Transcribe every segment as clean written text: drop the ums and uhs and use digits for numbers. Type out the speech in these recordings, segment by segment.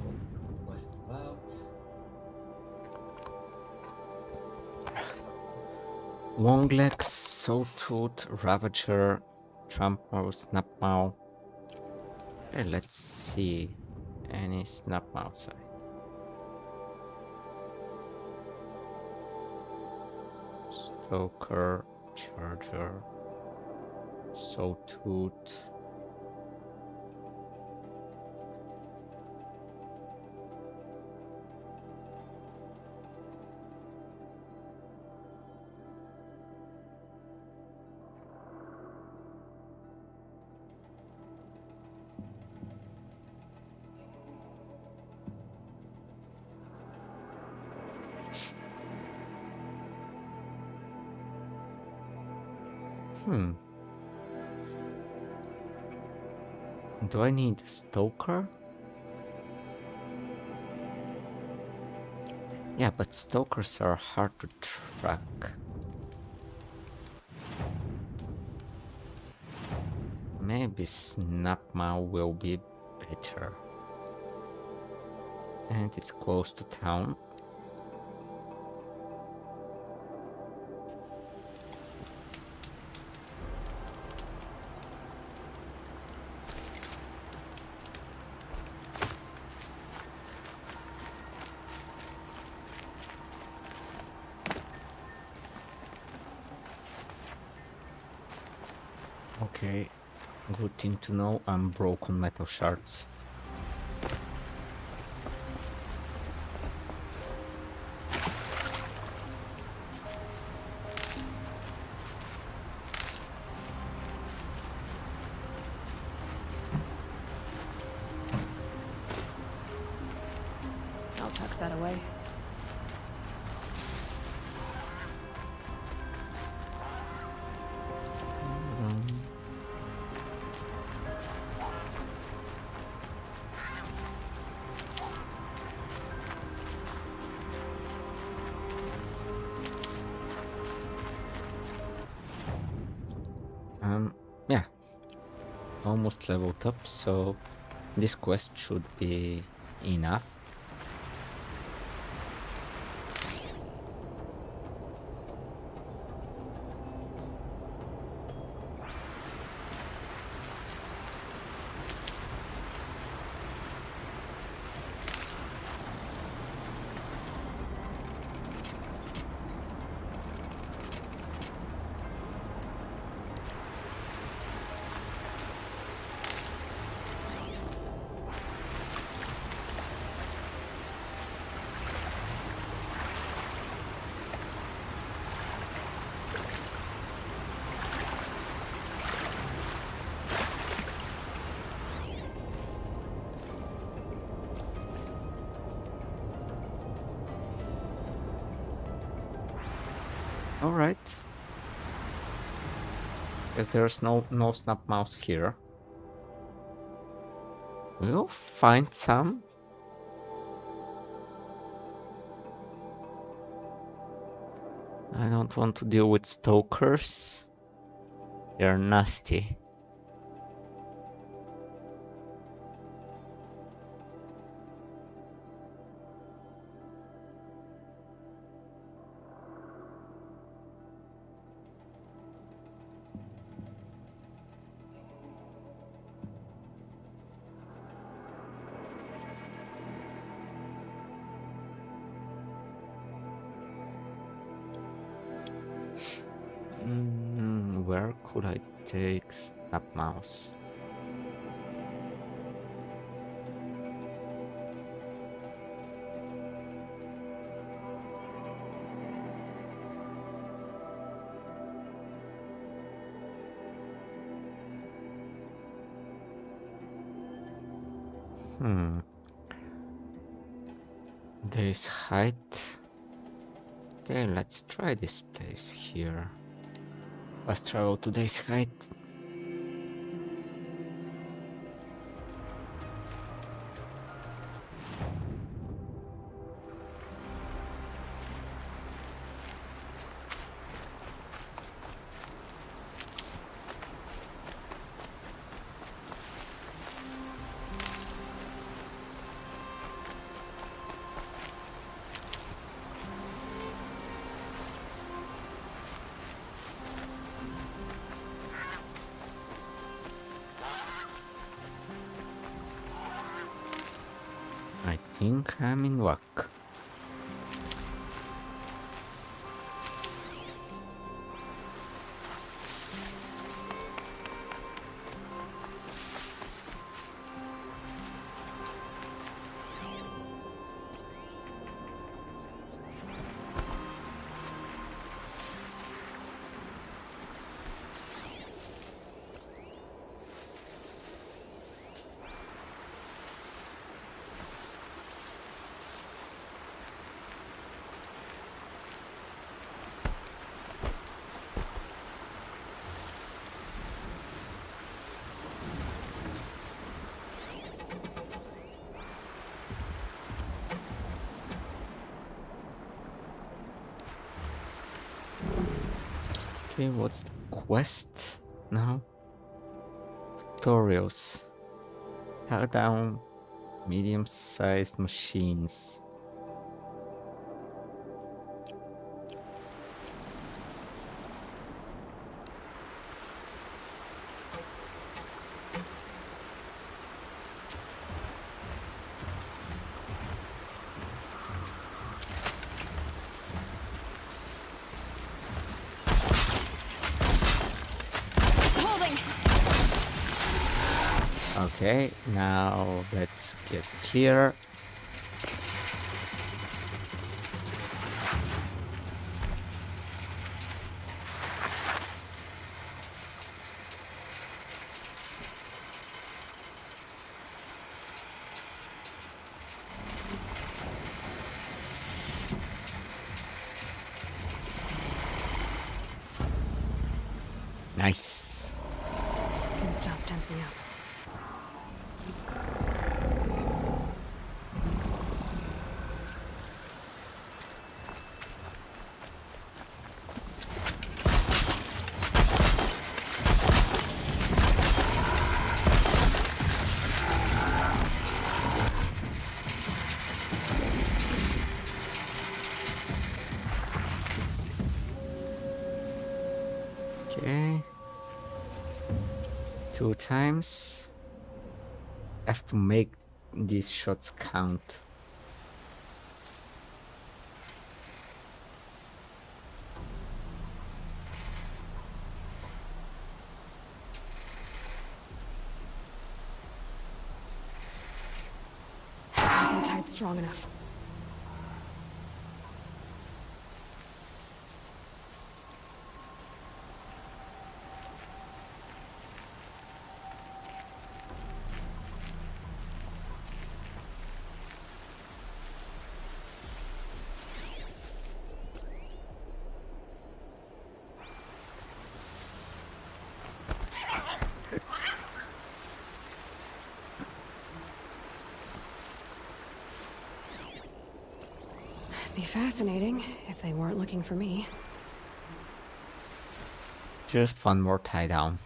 What's the quest about? Longlegs, Sawtooth, Ravager, Trampo, Snapmaw. Okay, let's see. Any Snapmaw side. Stoker, Charger, Sawtooth. Do I need a Stoker? Yeah, but Stokers are hard to track. Maybe Snapmaw will be better. And it's close to town. Okay, good thing to know. I'm broke on metal shards. I'll tuck that away. Yeah, almost leveled up, so this quest should be enough. Alright. Because there's no Snapmaws here. We'll find some. I don't want to deal with Stokers. They're nasty. Where could I take Snapmaws? This height. Okay, let's try this place here. Let's travel to this height. I think I'm in luck. Okay, what's the quest now? Tutorials. Tear down medium-sized machines. Okay, now let's get clear. Nice. Can stop tensing up. Okay. 2 times. I have to make these shots count. Isn't tight strong enough. Be fascinating if they weren't looking for me. Just one more tie down.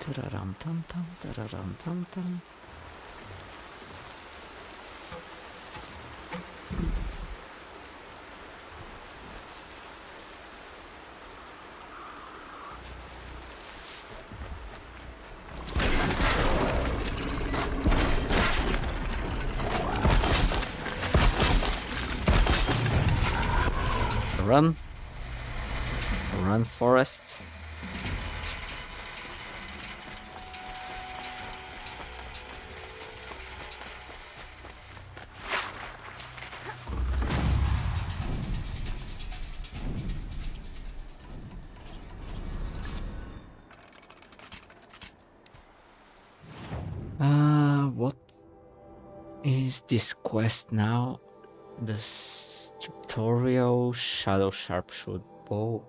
Tararam tam tam, tararam tam tam. Run! Run, Forest! What is this quest now? The tutorial Shadow Sharpshoot Bow.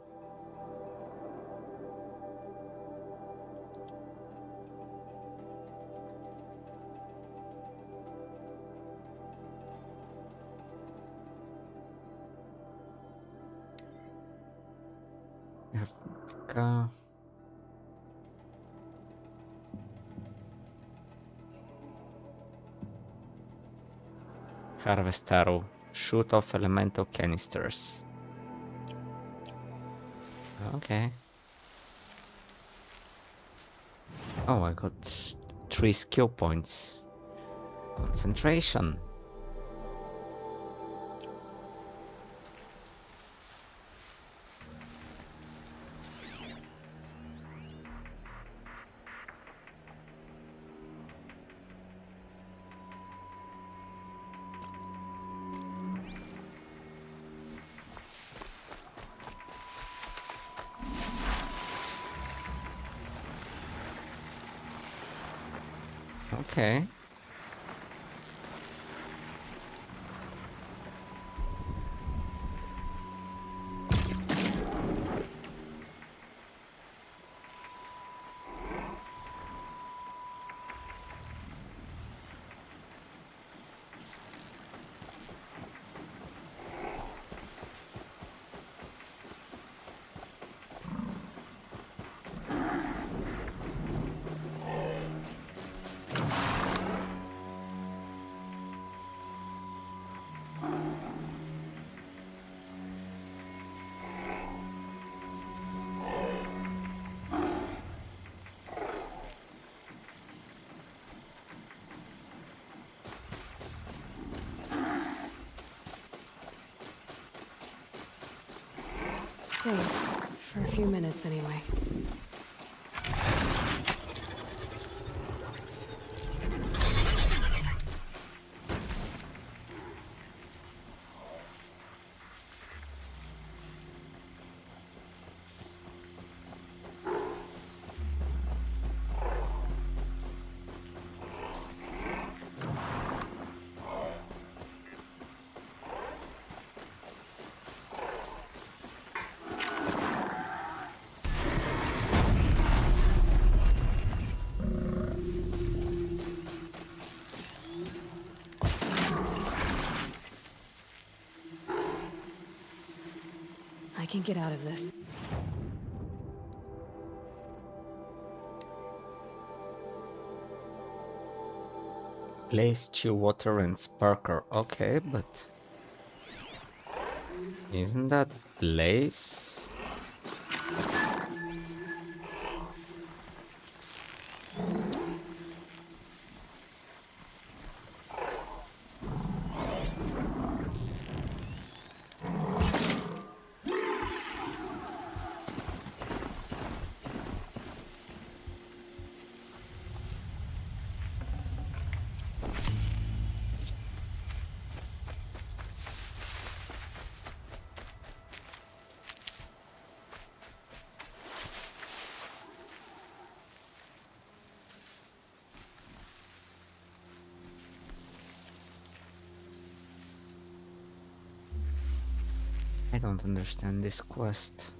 Africa. Harvest Arrow. Shoot off elemental canisters. Okay. Oh, I got 3 skill points. Concentration. Okay. Safe. For a few minutes, anyway. I can get out of this. Blaze, chill water, and sparkler. Okay, but isn't that Blaze? I don't understand this quest.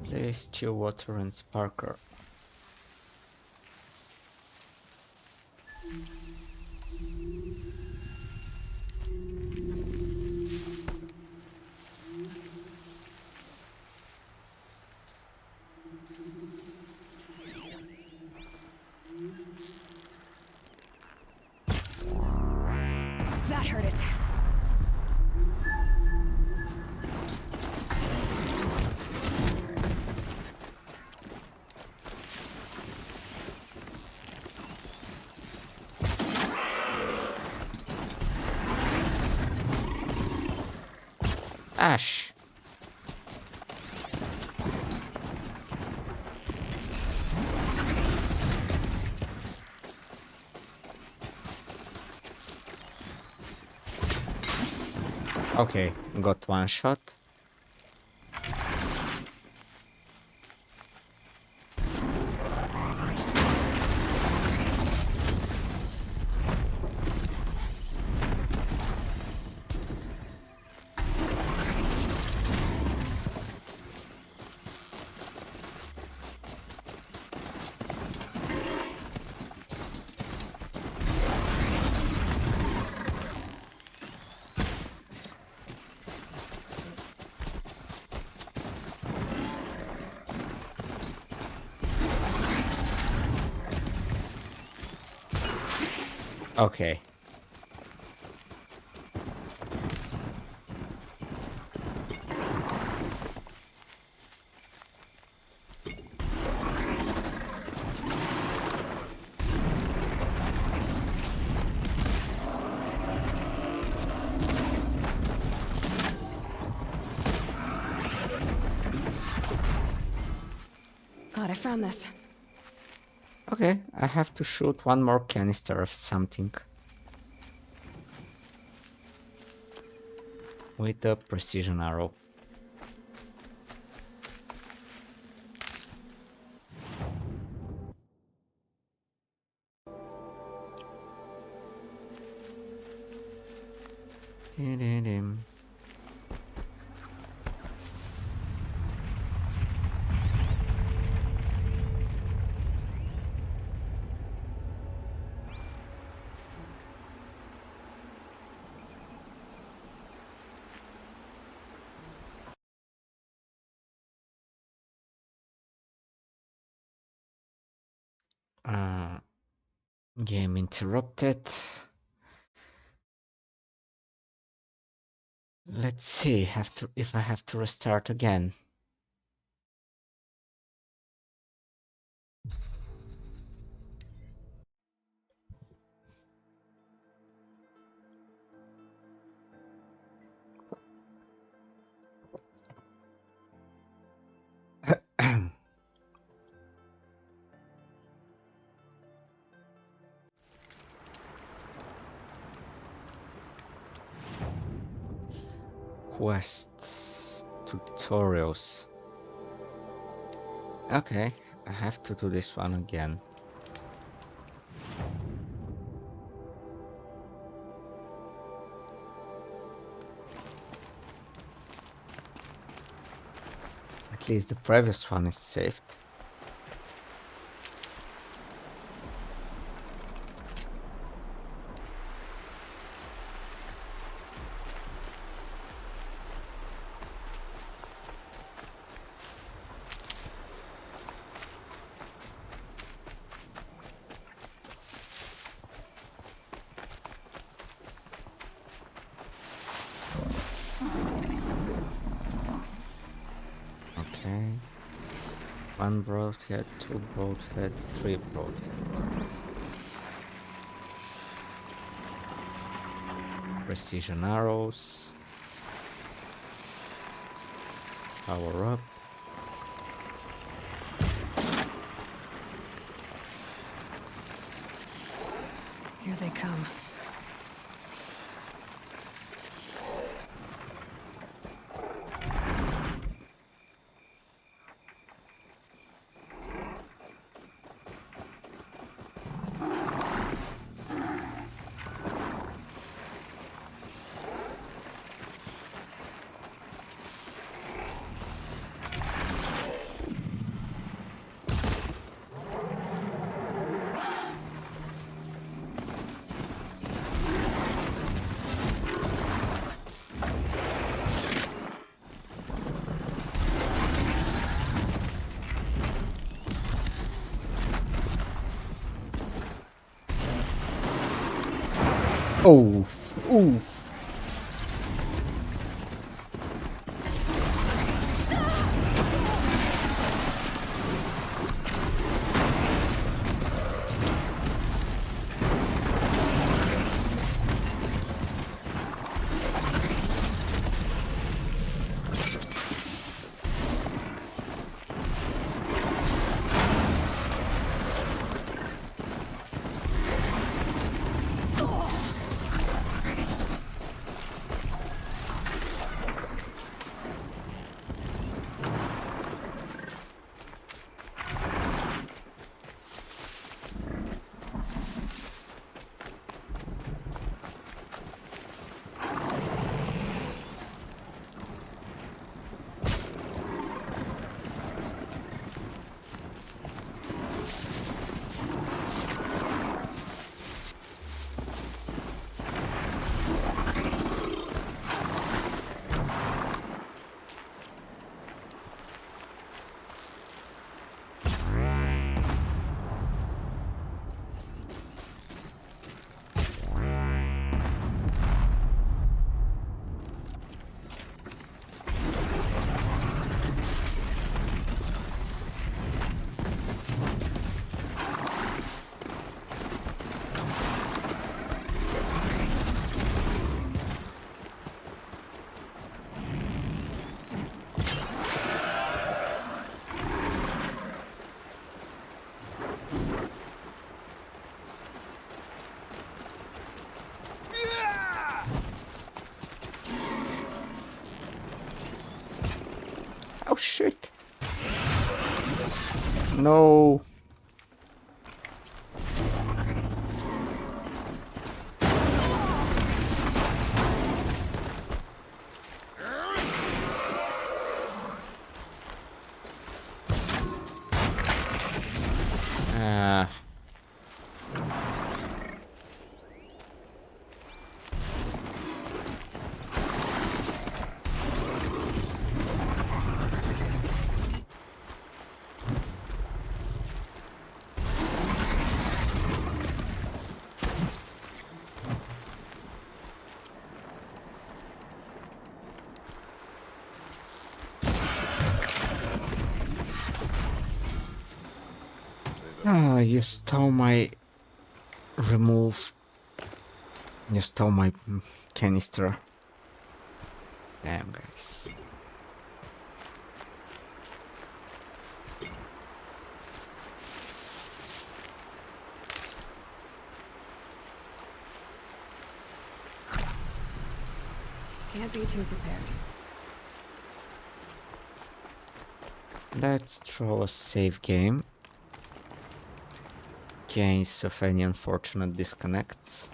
Blaze, chill water, and sparkler. heard it. Ash! Okay, got one shot. Okay. Glad I found this. Okay, I have to shoot one more canister of something. With a precision arrow. Dee-dee-dim. Game interrupted. Let's see if I have to restart again. Quests, tutorials. Okay, I have to do this one again. At least the previous one is saved. Okay. One broadhead, two broadhead, three broadhead. Precision arrows. Power up. Here they come. Oh, ooh. Oh shit! No! Ah. Ah, you stole my remove. You stole my canister. Damn, guys. Can't be too prepared. Let's throw a save game. Case of any unfortunate disconnects.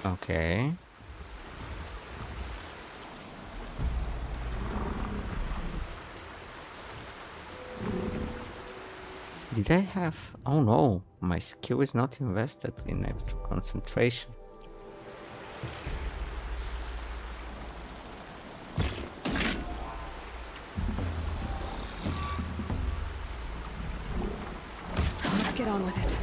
Okay. Did I have... Oh no, my skill is not invested in extra concentration. Let's get on with it.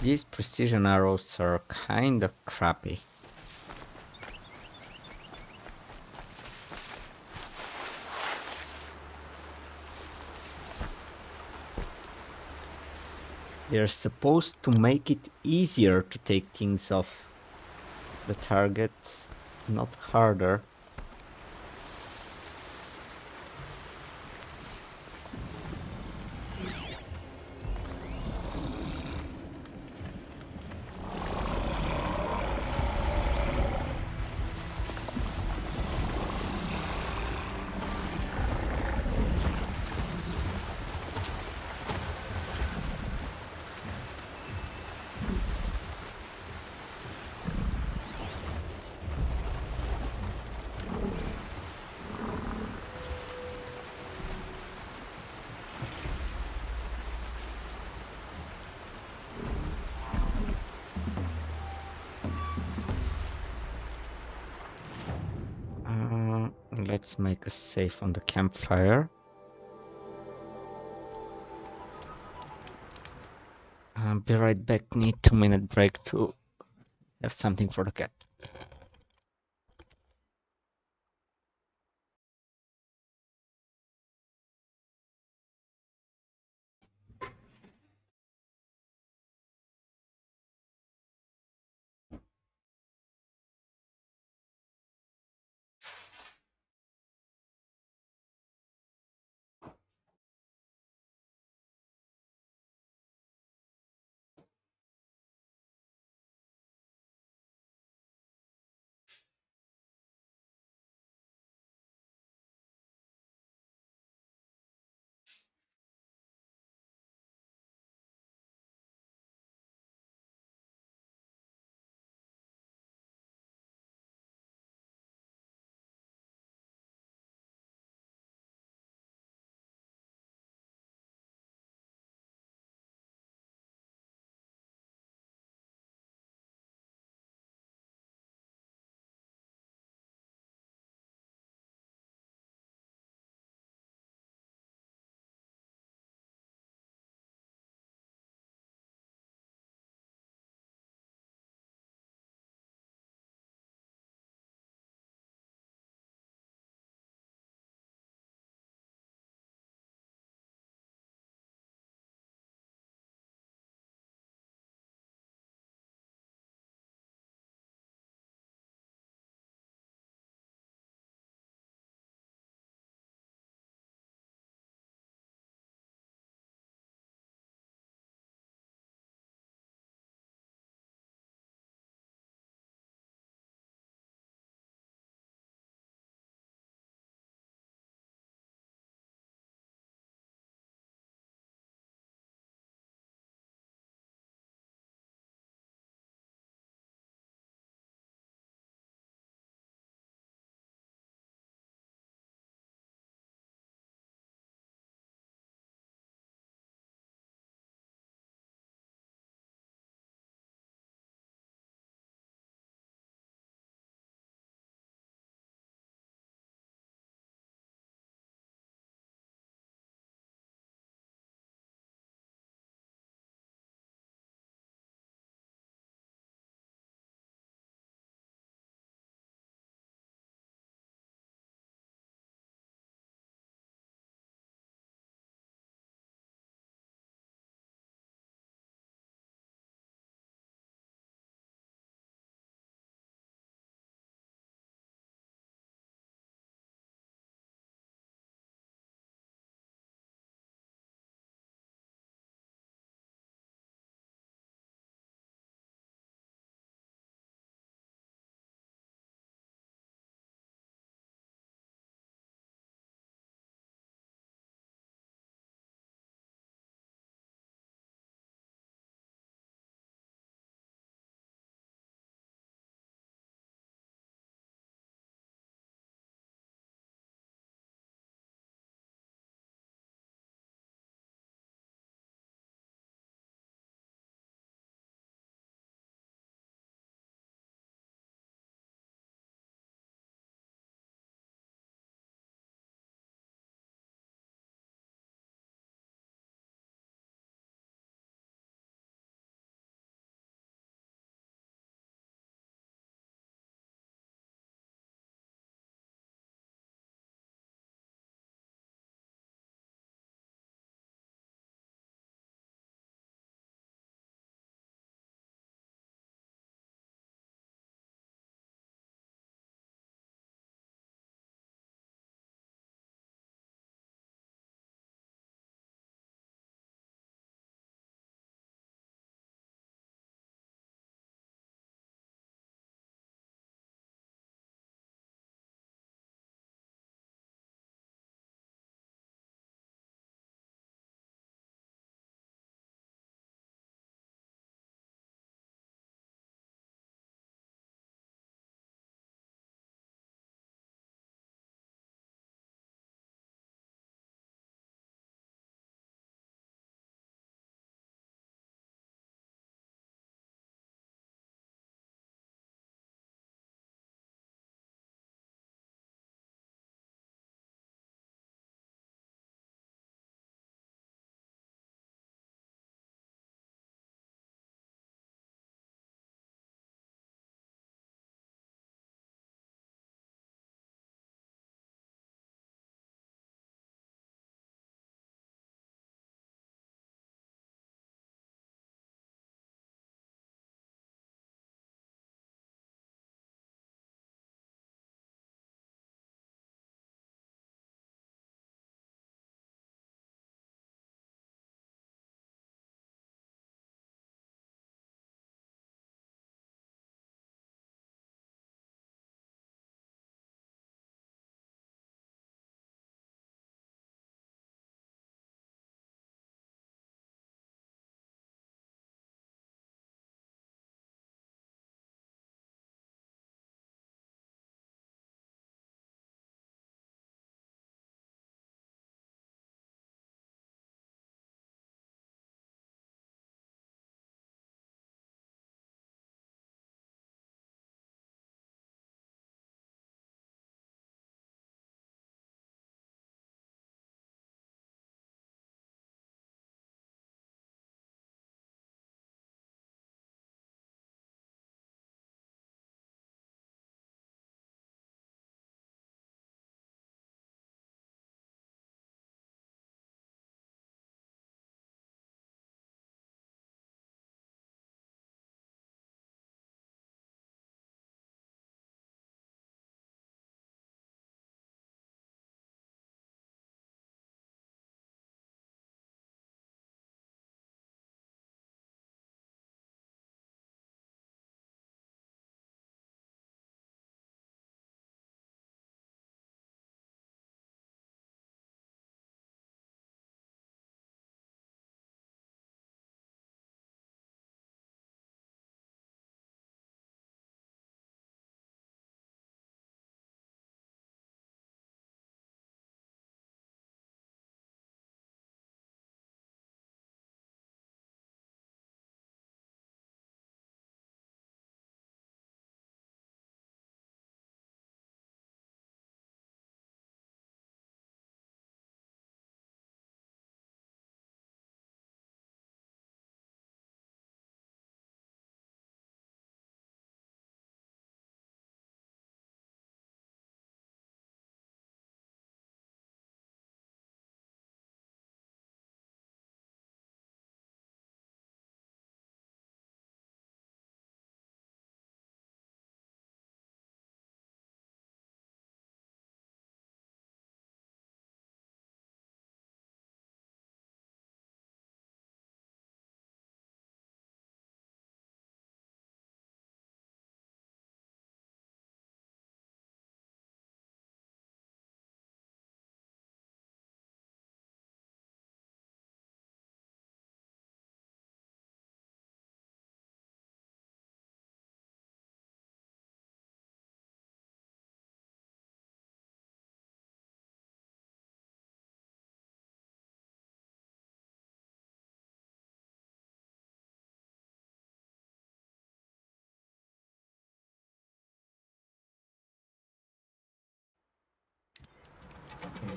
These precision arrows are kinda crappy. They're supposed to make it easier to take things off the target, not harder. Let's make a save on the campfire. Be right back, need 2-minute break to have something for the cat.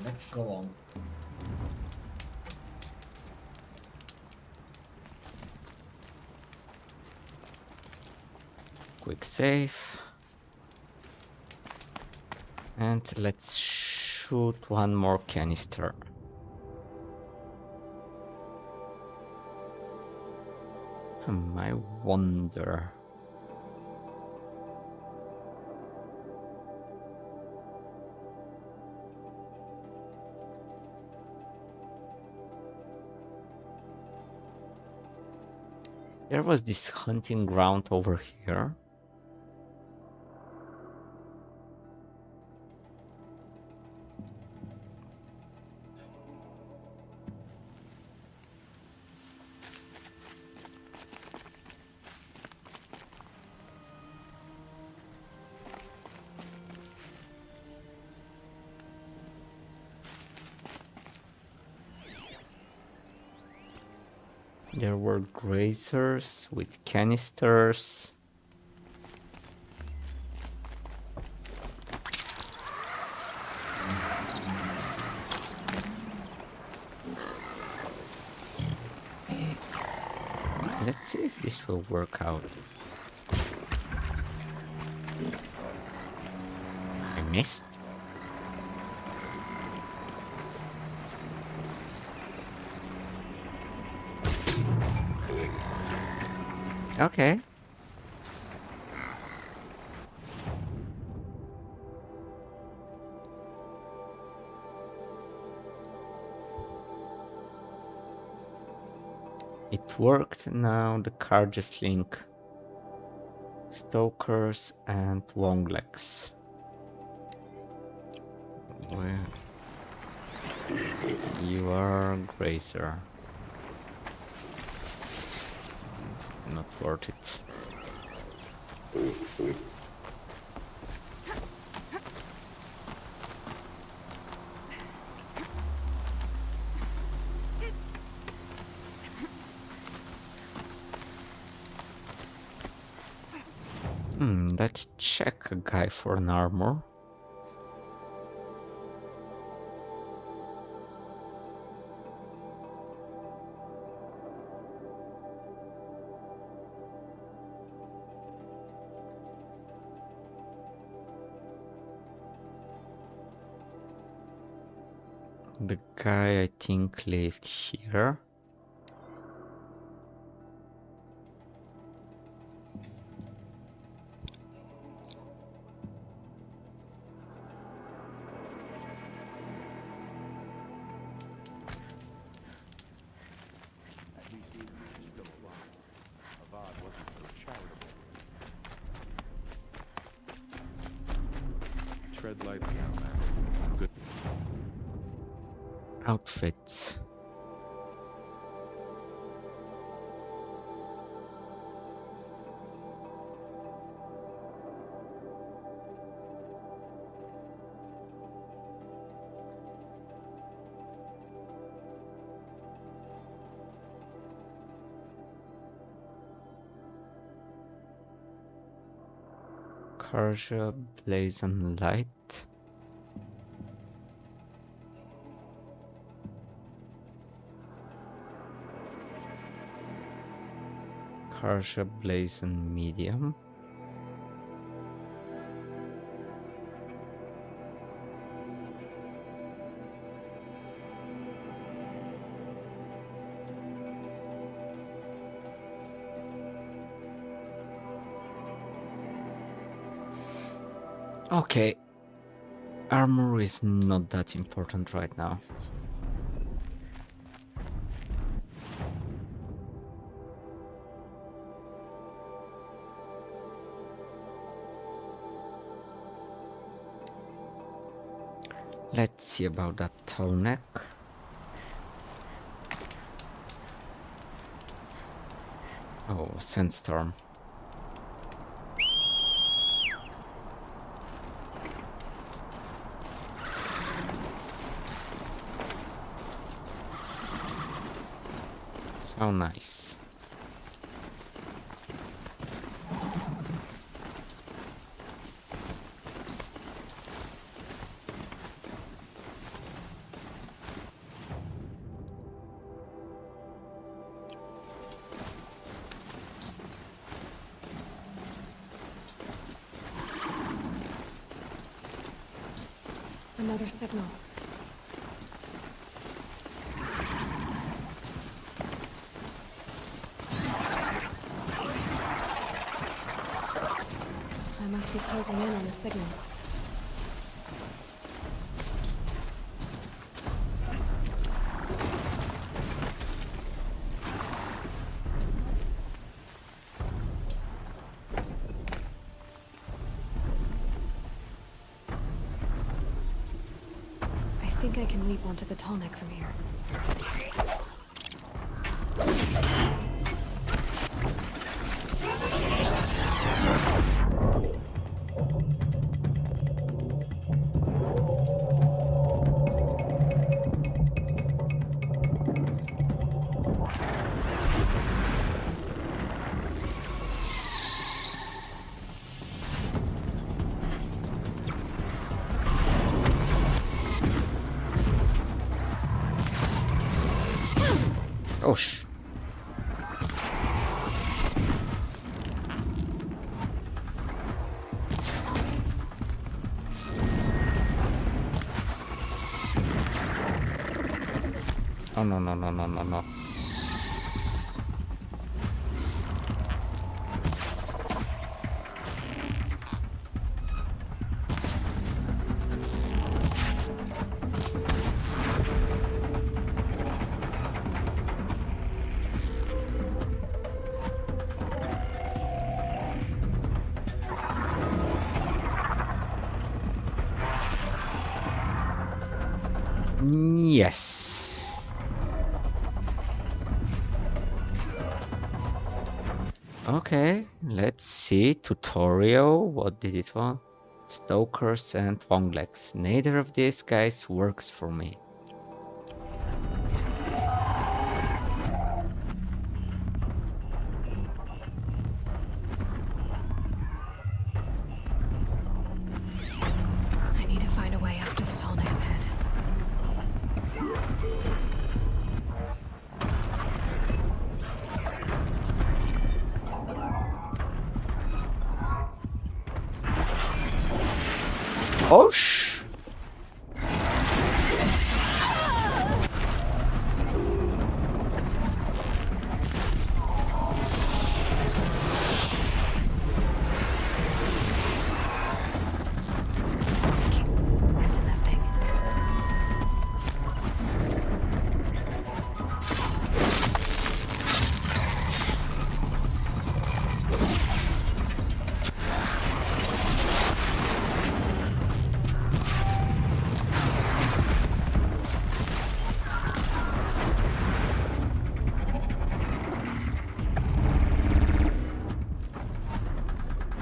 let's go on. Quick save. And let's shoot one more canister. I wonder. There was this hunting ground over here. There were grazers with canisters. Let's see if this will work out. I missed. Okay. It worked. Now the car just link Stokers and Wonglegs. Where you are, Grazer. Not worth it. Let's check a guy for an armor. The guy I think lived here. At least we are still alive. Avad wasn't so charitable. Tread lightly now, man. Good. Outfits. Karja, Blazon Light. Karja, Blazon Medium. Okay, armor is not that important right now. Let's see about that toe neck. Oh, sandstorm. How nice. Another signal. I must be closing in on the signal. I think I can leap onto the tall neck from here. Oh sh. Oh no no no no no no. Yes. Okay, let's see. Tutorial. What did it want? Stokers and Wonglegs. Neither of these guys works for me. I need to find a way up to the tall neck's head. Oh sh. Into that thing.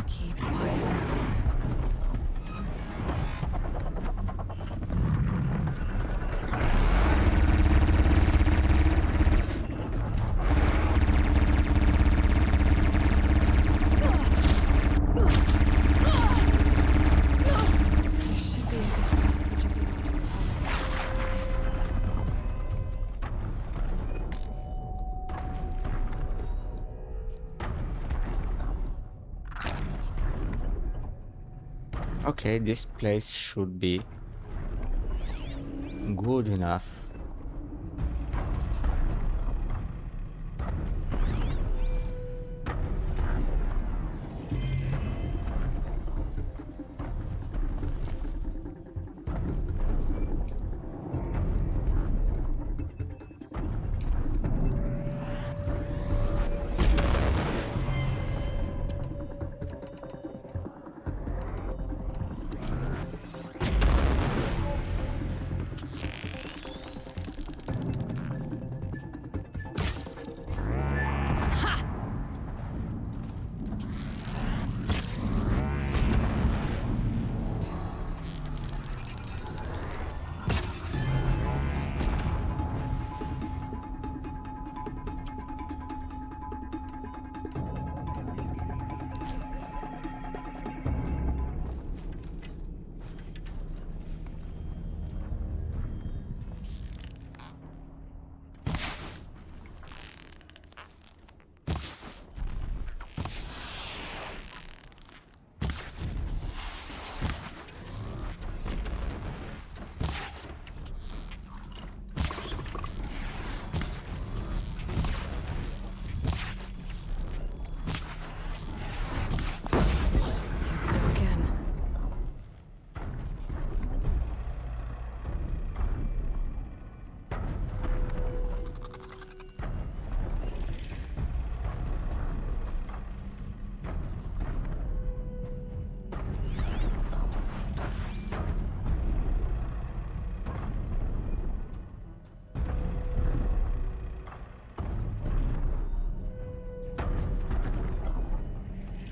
Keep quiet. There should be a good spot for jumping onto the tall neck. Okay, this place should be good enough.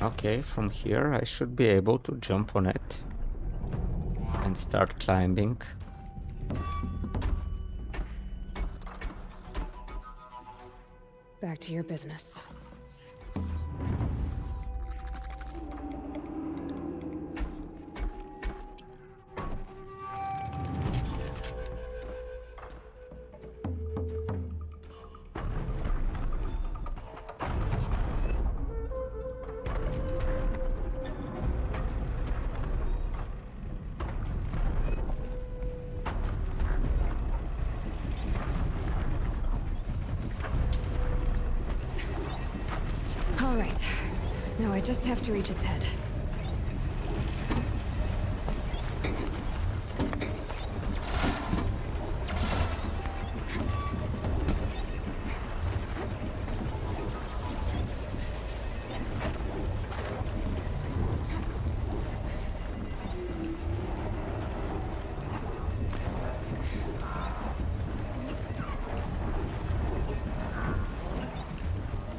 Okay, from here I should be able to jump on it and start climbing. Back to your business. All right. Now I just have to reach its head.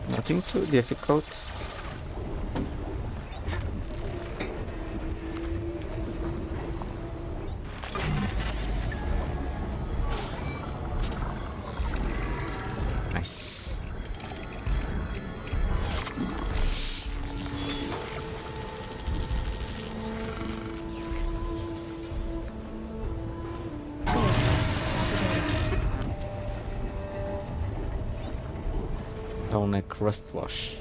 Nothing too difficult. Nice. Tonic rust wash.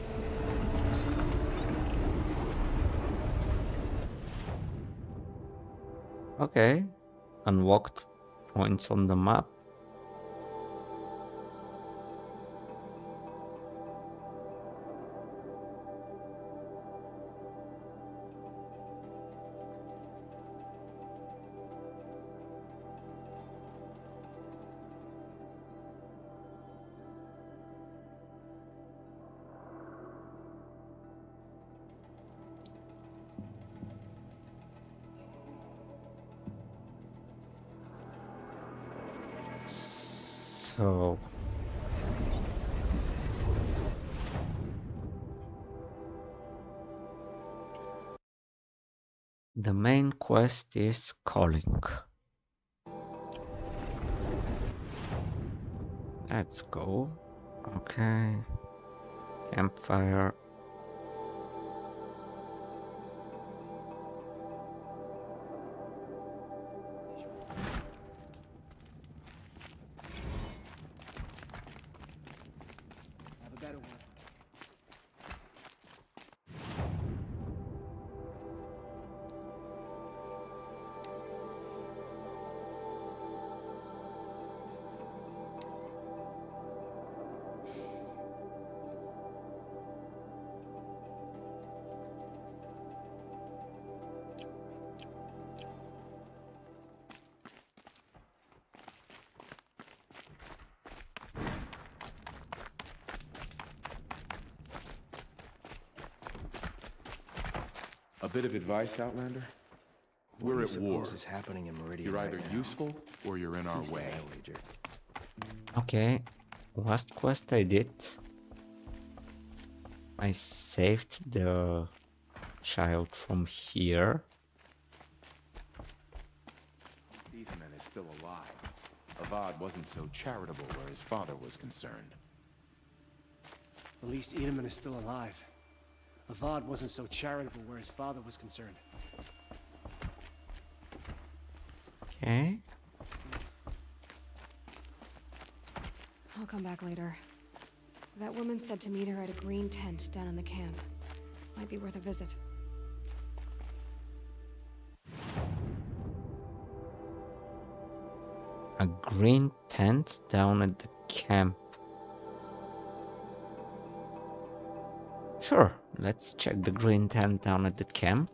Okay, unlocked points on the map. So the main quest is calling. Let's go. Okay. Campfire. Have a better one. A bit of advice, Outlander? We're at war. Is happening in Meridian You're right either now? useful or you're in our Feast way. my wager. Okay. Last quest I did. I saved the child from here. Ethan is still alive. Avad wasn't so charitable where his father was concerned. At least Edelman is still alive. Avad wasn't so charitable where his father was concerned. Okay. I'll come back later. That woman said to meet her at a green tent down in the camp. Might be worth a visit. A green tent down at the camp. Sure, let's check the green tent down at the camp.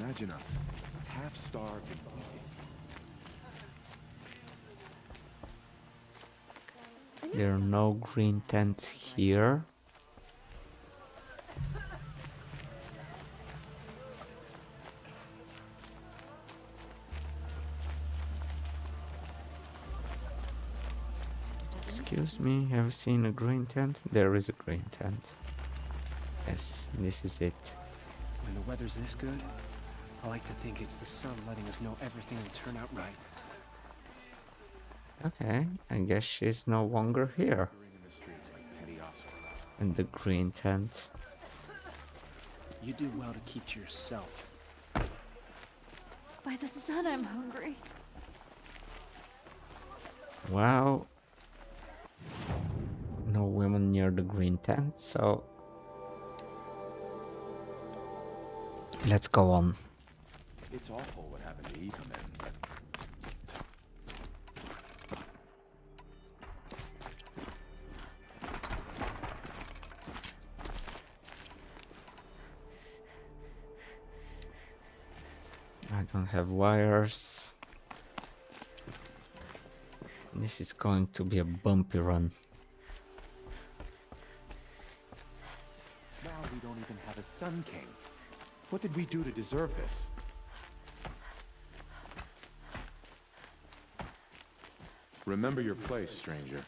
Imagine us, half-starved and bleeding. There are no green tents here. Excuse me, have you seen a green tent? There is a green tent. Yes, this is it. When the weather's this good, I like to think it's the sun letting us know everything will turn out right. Okay, I guess she's no longer here. In the streets like petty Oscar. In the green tent. You do well to keep to yourself. By the sun, I'm hungry. Wow. No women near the green tent, so let's go on. It's awful what happened to Ethan, but I don't have wires. This is going to be a bumpy run. now we don't even have a Sun King. What did we do to deserve this? Remember your place, stranger.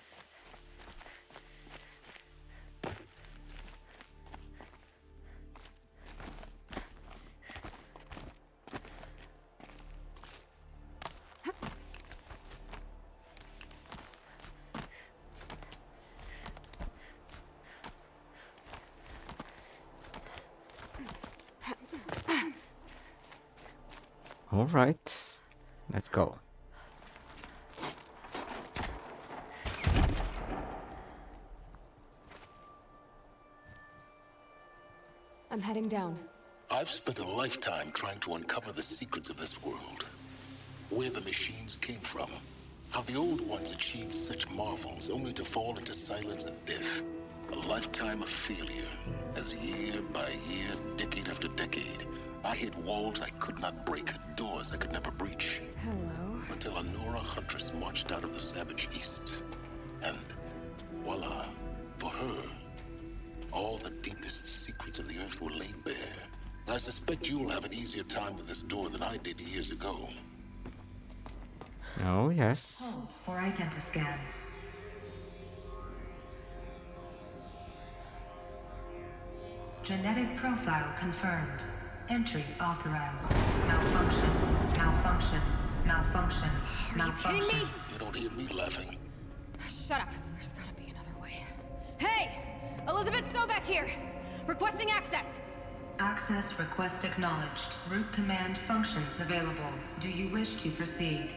All right, let's go. I'm heading down. I've spent a lifetime trying to uncover the secrets of this world. Where the machines came from. How the old ones achieved such marvels only to fall into silence and death. A lifetime of failure. As year by year, decade after decade, I hit walls I could not break, doors I could never breach. Hello. Until a Nora huntress marched out of the savage east. And voila, for her, all the deepest secrets of the earth were laid bare. I suspect you'll have an easier time with this door than I did years ago. Oh, yes. Hold for identiscan. Genetic profile confirmed. Entry authorized. Malfunction. Malfunction. Malfunction. Are you kidding me? You don't hear me laughing. Shut up. There's gotta be another way. Hey! Elizabeth Sobeck here! Requesting access! Access request acknowledged. Root command functions available. Do you wish to proceed?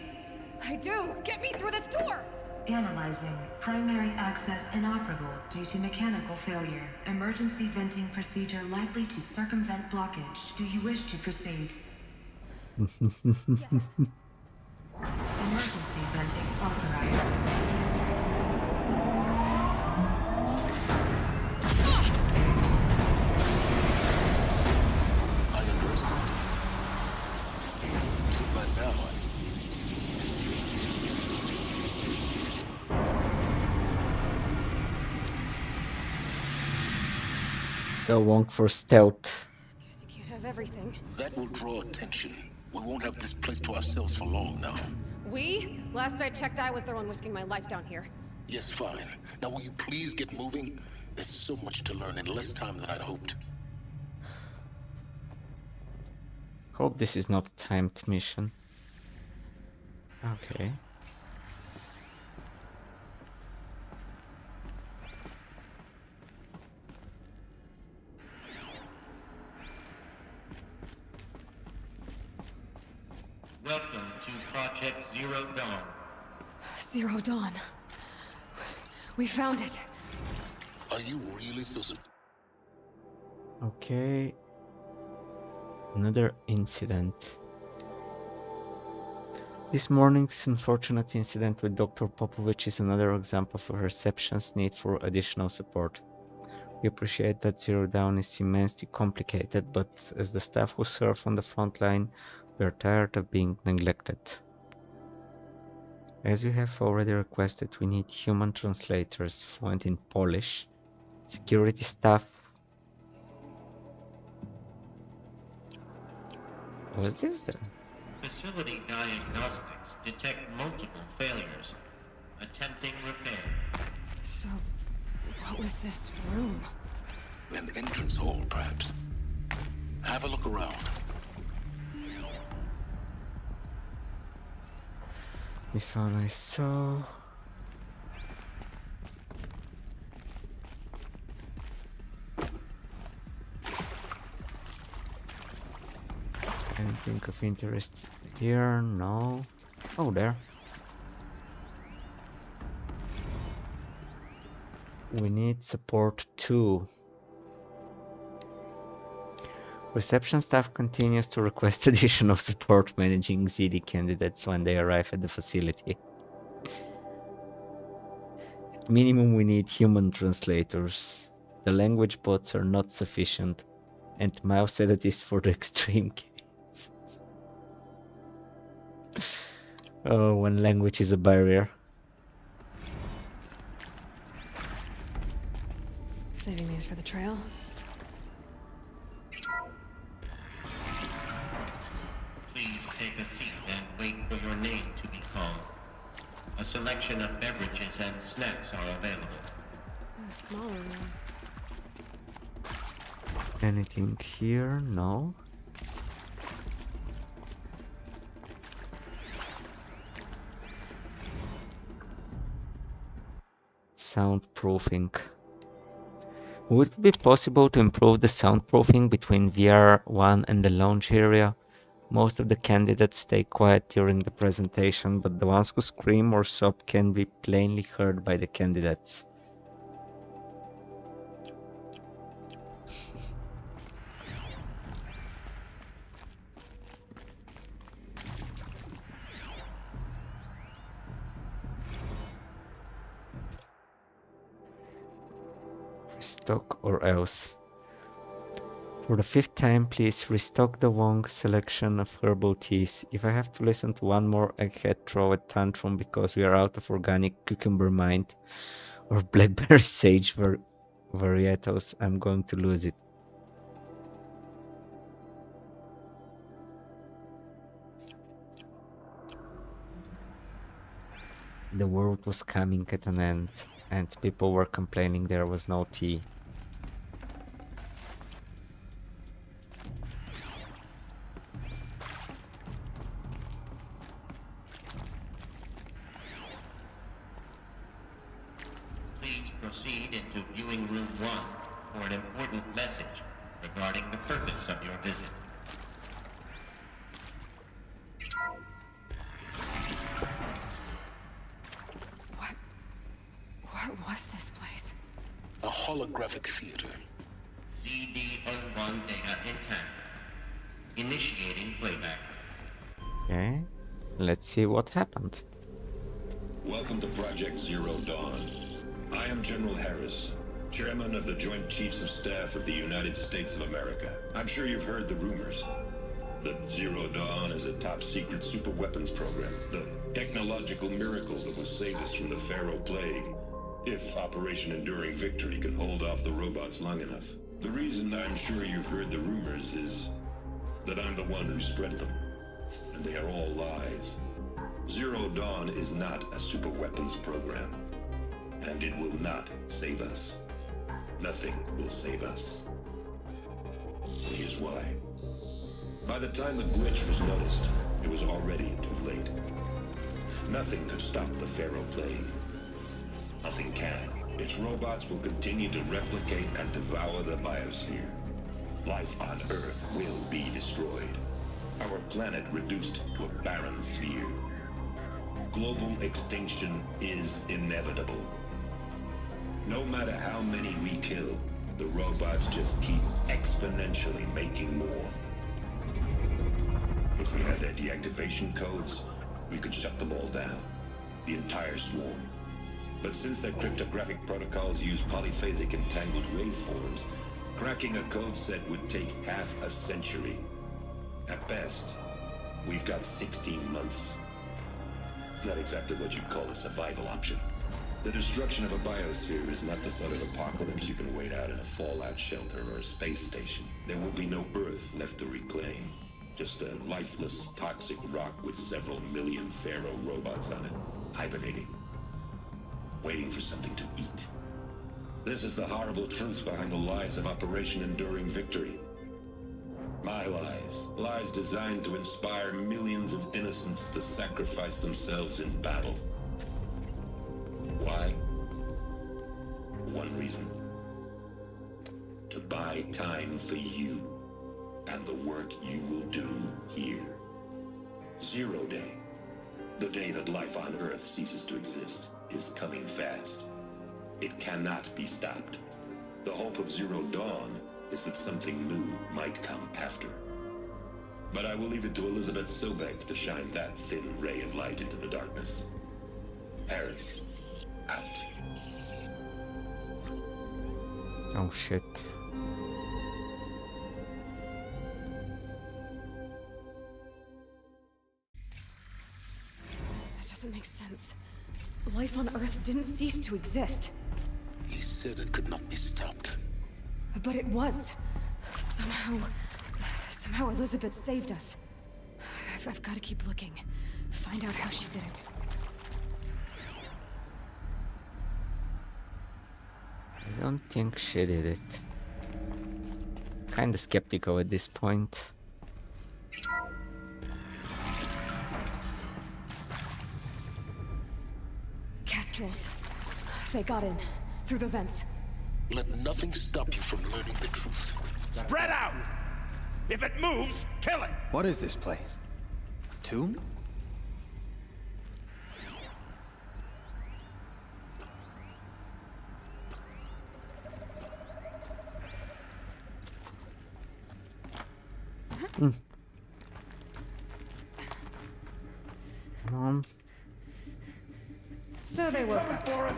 I do! Get me through this door! Analyzing. Primary access inoperable due to mechanical failure. Emergency venting procedure likely to circumvent blockage. Do you wish to proceed? Emergency venting authorized. I understand. So by now, So wonk for stealth. Guess you can't have everything. that will draw attention. We won't have this place to ourselves for long now. We? Last I checked, I was the one risking my life down here. Yes, fine. Now will you please get moving? There's so much to learn in less time than I'd hoped. Hope this is not a timed mission. Okay. Welcome to Project Zero Dawn. Zero Dawn. We found it. Are you really so Okay. Another incident. This morning's unfortunate incident with Dr. Popovich is another example of reception's need for additional support. We appreciate that Zero Dawn is immensely complicated, but as the staff who serve on the front line, we are tired of being neglected. As we have already requested, we need human translators fluent in Polish, security staff. What's this then? Facility diagnostics detect multiple failures. Attempting repair. So, what was this room? An entrance hall, perhaps. Have a look around. This one I saw. Anything of interest here? No. Oh, there. We need support 2. Reception staff continues to request additional support managing ZD candidates when they arrive at the facility. At minimum, we need human translators. The language bots are not sufficient, and mouse sedatives for the extreme cases. Oh, when language is a barrier. Saving these for the trail? Please take a seat and wait for your name to be called. A selection of beverages and snacks are available. A smaller room. Anything here? No. Soundproofing. Would it be possible to improve the soundproofing between VR1 and the lounge area? Most of the candidates stay quiet during the presentation, but the ones who scream or sob can be plainly heard by the candidates. Restock or else. For the 5th time, please restock the Wong selection of herbal teas. If I have to listen to one more egghead throw a tantrum because we are out of organic cucumber mint or blackberry sage varietos, I'm going to lose it. The world was coming at an end, and people were complaining there was no tea. Please proceed into viewing room 1 for an important message regarding the purpose of your visit. What was this place? A holographic theater. CD01 data intact. Initiating playback. Okay, let's see what happened. Welcome to Project Zero Dawn. I am General Harris, Chairman of the Joint Chiefs of Staff of the United States of America. I'm sure you've heard the rumors. That Zero Dawn is a top-secret superweapons program. The technological miracle that will save us from the Pharaoh Plague, if Operation Enduring Victory can hold off the robots long enough. The reason I'm sure you've heard the rumors is that I'm the one who spread them. And they are all lies. Zero Dawn is not a superweapons program. And it will not save us. Nothing will save us. Here's why. By the time the glitch was noticed, it was already too late. Nothing could stop the Pharaoh Plague. Nothing can. Its robots will continue to replicate and devour the biosphere. Life on Earth will be destroyed. Our planet reduced to a barren sphere. Global extinction is inevitable. No matter how many we kill, the robots just keep exponentially making more. If we had their deactivation codes, we could shut them all down. The entire swarm. But since their cryptographic protocols use polyphasic entangled waveforms, cracking a code set would take half a century. At best, we've got 16 months. Not exactly what you'd call a survival option. The destruction of a biosphere is not the sort of apocalypse you can wait out in a fallout shelter or a space station. There will be no Earth left to reclaim. Just a lifeless, toxic rock with several million Pharaoh robots on it, hibernating. waiting for something to eat. This is the horrible truth behind the lies of Operation Enduring Victory. My lies. Lies designed to inspire millions of innocents to sacrifice themselves in battle. Why? One reason. To buy time for you and the work you will do here. 0 Day. The day that life on Earth ceases to exist is coming fast. It cannot be stopped. The hope of Zero Dawn is that something new might come after. But I will leave it to Elizabeth Sobek to shine that thin ray of light into the darkness. Harris, out. Oh shit. That doesn't make sense. Life on Earth didn't cease to exist. He said it could not be stopped. But it was. Somehow Elizabeth saved us. I've got to keep looking. Find out how she did it. I don't think she did it. Kinda skeptical at this point. Kestrels. They got in. Through the vents. Let nothing stop you from learning the truth. Spread out! If it moves, kill it! What is this place? A tomb? Mom. So they woke up. For us!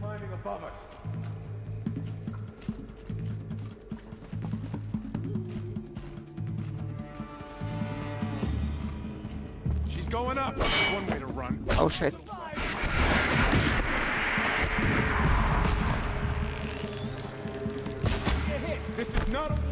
Climbing above us. She's going up. That's one way to run. Oh shit. Get hit. This is not a war.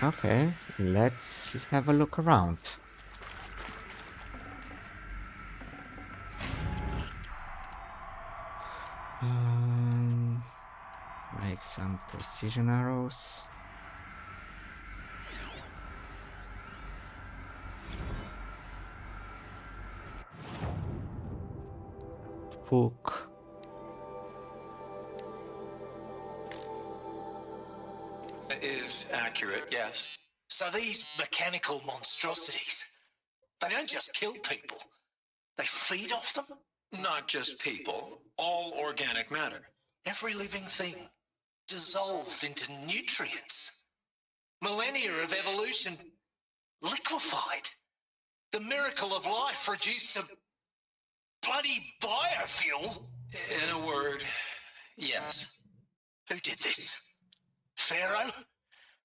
Okay, let's have a look around. Like some precision arrows. Hook. It is accurate, yes. So these mechanical monstrosities, they don't just kill people, they feed off them? Not just people, all organic matter. Every living thing dissolved into nutrients. Millennia of evolution liquefied. The miracle of life reduced to bloody biofuel. In a word, yes. Who did this? Pharaoh?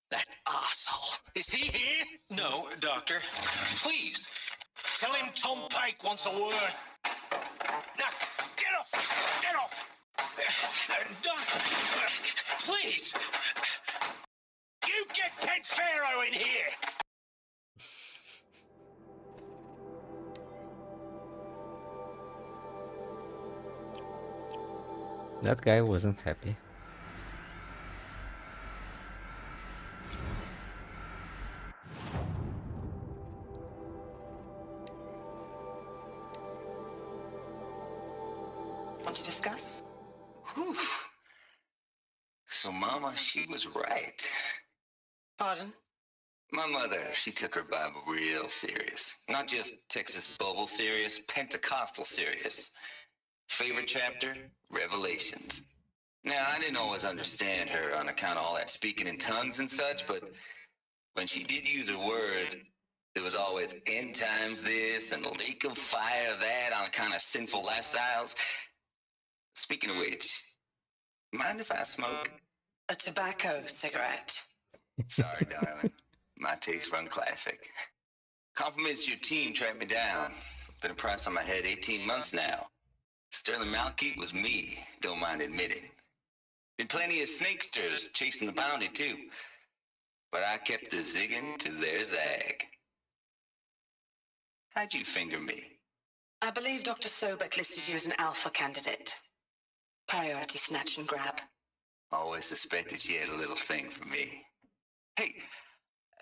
That arsehole. Is he here? No, Doctor. Please, tell him Tom Pake wants a word. Now, get off! Get off! Doctor, please! You get Ted Pharaoh in here! That guy wasn't happy. Want to discuss? Whew. So Mama, she was right. Pardon? My mother, she took her Bible real serious. Not just Texas Bible serious, Pentecostal serious. Favorite chapter? Revelations. Now, I didn't always understand her on account of all that speaking in tongues and such, but when she did use her words, there was always end times this and lake of fire that on account of sinful lifestyles. Speaking of which, mind if I smoke? A tobacco cigarette. Sorry, darling. My taste run classic. Compliments to your team tracked me down. Been a price on my head 18 months now. Sterling Malkeet was me, don't mind admitting. Been plenty of snakesters chasing the bounty too. But I kept the zigging to their zag. How'd you finger me? I believe Dr. Sobek listed you as an alpha candidate. Priority snatch and grab. Always suspected she had a little thing for me. Hey,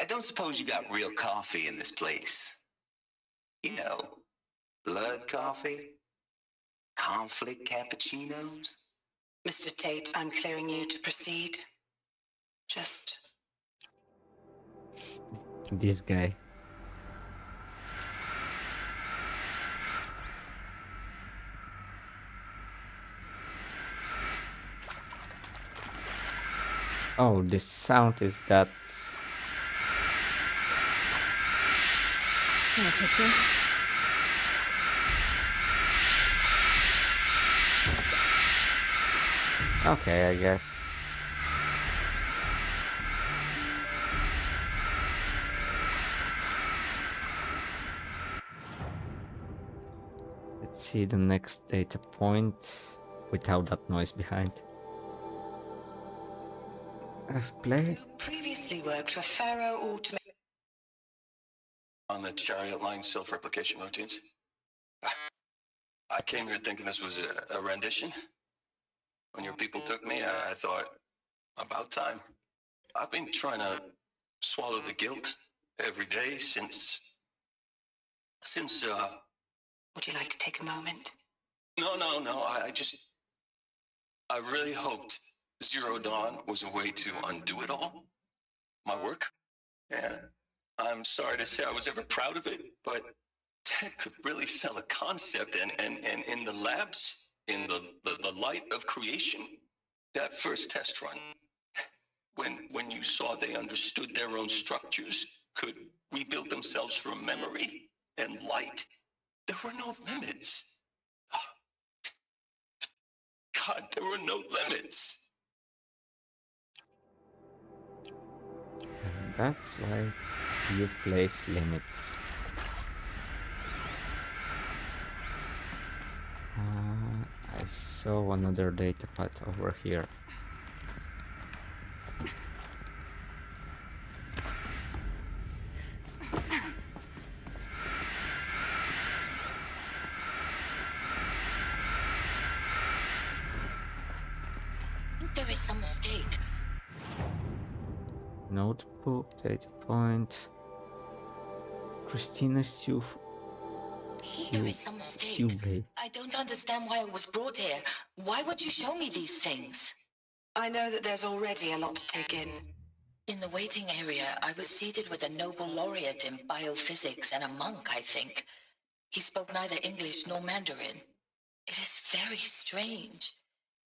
I don't suppose you got real coffee in this place. You know, blood coffee? Conflict cappuccinos? Mr. Tate, I'm clearing you to proceed. Just... This guy. Oh, the sound is that. Can I touch you? Okay, I guess. Let's see the next data point without that noise behind. I've played. You previously worked for Pharaoh Automation. On the chariot line self-replication routines. I came here thinking this was a rendition. When your people took me, I thought, about time. I've been trying to swallow the guilt every day since... Would you like to take a moment? No, I really hoped Zero Dawn was a way to undo it all. My work. And I'm sorry to say I was ever proud of it, but Ted could really sell a concept, and in the labs, in the light of creation, that first test run, when you saw they understood their own structures, could rebuild themselves from memory and light, there were no limits. God, there were no limits. And that's why you place limits. I saw another data pad over here. There is some mistake. Notebook, data point. Christina There is some mistake. I don't understand why I was brought here. Why would you show me these things? I know that there's already a lot to take in. In the waiting area, I was seated with a Nobel laureate in biophysics and a monk, I think. He spoke neither English nor Mandarin. It is very strange.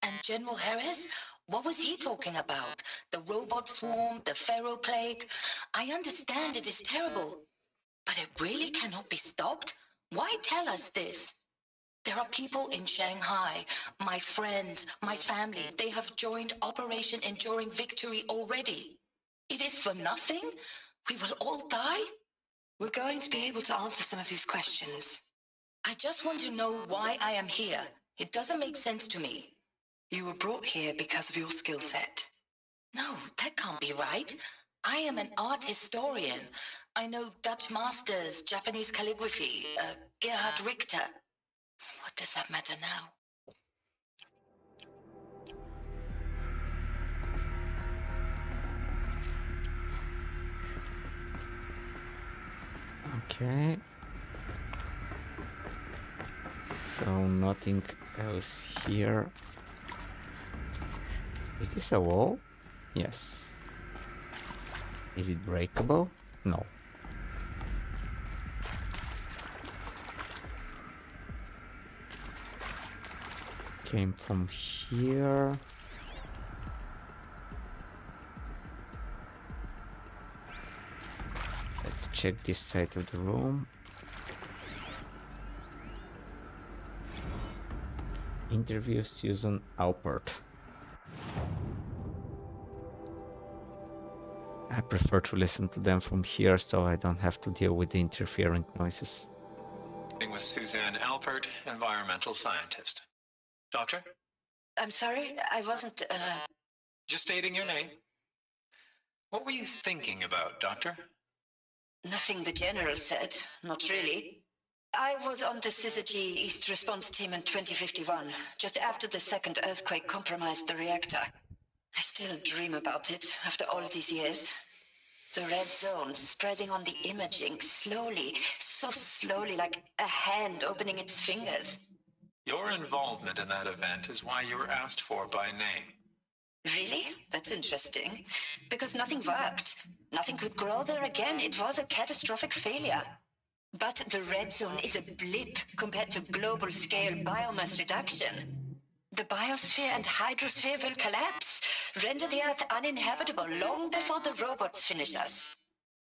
And General Harris? What was he talking about? The robot swarm, the pharaoh plague? I understand it is terrible. But it really cannot be stopped? Why tell us this? There are people in Shanghai, my friends, my family. They have joined Operation Enduring Victory already. It is for nothing? We will all die? We're going to be able to answer some of these questions. I just want to know why I am here. It doesn't make sense to me. You were brought here because of your skill set. No, that can't be right. I am an art historian. I know Dutch masters, Japanese calligraphy, Gerhard Richter. What does that matter now? Okay. So nothing else here. Is this a wall? Yes. Is it breakable? No. Came from here. Let's check this side of the room. Interview Susan Alpert. I prefer to listen to them from here so I don't have to deal with the interfering noises. With Suzanne Alpert, environmental scientist. Doctor? I'm sorry, I wasn't, Just stating your name. What were you thinking about, Doctor? Nothing the General said, not really. I was on the Syzygy East Response Team in 2051, just after the second earthquake compromised the reactor. I still dream about it, after all these years. The red zone spreading on the imaging, slowly, so slowly, like a hand opening its fingers. Your involvement in that event is why you were asked for by name. Really? That's interesting. Because nothing worked. Nothing could grow there again. It was a catastrophic failure. But the red zone is a blip compared to global-scale biomass reduction. The biosphere and hydrosphere will collapse, render the Earth uninhabitable long before the robots finish us.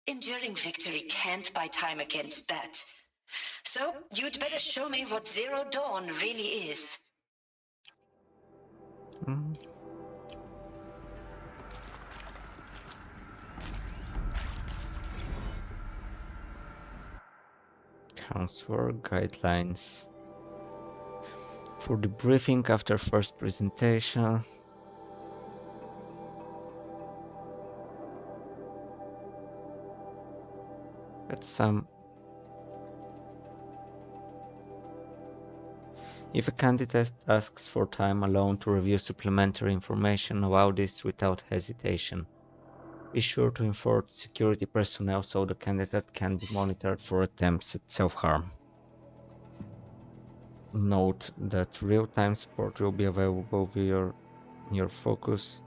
Enduring victory can't buy time against that. So, you'd better show me what Zero Dawn really is. Counselor guidelines. For the briefing after first presentation. That's some. If a candidate asks for time alone to review supplementary information, allow this without hesitation. Be sure to inform security personnel so the candidate can be monitored for attempts at self-harm. Note that real-time support will be available via your focus.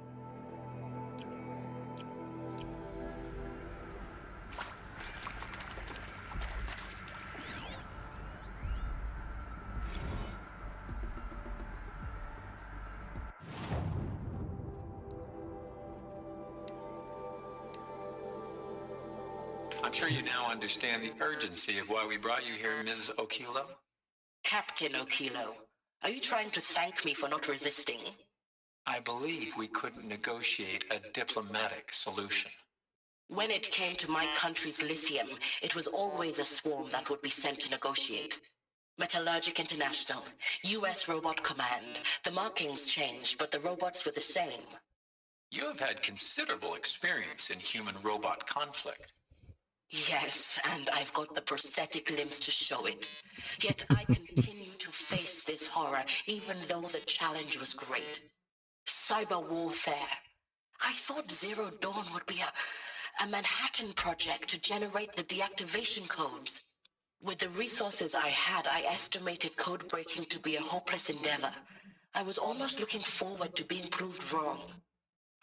I'm sure you now understand the urgency of why we brought you here, Ms. Okilo. Captain Okilo, are you trying to thank me for not resisting? I believe we couldn't negotiate a diplomatic solution. When it came to my country's lithium, it was always a swarm that would be sent to negotiate. Metallurgic International, US Robot Command. The markings changed, but the robots were the same. You have had considerable experience in human-robot conflict. Yes, and I've got the prosthetic limbs to show it. Yet I continue to face this horror, even though the challenge was great. Cyber warfare. I thought Zero Dawn would be a Manhattan project to generate the deactivation codes. With the resources I had, I estimated code breaking to be a hopeless endeavor. I was almost looking forward to being proved wrong.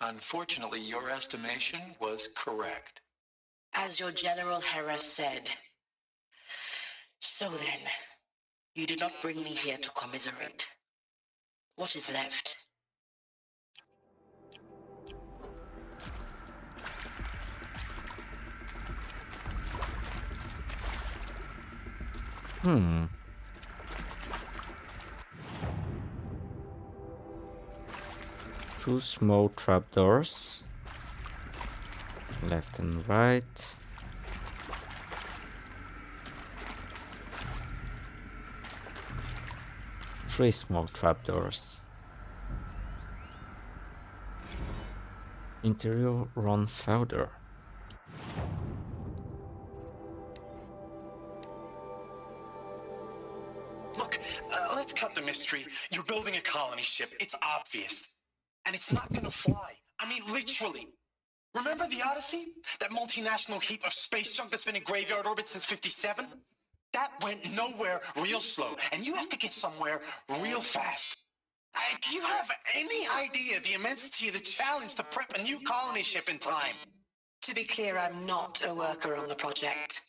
Unfortunately, your estimation was correct. As your General Hera said. So then, you did not bring me here to commiserate. What is left? Two small trapdoors. Left and right. Three small trapdoors. Interior Ron Felder. Look, let's cut the mystery. You're building a colony ship. It's obvious. And it's not gonna fly. I mean, literally. Remember the Odyssey? That multinational heap of space junk that's been in graveyard orbit since 57? That went nowhere real slow, and you have to get somewhere real fast. Do you have any idea the immensity of the challenge to prep a new colony ship in time? To be clear, I'm not a worker on the project.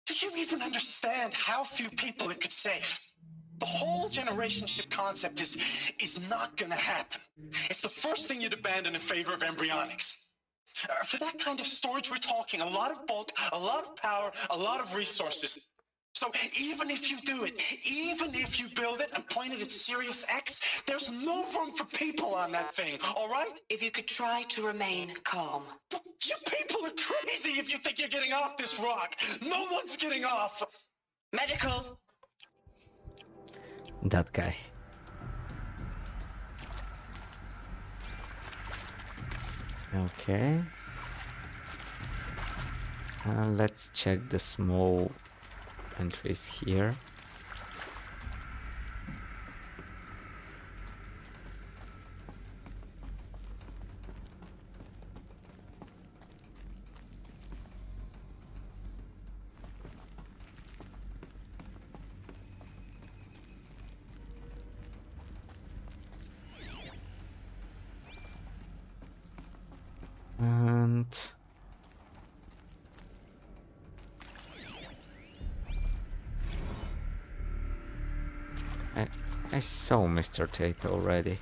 Do you even understand how few people it could save? The whole generation ship concept is not gonna happen. It's the first thing you'd abandon in favor of embryonics. For that kind of storage, we're talking a lot of bulk, a lot of power, a lot of resources. So even if you do it, even if you build it and point it at Sirius X, there's no room for people on that thing, all right? If you could try to remain calm. You people are crazy if you think you're getting off this rock. No one's getting off. Medical. That guy. Okay. Let's check the small entries here. And I saw Mr. Tate already.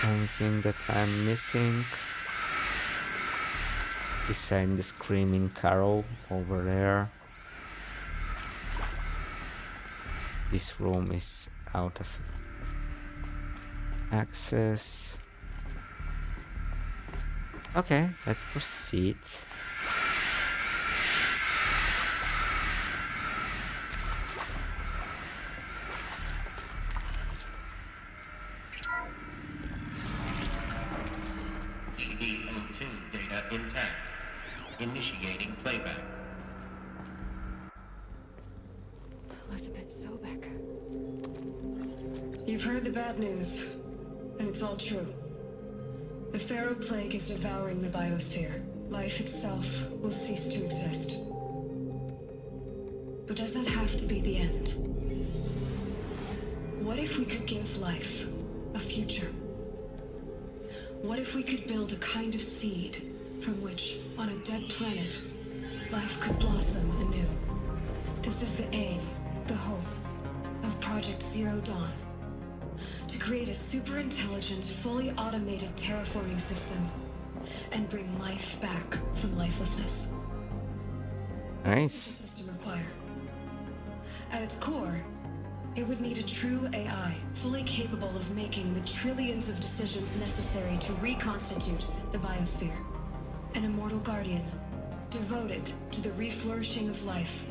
Anything that I'm missing? Beside the screaming Carol over there. This room is out of access. Okay, let's proceed. CD02 data intact. Initiating playback. Elizabeth Sobek. You've heard the bad news, and it's all true. The Pharaoh Plague is devouring the biosphere. Life itself will cease to exist. But does that have to be the end? What if we could give life a future? What if we could build a kind of seed from which, on a dead planet, life could blossom anew? This is the aim, the hope, of Project Zero Dawn. To create a super-intelligent, fully automated terraforming system and bring life back from lifelessness. Nice. What does the system require? At its core, it would need a true AI, fully capable of making the trillions of decisions necessary to reconstitute the biosphere. An immortal guardian, devoted to the reflourishing of life.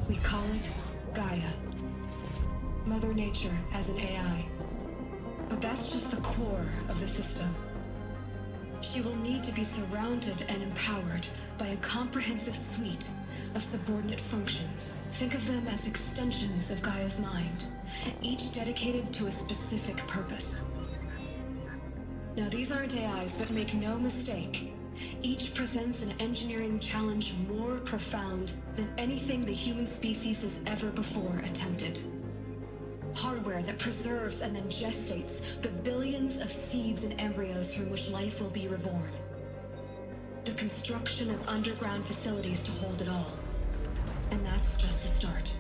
We call it Gaia. Mother Nature as an AI. But that's just the core of the system. She will need to be surrounded and empowered by a comprehensive suite of subordinate functions. Think of them as extensions of Gaia's mind, each dedicated to a specific purpose. Now, these aren't AIs, but make no mistake, each presents an engineering challenge more profound than anything the human species has ever before attempted. Hardware that preserves and then gestates the billions of seeds and embryos from which life will be reborn. The construction of underground facilities to hold it all. And that's just the start.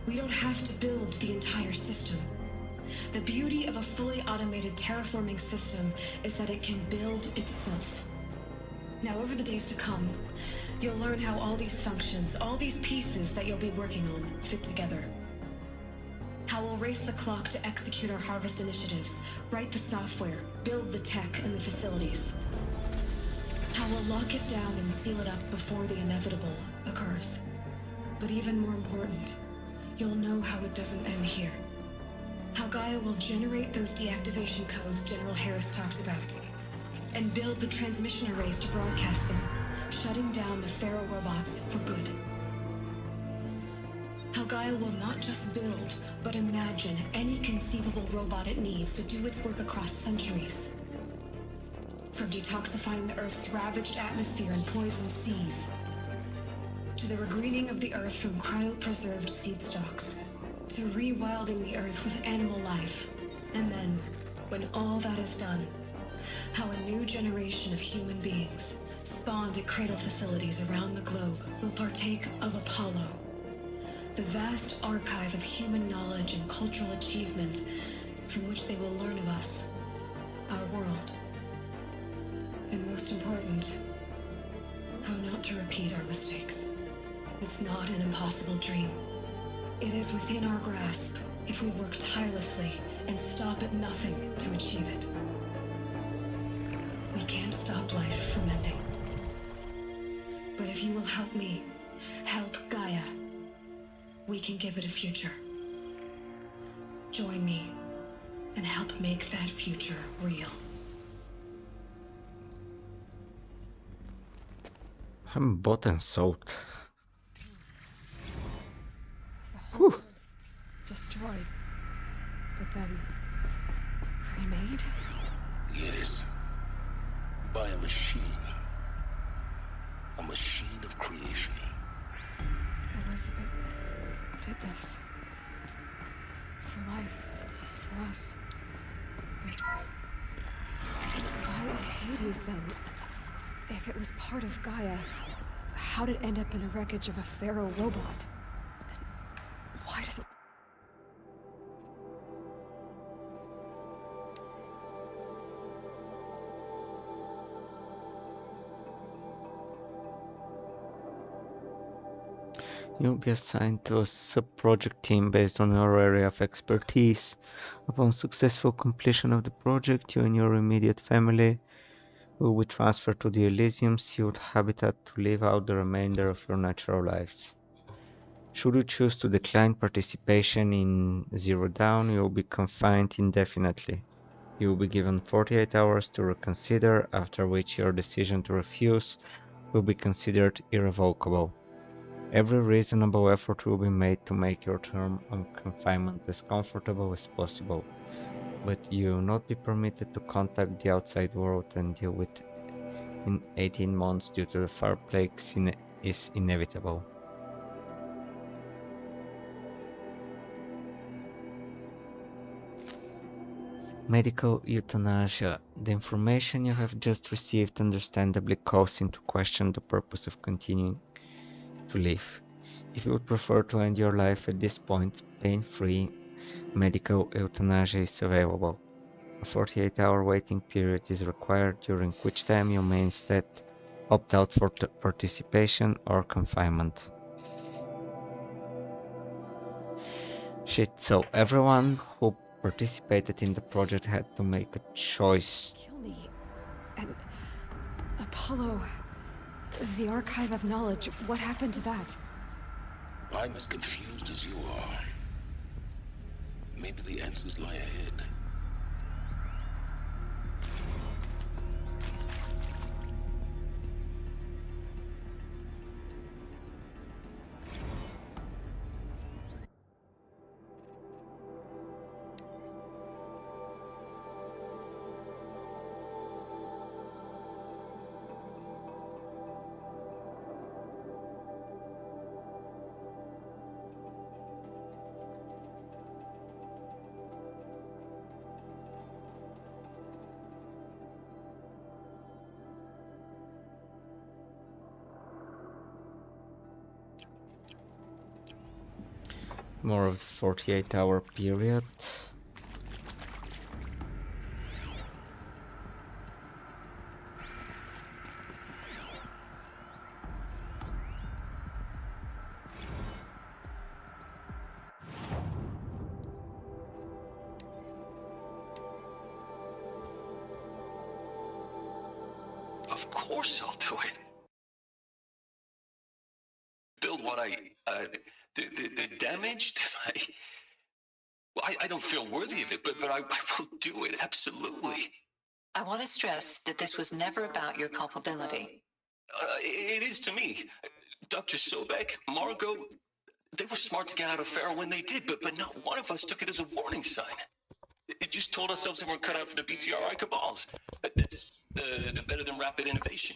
We don't have to build the entire system. The beauty of a fully automated terraforming system is that it can build itself. Now, over the days to come, you'll learn how all these functions, all these pieces that you'll be working on, fit together. How we'll race the clock to execute our harvest initiatives, write the software, build the tech and the facilities. How we'll lock it down and seal it up before the inevitable occurs. But even more important, you'll know how it doesn't end here. How Gaia will generate those deactivation codes General Harris talked about, and build the transmission arrays to broadcast them, shutting down the Pharaoh robots for good. How Gaia will not just build, but imagine any conceivable robot it needs to do its work across centuries. From detoxifying the Earth's ravaged atmosphere and poisoned seas, to the regreening of the Earth from cryopreserved seed stalks, to rewilding the Earth with animal life. And then, when all that is done, how a new generation of human beings, spawned at cradle facilities around the globe, will partake of Apollo, the vast archive of human knowledge and cultural achievement from which they will learn of us, our world. And most important, how not to repeat our mistakes. It's not an impossible dream. It is within our grasp if we work tirelessly and stop at nothing to achieve it. We can't stop life from ending. But if you will help me, help Gaia, we can give it a future. Join me and help make that future real. I'm bought and sold. Whew. Destroyed. But then remade? Yes. By a machine. A machine of creation. Elizabeth did this. For life. For us. But why Hades then? If it was part of Gaia, how did it end up in the wreckage of a Pharaoh robot? And why does it... You'll be assigned to a sub-project team based on your area of expertise. Upon successful completion of the project, you and your immediate family will be transferred to the Elysium sealed habitat to live out the remainder of your natural lives. Should you choose to decline participation in Zero Dawn, you will be confined indefinitely. You will be given 48 hours to reconsider, after which your decision to refuse will be considered irrevocable. Every reasonable effort will be made to make your term of confinement as comfortable as possible, but you will not be permitted to contact the outside world and deal with in 18 months due to the fire plagues is inevitable. Medical euthanasia. The information you have just received understandably calls into question the purpose of continuing to live. If you would prefer to end your life at this point, pain-free medical euthanasia is available. A 48-hour waiting period is required, during which time you may instead opt out for participation or confinement. Shit, so everyone who participated in the project had to make a choice. Kill me. And Apollo, the archive of knowledge, what happened to that? I'm as confused as you are. Maybe the answers lie ahead. More of the 48-hour period. Of course I'll do it. Build what the damage that I don't feel worthy of it, but I will do it, absolutely. I want to stress that this was never about your culpability. It is to me. Dr. Sobek, Margot, they were smart to get out of Pharaoh when they did, but not one of us took it as a warning sign. It just told ourselves that we're cut out for the BTRI cabals. That's better than rapid innovation.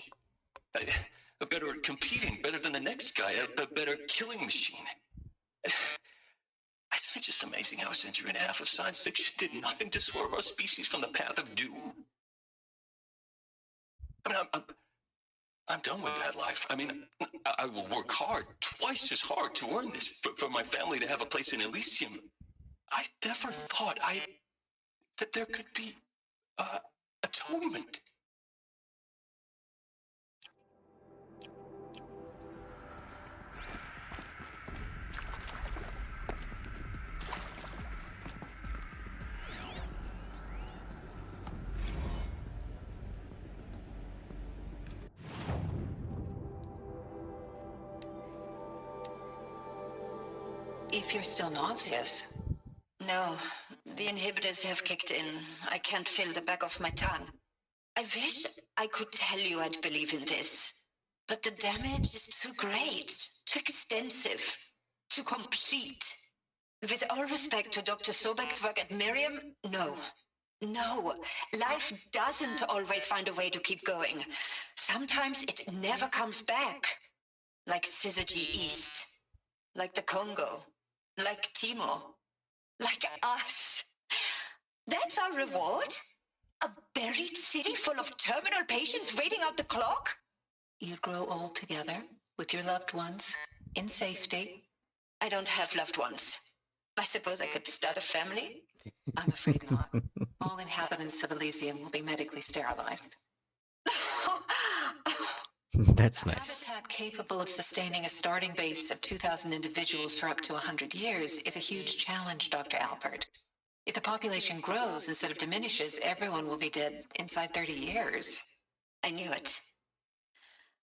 Better at competing, better than the next guy, a better killing machine. It's just amazing how a century and a half of science fiction did nothing to swerve our species from the path of doom. I mean, I'm done with that life. I mean, I will work hard, twice as hard to earn this, for my family to have a place in Elysium. I never thought that there could be atonement. If you're still nauseous. No, the inhibitors have kicked in. I can't feel the back of my tongue. I wish I could tell you I'd believe in this, but the damage is too great, too extensive, too complete. With all respect to Dr. Sobek's work at Miriam, no. No, life doesn't always find a way to keep going. Sometimes it never comes back. Like Syzygy East, like the Congo, like Timor, like us. That's our reward? A buried city full of terminal patients waiting out the clock? You'd grow old together with your loved ones in safety. I don't have loved ones. I suppose I could start a family? I'm afraid not. All inhabitants of Elysium will be medically sterilized. That's nice. A habitat capable of sustaining a starting base of 2,000 individuals for up to 100 years is a huge challenge, Dr. Alpert. If the population grows instead of diminishes, everyone will be dead inside 30 years. I knew it.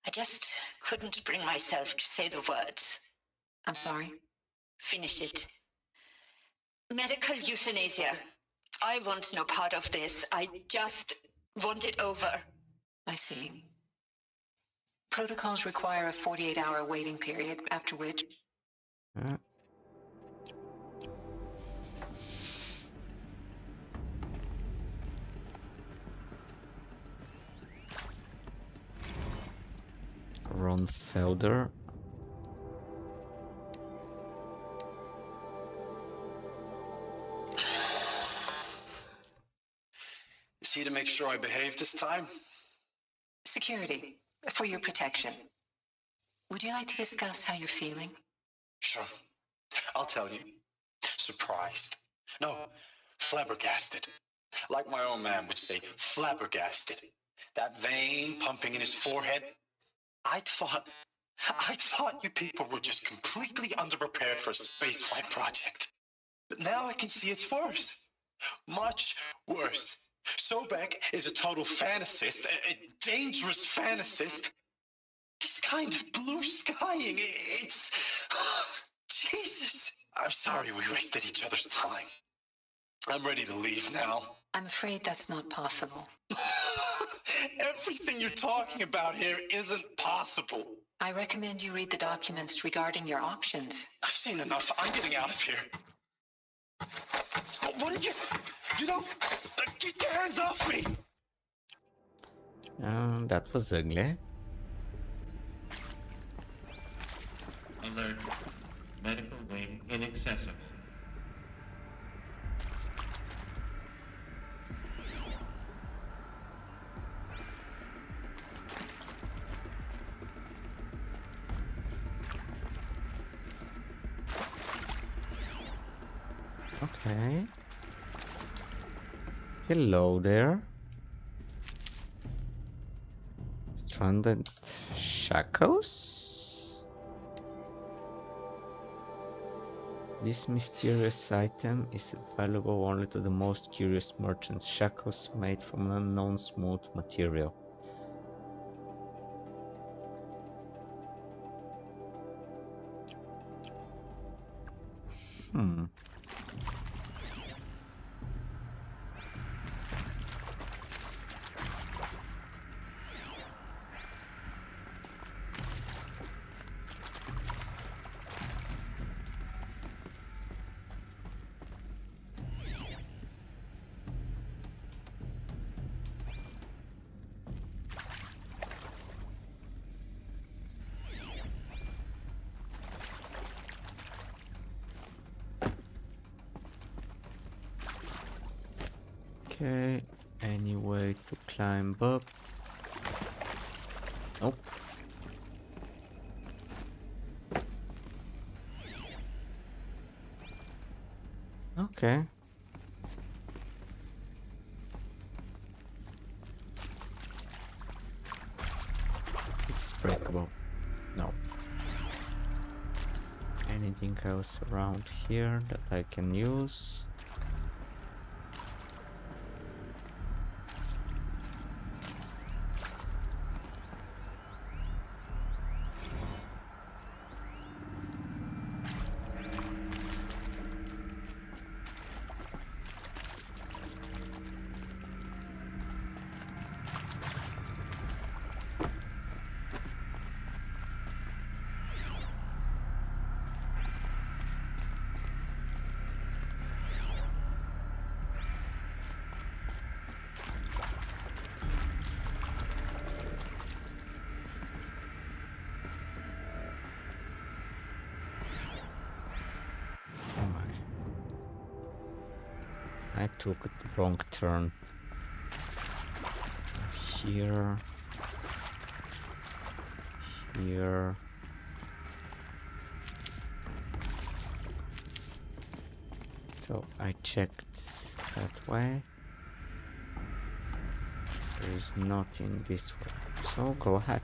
I just couldn't bring myself to say the words. I'm sorry? Finish it. Medical euthanasia. I want no part of this. I just want it over. I see. Protocols require a 48-hour waiting period, after which... Ron Felder. Is he to make sure I behave this time? Security, for your protection. Would you like to discuss how you're feeling? Sure. I'll tell you. Surprised. No, flabbergasted. Like my own man would say, flabbergasted. That vein pumping in his forehead. I thought you people were just completely underprepared for a spaceflight project. But now I can see it's worse. Much worse. Sobek is a total fantasist, a dangerous fantasist. This kind of blue skying, it's... Jesus. I'm sorry we wasted each other's time. I'm ready to leave now. I'm afraid that's not possible. Everything you're talking about here isn't possible. I recommend you read the documents regarding your options. I've seen enough. I'm getting out of here. What did you... You don't... Get your hands off me! That was ugly. Alert. Medical wing inaccessible. Okay. Hello there. Stranded shackles? This mysterious item is valuable only to the most curious merchants. Shackles made from an unknown smooth material. Okay, any way to climb up? Nope. Okay. This is breakable. No. Anything else around here that I can use? I took a wrong turn. Here. Here. So I checked that way. There is nothing this way. So go ahead.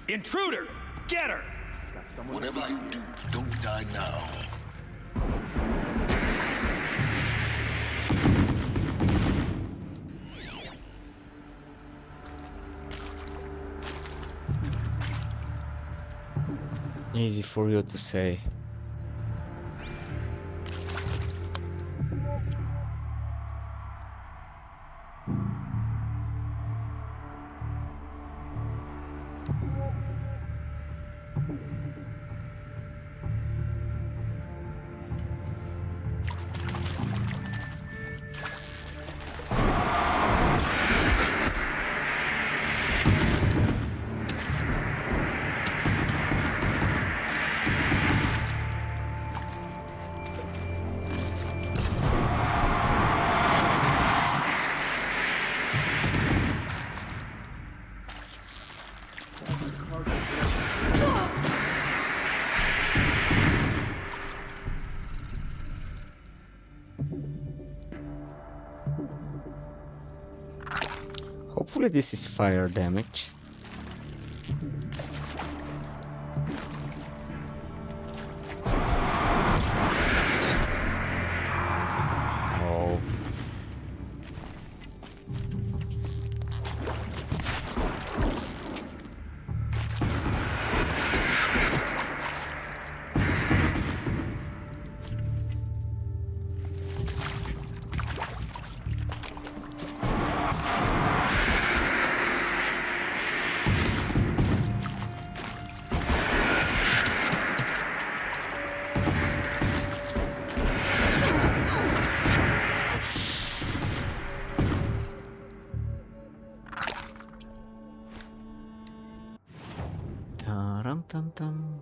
Intruder! Get her! Whatever you do, don't die now. Easy for you to say. Hopefully this is fire damage. Oh. Tum.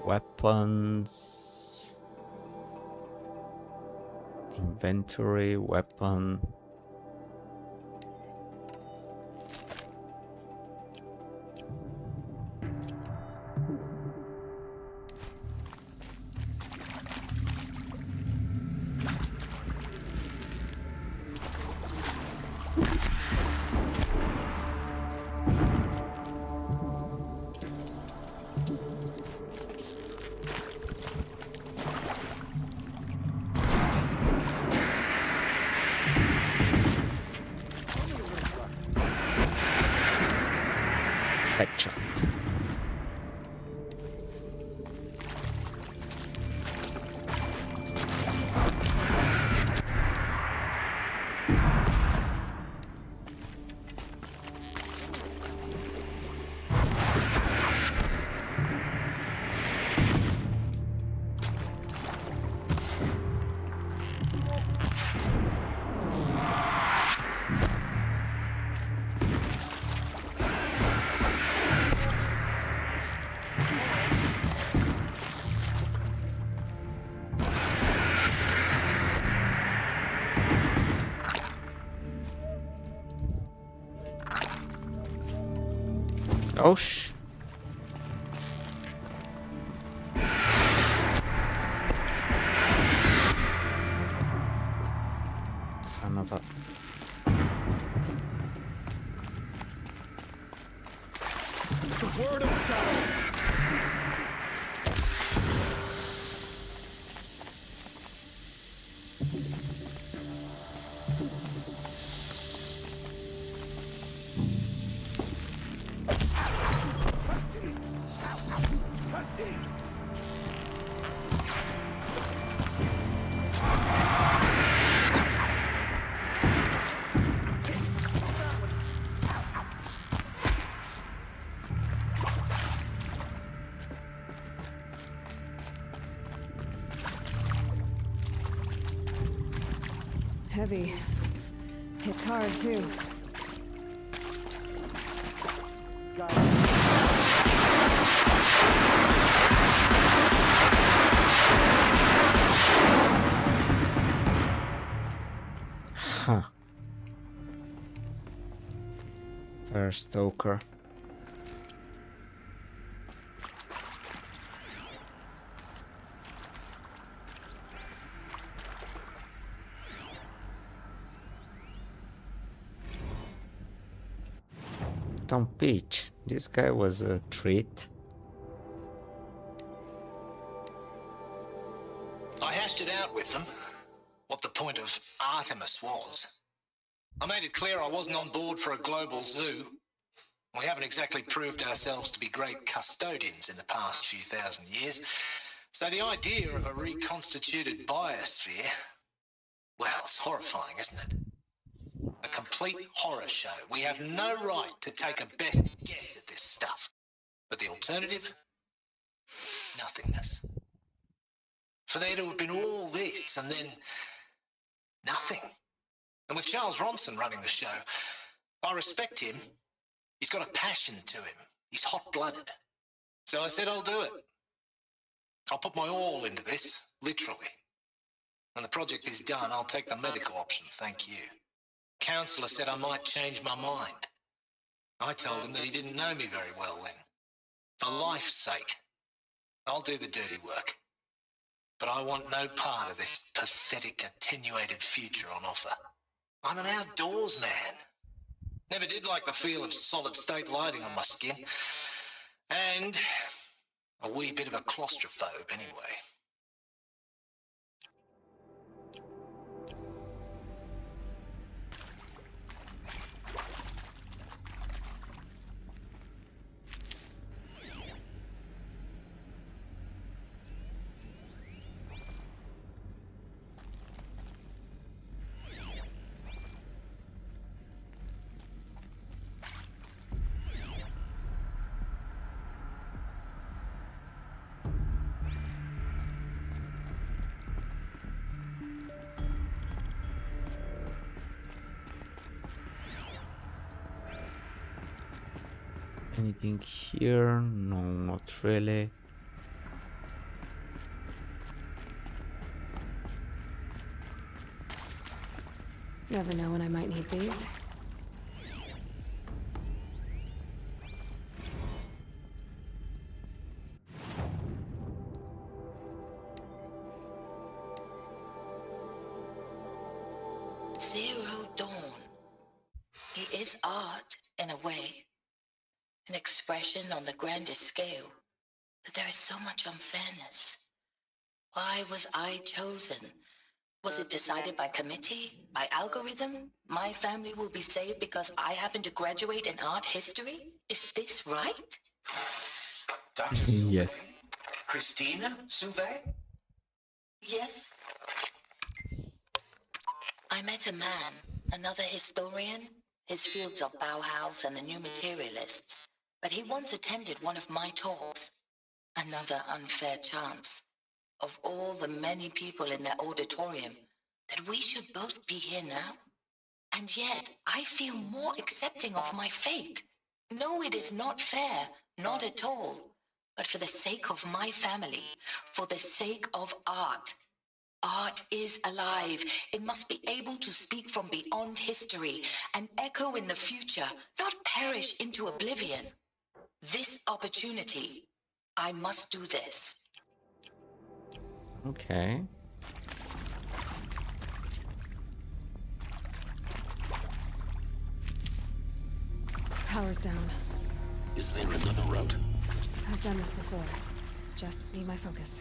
Weapons. Inventory, weapon. Oh sh... Son of a... The word of shadow. Heavy. Hits hard, too. Huh. There's Stoker. Tom Peach. This guy was a treat. I hashed it out with them, what the point of Artemis was. I made it clear I wasn't on board for a global zoo. We haven't exactly proved ourselves to be great custodians in the past few thousand years, so the idea of a reconstituted biosphere, well, it's horrifying, isn't it? A complete horror show. We have no right to take a best guess at this stuff. But the alternative? Nothingness. For there to have been all this and then nothing. And with Charles Ronson running the show, I respect him. He's got a passion to him. He's hot-blooded. So I said I'll do it. I'll put my all into this, literally. When the project is done, I'll take the medical option, thank you. Counselor said I might change my mind. I told him that he didn't know me very well then. For life's sake, I'll do the dirty work. But I want no part of this pathetic, attenuated future on offer. I'm an outdoors man. Never did like the feel of solid-state lighting on my skin. And a wee bit of a claustrophobe anyway. Anything here? No, not really. Never know when I might need these. Zero Dawn. It is art, in a way. An expression on the grandest scale. But there is so much unfairness. Why was I chosen? Was it decided by committee? By algorithm? My family will be saved because I happen to graduate in art history? Is this right? Yes. Christina Suve? Yes. I met a man, another historian. His fields are Bauhaus and the New Materialists. But he once attended one of my talks. Another unfair chance. Of all the many people in that auditorium, that we should both be here now. And yet, I feel more accepting of my fate. No, it is not fair, not at all. But for the sake of my family, for the sake of art. Art is alive. It must be able to speak from beyond history and echo in the future, not perish into oblivion. This opportunity. I must do this. Okay. Power's down. Is there another route? I've done this before. Just need my focus.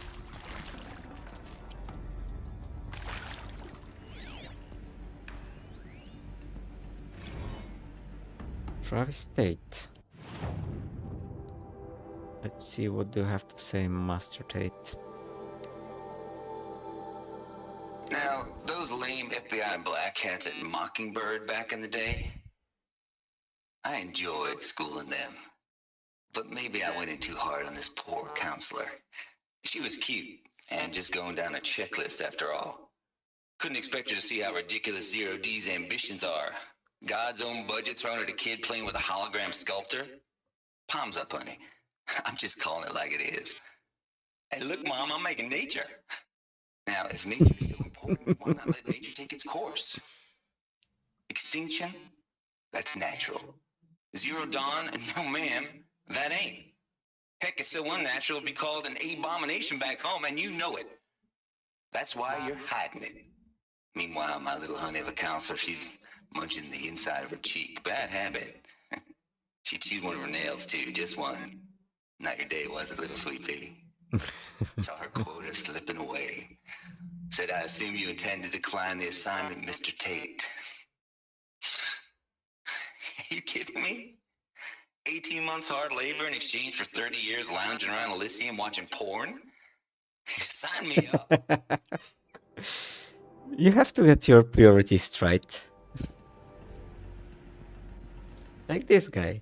Travis State. Let's see what do you have to say, Master Tate. Now, those lame FBI black hats at Mockingbird back in the day, I enjoyed schooling them. But maybe I went in too hard on this poor counselor. She was cute, and just going down a checklist after all. Couldn't expect her to see how ridiculous Zero D's ambitions are. God's own budget thrown at a kid playing with a hologram sculptor? Palms up, honey. I'm just calling it like it is. Hey, look, Mom, I'm making nature. Now, if nature is so important, why not let nature take its course? Extinction? That's natural. Zero Dawn? No, ma'am, that ain't. Heck, it's so unnatural to be called an abomination back home, and you know it. That's why you're hiding it. Meanwhile, my little honey of a counselor, she's munching the inside of her cheek. Bad habit. She chewed one of her nails, too, just one. Not your day, was it, little sweet pea? Saw her quota slipping away. Said, I assume you intend to decline the assignment, Mr. Tate. Are you kidding me? 18 months hard labor in exchange for 30 years lounging around Elysium watching porn? Sign me up. You have to get your priorities straight. Like this guy.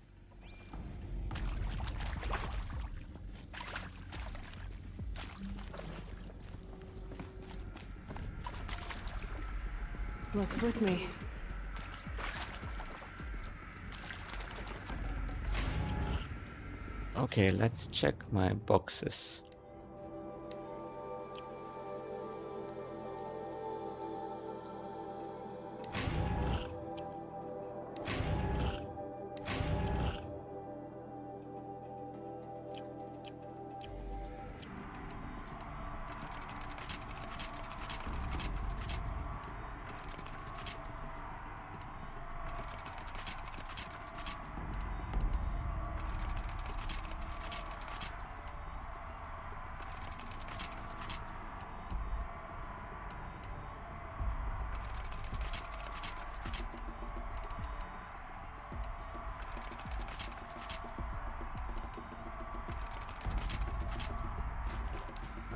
Looks with me. Okay, let's check my boxes.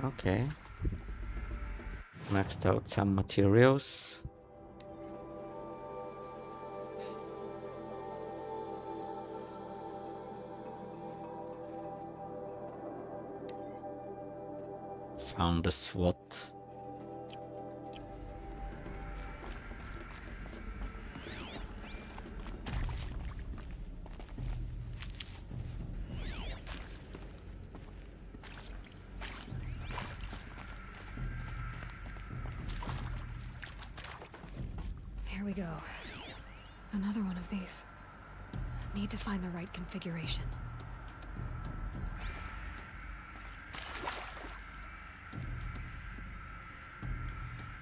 Okay. Maxed out some materials. Found a SWAT. Here we go. Another one of these. Need to find the right configuration.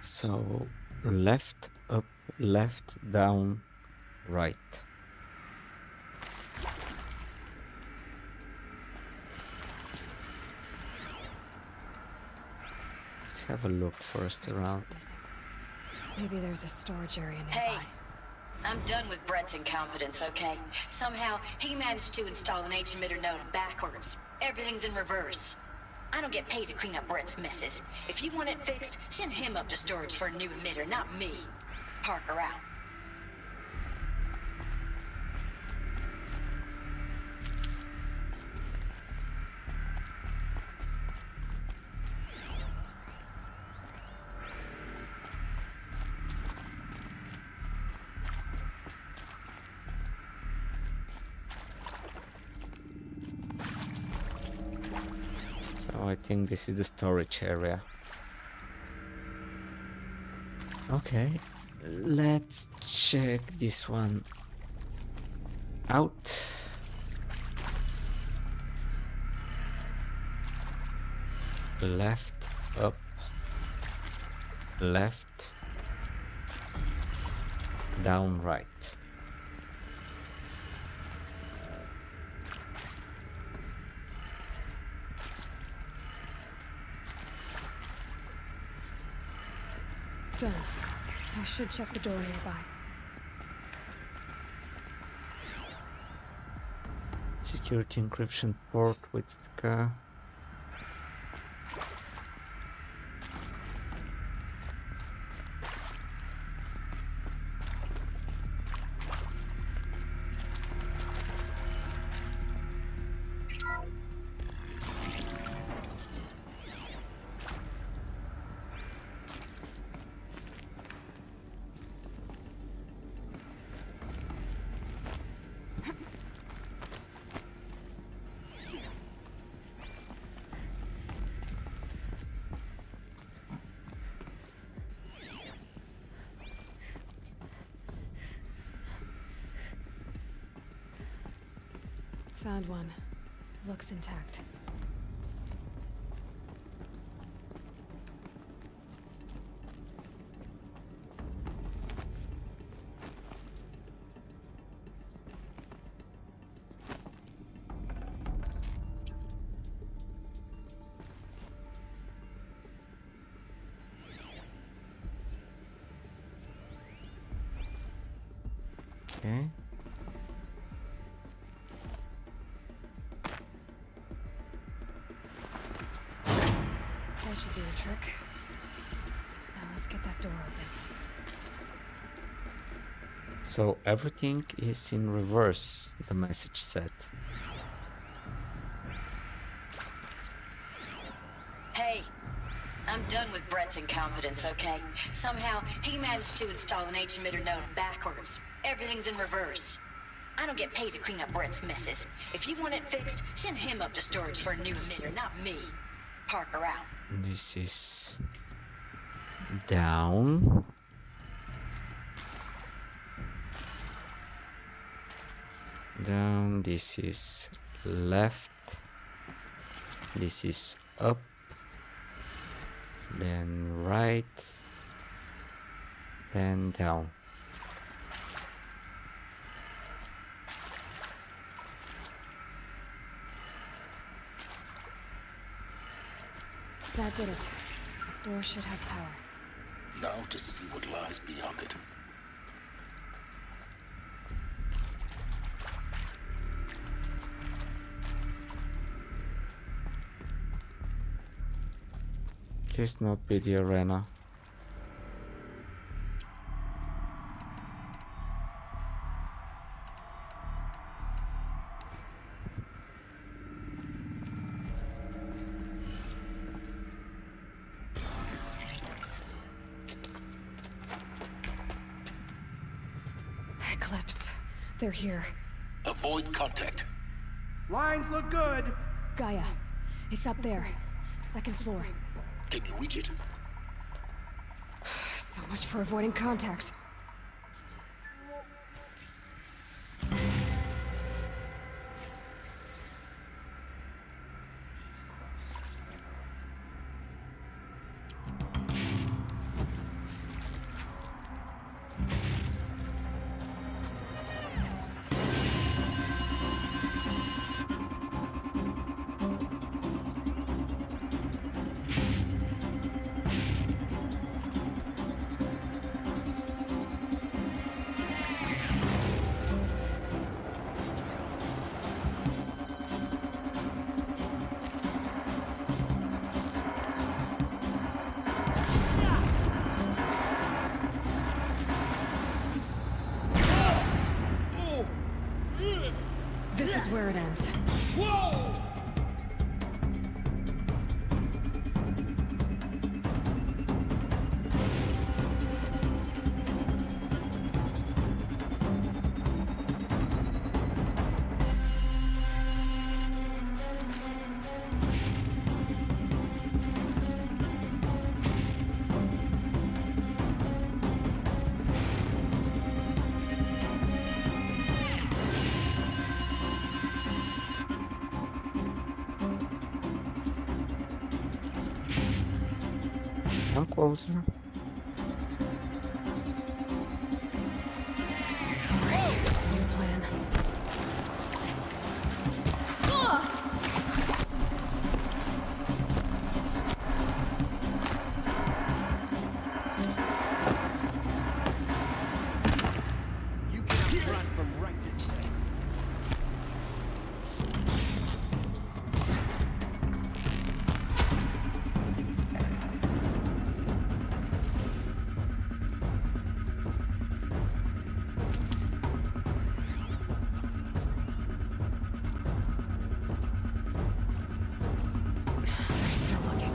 So left, up, left, down, right. Let's have a look first around. Maybe there's a storage area nearby. Hey, I'm done with Brett's incompetence, okay? Somehow, he managed to install an H-emitter node backwards. Everything's in reverse. I don't get paid to clean up Brett's messes. If you want it fixed, send him up to storage for a new emitter, not me. Parker out. So I think this is the storage area. Okay, let's check this one out. left, up, left, down, right. Done. I should check the door nearby. Security encryption port with the Found one. Looks intact. Okay. That should do the trick. Now let's get that door open. So everything is in reverse, the message said. Hey, I'm done with Brett's incompetence, okay? Somehow, he managed to install an H-emitter node backwards. Everything's in reverse. I don't get paid to clean up Brett's messes. If you want it fixed, send him up to storage for a new emitter, not me. Parker out. This is down. Down. This is left. This is up. Then right. Then down. That did it. Door should have power. Now to see what lies beyond it. Please not be the arena. Eclipse. They're here. Avoid contact. Lines look good. Gaia. It's up there. Second floor. Can you reach it? So much for avoiding contact. This is where it ends. Whoa! I'm closer. Alright, new plan. You cannot run from righteousness. They're still looking.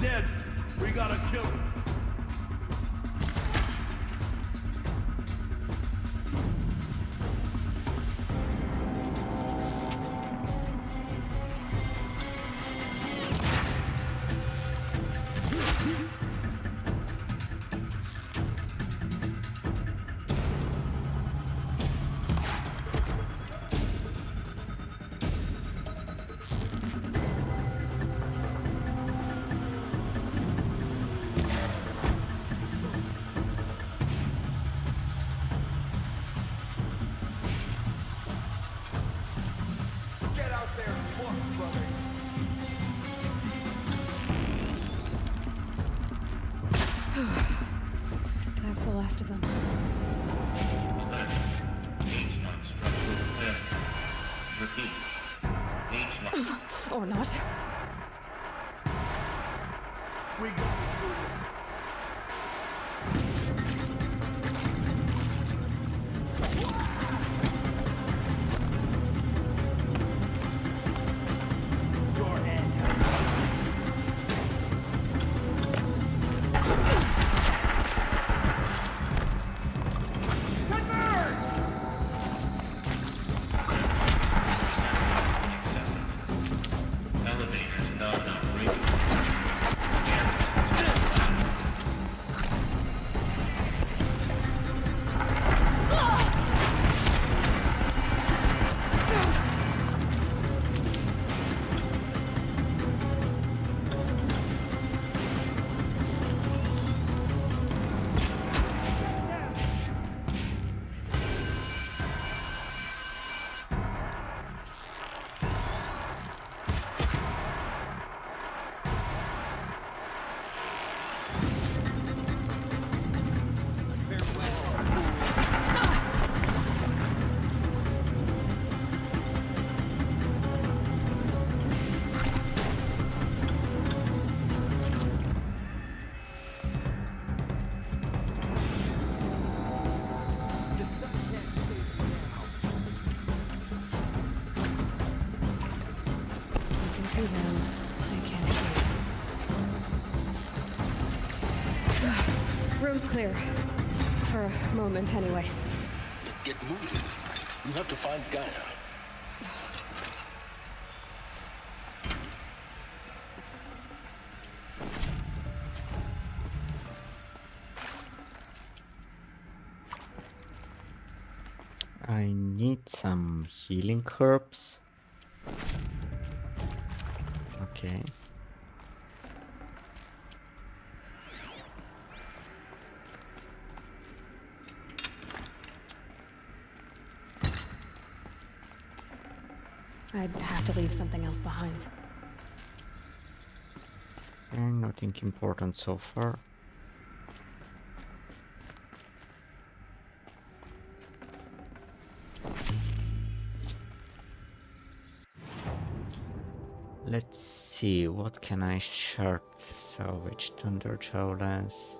Dead. We gotta kill him. Get out there and walk, brothers. That's the last of them. H-lock structural failure. Repeat. H-lock. Or not. We got it. Your end has Elevators non-operational. I can see them. I can't see. Room's clear. For a moment, anyway. Get moving. You have to find Gaia. I need some healing herbs. Okay. I'd have to leave something else behind. And nothing important so far. Let's see, what can I shard salvage? Thunderjaw lance.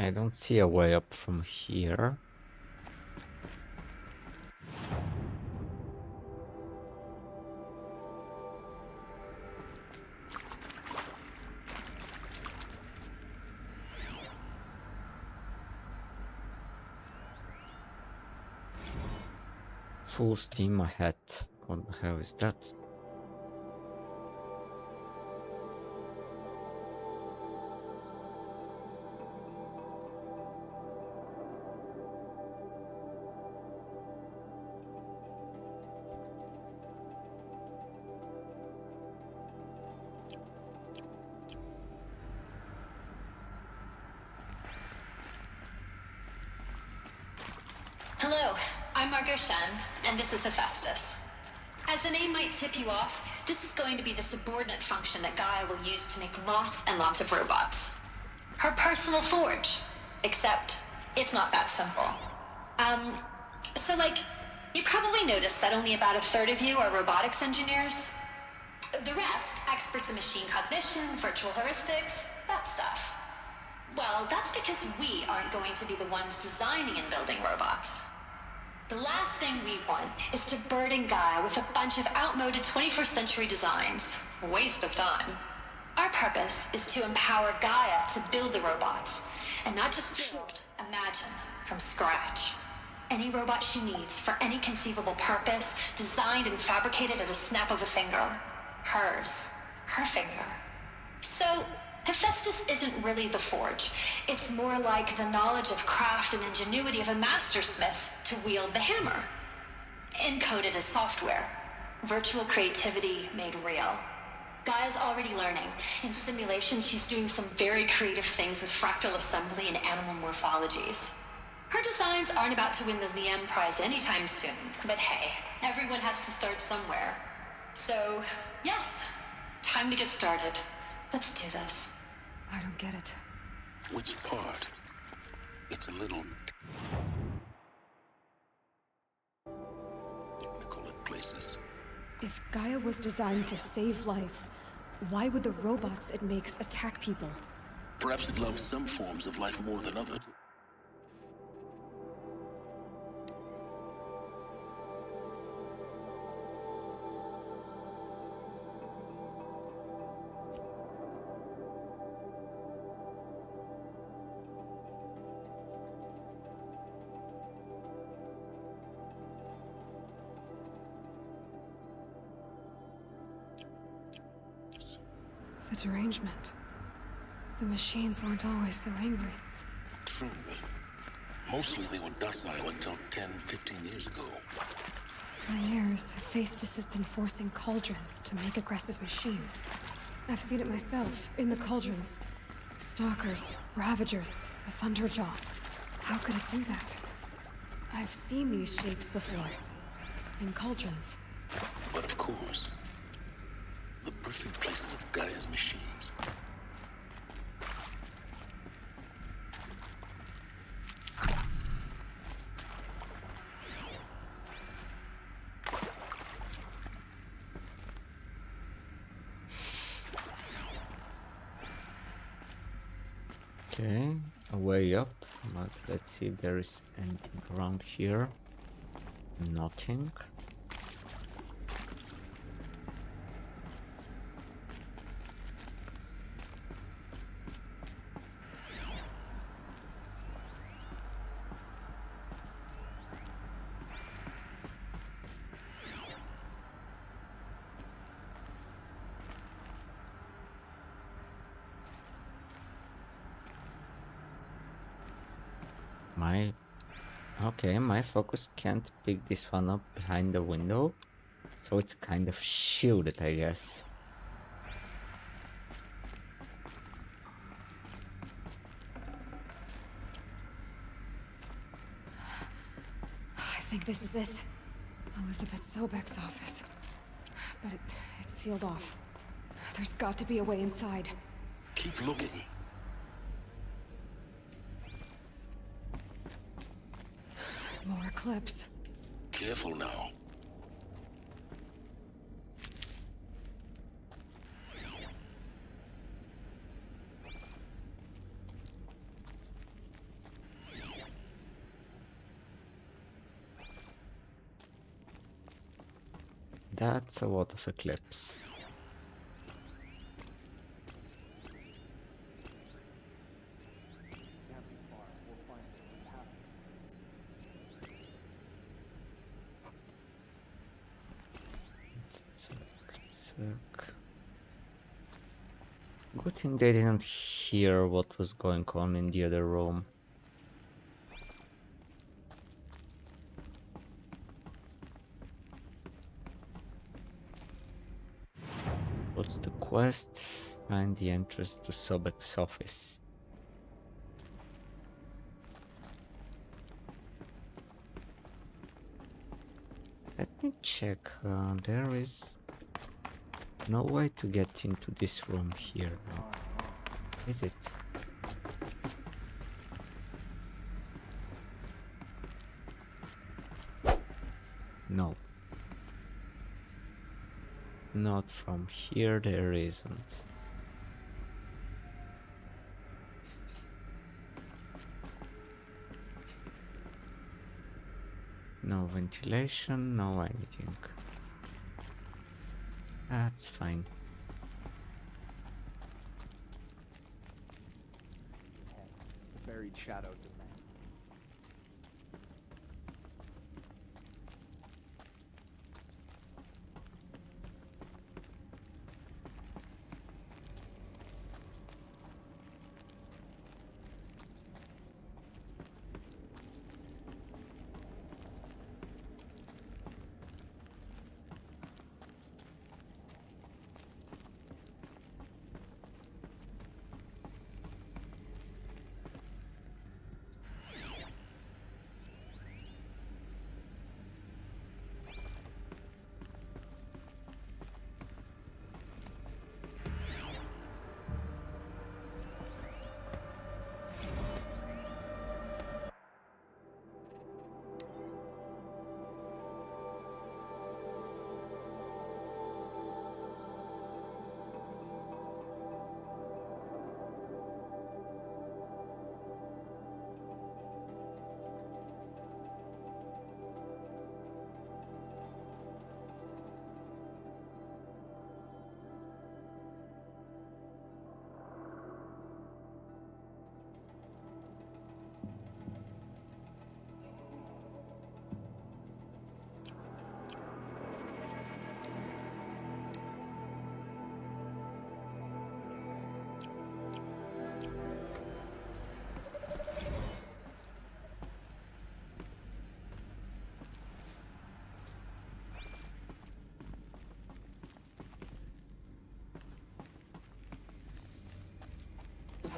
I don't see a way up from here. Full steam ahead. What the hell is that? Hello, I'm Margot Shen, and this is Hephaestus. As the name might tip you off, this is going to be the subordinate function that Gaia will use to make lots and lots of robots. Her personal forge. Except, it's not that simple. So you probably noticed that only about a third of you are robotics engineers. The rest, experts in machine cognition, virtual heuristics, that stuff. Well, that's because we aren't going to be the ones designing and building robots. The last thing we want is to burden Gaia with a bunch of outmoded 21st century designs. Waste of time. Our purpose is to empower Gaia to build the robots, and not just build, imagine, from scratch. Any robot she needs for any conceivable purpose, designed and fabricated at a snap of a finger. Hers. Her finger. So, Hephaestus isn't really the forge. It's more like the knowledge of craft and ingenuity of a mastersmith to wield the hammer. Encoded as software. Virtual creativity made real. Gaia's already learning. In simulation, she's doing some very creative things with fractal assembly and animal morphologies. Her designs aren't about to win the Liam Prize anytime soon, but hey, everyone has to start somewhere. So, yes, time to get started. Let's do this. I don't get it. Which part? It's a little technical in places. If Gaia was designed to save life, why would the robots it makes attack people? Perhaps it loves some forms of life more than others. The derangement. The machines weren't always so angry. True. Mostly they were docile until 10, 15 years ago. For years, Hephaestus has been forcing cauldrons to make aggressive machines. I've seen it myself, in the cauldrons. Stalkers, Ravagers, a Thunderjaw. How could it do that? I've seen these shapes before. In cauldrons. But of course, the birthing places of Gaia's machines. Okay, a way up, but let's see if there is anything around here. Nothing. My focus can't pick this one up behind the window, so it's kind of shielded, I guess. I think this is it. Elizabeth Sobek's office. But it's sealed off. There's got to be a way inside. Keep looking. More eclipse. Careful now. That's a lot of Eclipse. Good thing they didn't hear what was going on in the other room. What's the quest? Find the entrance to Sobek's office. Let me check. There is no way to get into this room here now. Is it? No. Not from here, there isn't. No ventilation, no anything. That's fine. Buried shadow domain.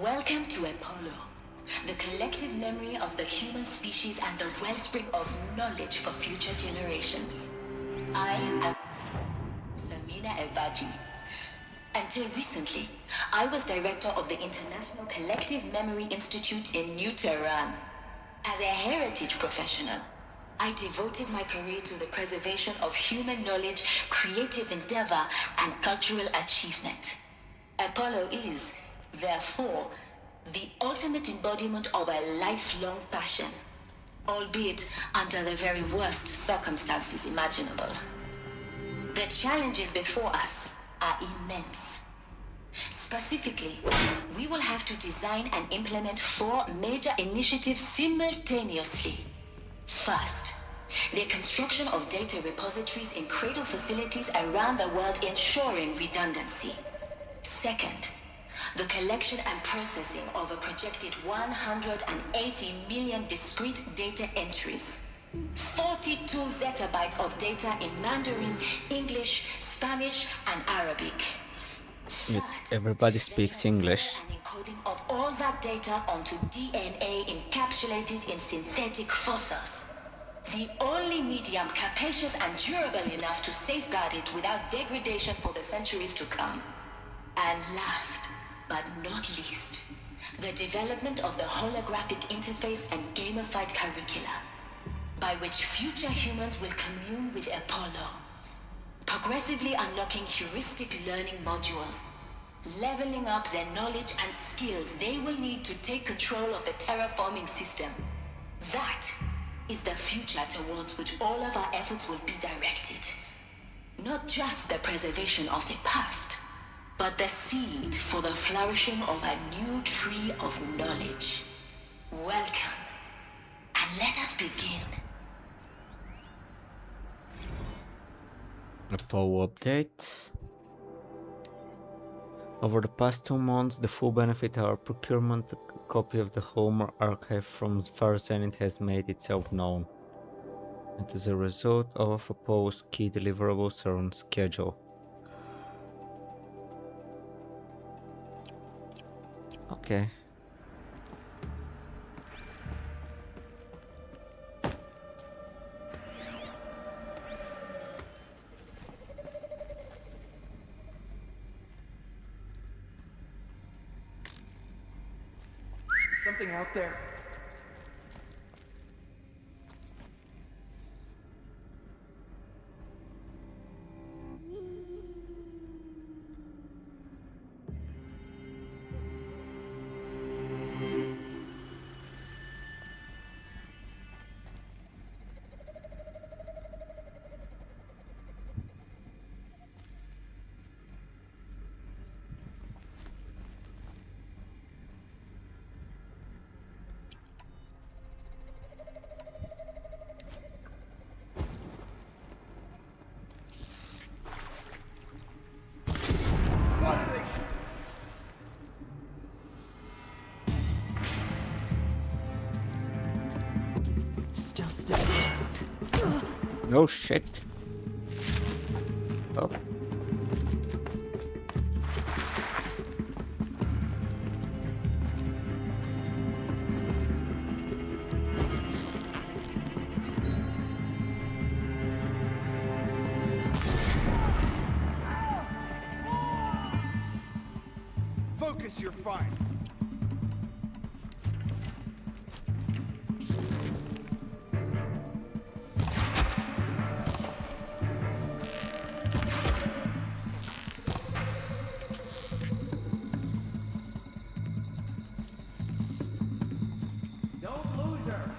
Welcome to Apollo, the collective memory of the human species and the wellspring of knowledge for future generations. I am Samina Ebaji. Until recently, I was director of the International Collective Memory Institute in New Tehran. As a heritage professional, I devoted my career to the preservation of human knowledge, creative endeavor, and cultural achievement. Apollo is, therefore, the ultimate embodiment of a lifelong passion, albeit under the very worst circumstances imaginable. The challenges before us are immense. Specifically, we will have to design and implement 4 major initiatives simultaneously. First, the construction of data repositories in cradle facilities around the world, ensuring redundancy. Second, the collection and processing of a projected 180 million discrete data entries. 42 zettabytes of data in Mandarin, English, Spanish, and Arabic. Third, everybody speaks English. and encoding of all that data onto DNA encapsulated in synthetic fossils. The only medium capacious and durable enough to safeguard it without degradation for the centuries to come. And last, but not least, the development of the holographic interface and gamified curricula, by which future humans will commune with Apollo, progressively unlocking heuristic learning modules, leveling up their knowledge and skills they will need to take control of the terraforming system. That is the future towards which all of our efforts will be directed. Not just the preservation of the past, but the seed for the flourishing of a new tree of knowledge. Welcome, and let us begin. A POW update. Over the past 2 months, the full benefit of our procurement copy of the Homer archive from Far Zenith has made itself known. And as a result, all of POW's key deliverables are on schedule. Okay. Something out there. Still sniffing. No shit. Oh. Focus, you're fine. Don't lose her.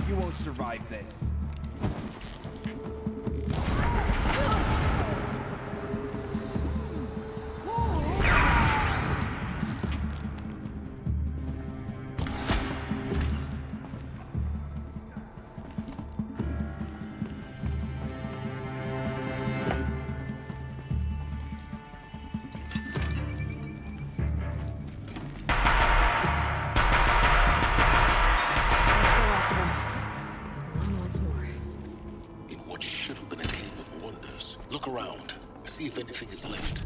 You won't survive this. Look around. See if anything is left.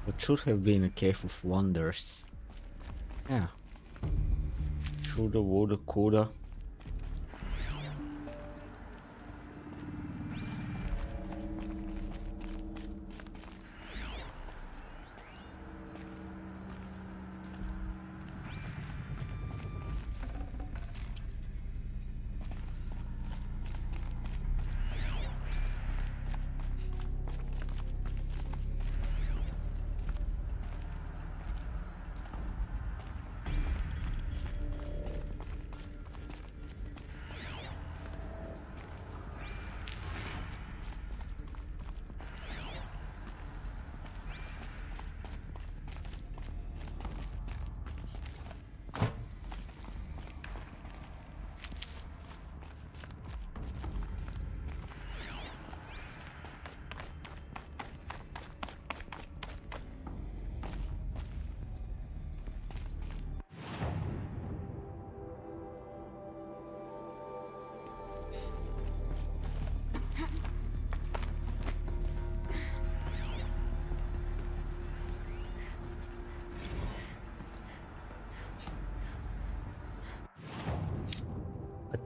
It should have been a cave of wonders. Yeah. Shoulda, woulda, coulda.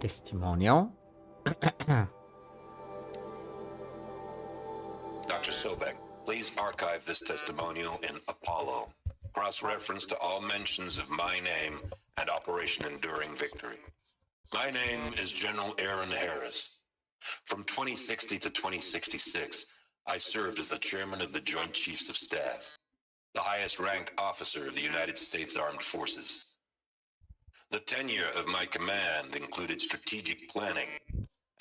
Testimonial. Dr. Sobek, please archive this testimonial in Apollo. Cross-reference to all mentions of my name and Operation Enduring Victory. My name is General Aaron Harris. From 2060 to 2066, I served as the chairman of the Joint Chiefs of Staff, the highest-ranked officer of the United States Armed Forces. The tenure of my command included strategic planning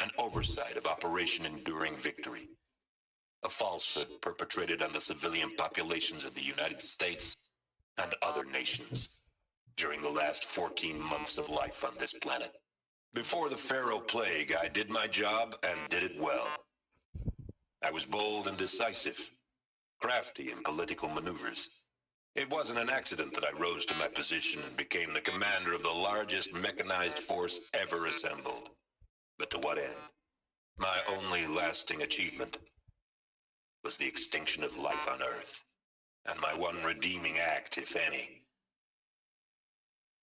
and oversight of Operation Enduring Victory, a falsehood perpetrated on the civilian populations of the United States and other nations during the last 14 months of life on this planet. Before the Pharaoh Plague, I did my job and did it well. I was bold and decisive, crafty in political maneuvers. It wasn't an accident that I rose to my position and became the commander of the largest mechanized force ever assembled. But to what end? My only lasting achievement was the extinction of life on Earth. And my one redeeming act, if any,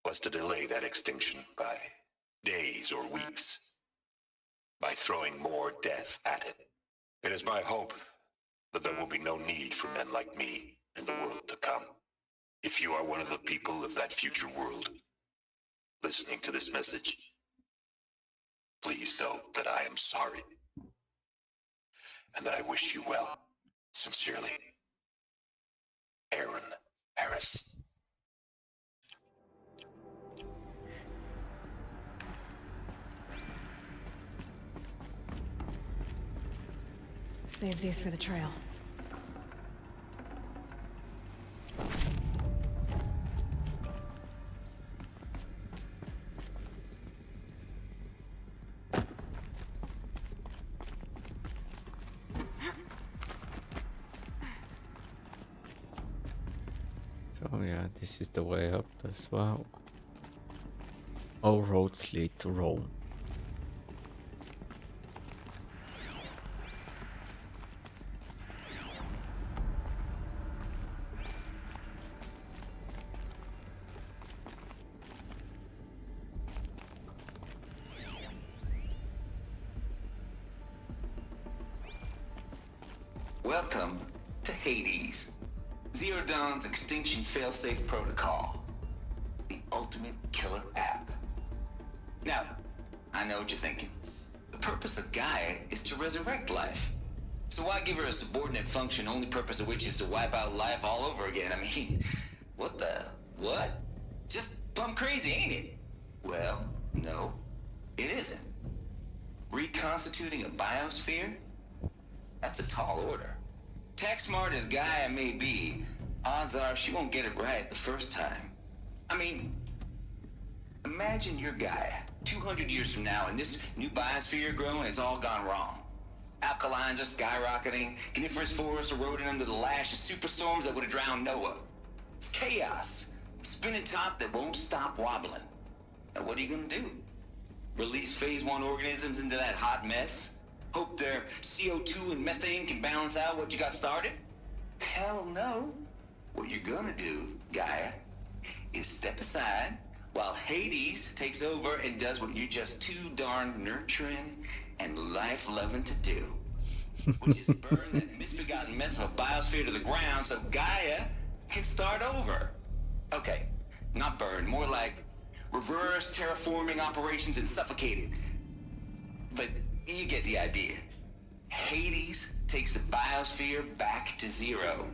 was to delay that extinction by days or weeks, by throwing more death at it. It is my hope that there will be no need for men like me in the world to come. If you are one of the people of that future world listening to this message, please know that I am sorry and that I wish you well. Sincerely, Aaron Harris. Save these for the trail. So yeah, this is the way up as well. All roads lead to Rome. Welcome to Hades, Zero Dawn's extinction failsafe protocol, the ultimate killer app. Now, I know what you're thinking. The purpose of Gaia is to resurrect life. So why give her a subordinate function, only purpose of which is to wipe out life all over again? I mean, what? Just plumb crazy, ain't it? Well, no, it isn't. Reconstituting a biosphere? That's a tall order. Tech smart as Gaia may be, odds are she won't get it right the first time. I mean, imagine you're Gaia, 200 years from now, and this new biosphere you're growing, it's all gone wrong. Alkalines are skyrocketing, coniferous forests eroding under the lash of superstorms that would have drowned Noah. It's chaos, spinning top that won't stop wobbling. Now what are you gonna do? Release phase 1 organisms into that hot mess? Hope their CO2 and methane can balance out what you got started? Hell no. What you're gonna do, Gaia, is step aside while Hades takes over and does what you're just too darn nurturing and life-loving to do. Which is burn that misbegotten mess of a biosphere to the ground so Gaia can start over. Okay, not burn, more like reverse terraforming operations and suffocated. But you get the idea. Hades takes the biosphere back to zero.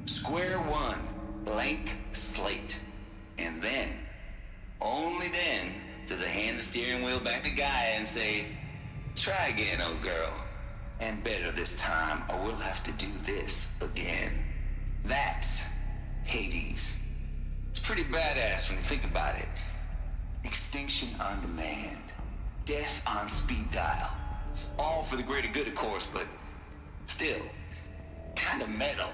Square one, blank slate. And then, only then, does it hand the steering wheel back to Gaia and say, try again, old girl. And better this time, or we'll have to do this again. That's Hades. It's pretty badass when you think about it. Extinction on demand. Death on speed dial. All for the greater good, of course, but still, kind of metal.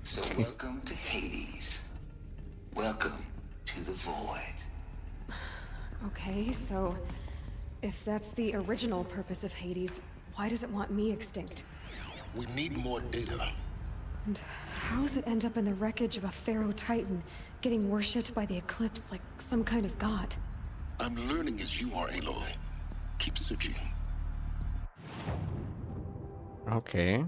So welcome to Hades. Welcome to the void. Okay, so if that's the original purpose of Hades, why does it want me extinct? We need more data. And how does it end up in the wreckage of a Pharaoh Titan, getting worshipped by the Eclipse like some kind of god? I'm learning as you are, Aloy. Keep searching. Okay.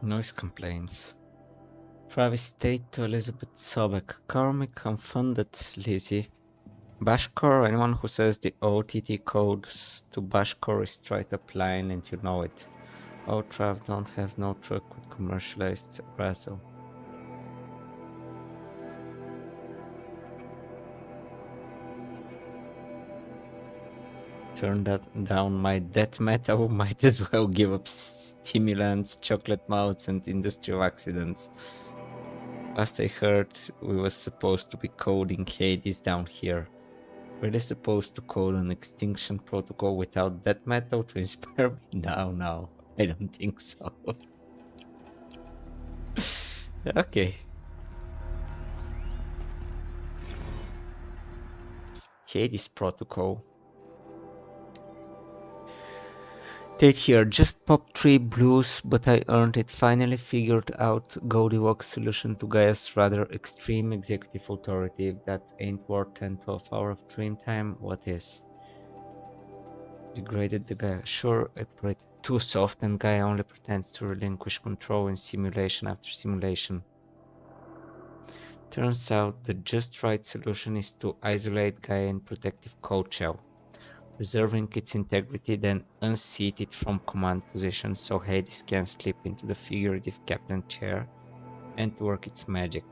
Noise complaints. Travis State to Elizabeth Sobek. Call me confounded, Lizzie. Bashcore, anyone who says the OTT codes to Bashcore is straight up lying and you know it. Oh, Trav, don't have no truck with commercialized Razzle. Turn that down, my death metal might as well give up stimulants, chocolate mouths and industrial accidents. Last I heard, we was supposed to be coding Hades down here. Were they supposed to code an extinction protocol without death metal to inspire me? No, I don't think so. Okay. Hades protocol. Tate here, just popped 3 blues, but I earned it. Finally figured out Goldilocks solution to Gaia's rather extreme executive authority. If that ain't worth 10-12 hours of dream time, what is? Degraded the Gaia. Sure, I played too soft and Gaia only pretends to relinquish control in simulation after simulation. Turns out the just right solution is to isolate Gaia in protective cold shell, preserving its integrity, then unseat it from command position so Hades can slip into the figurative captain chair and work its magic.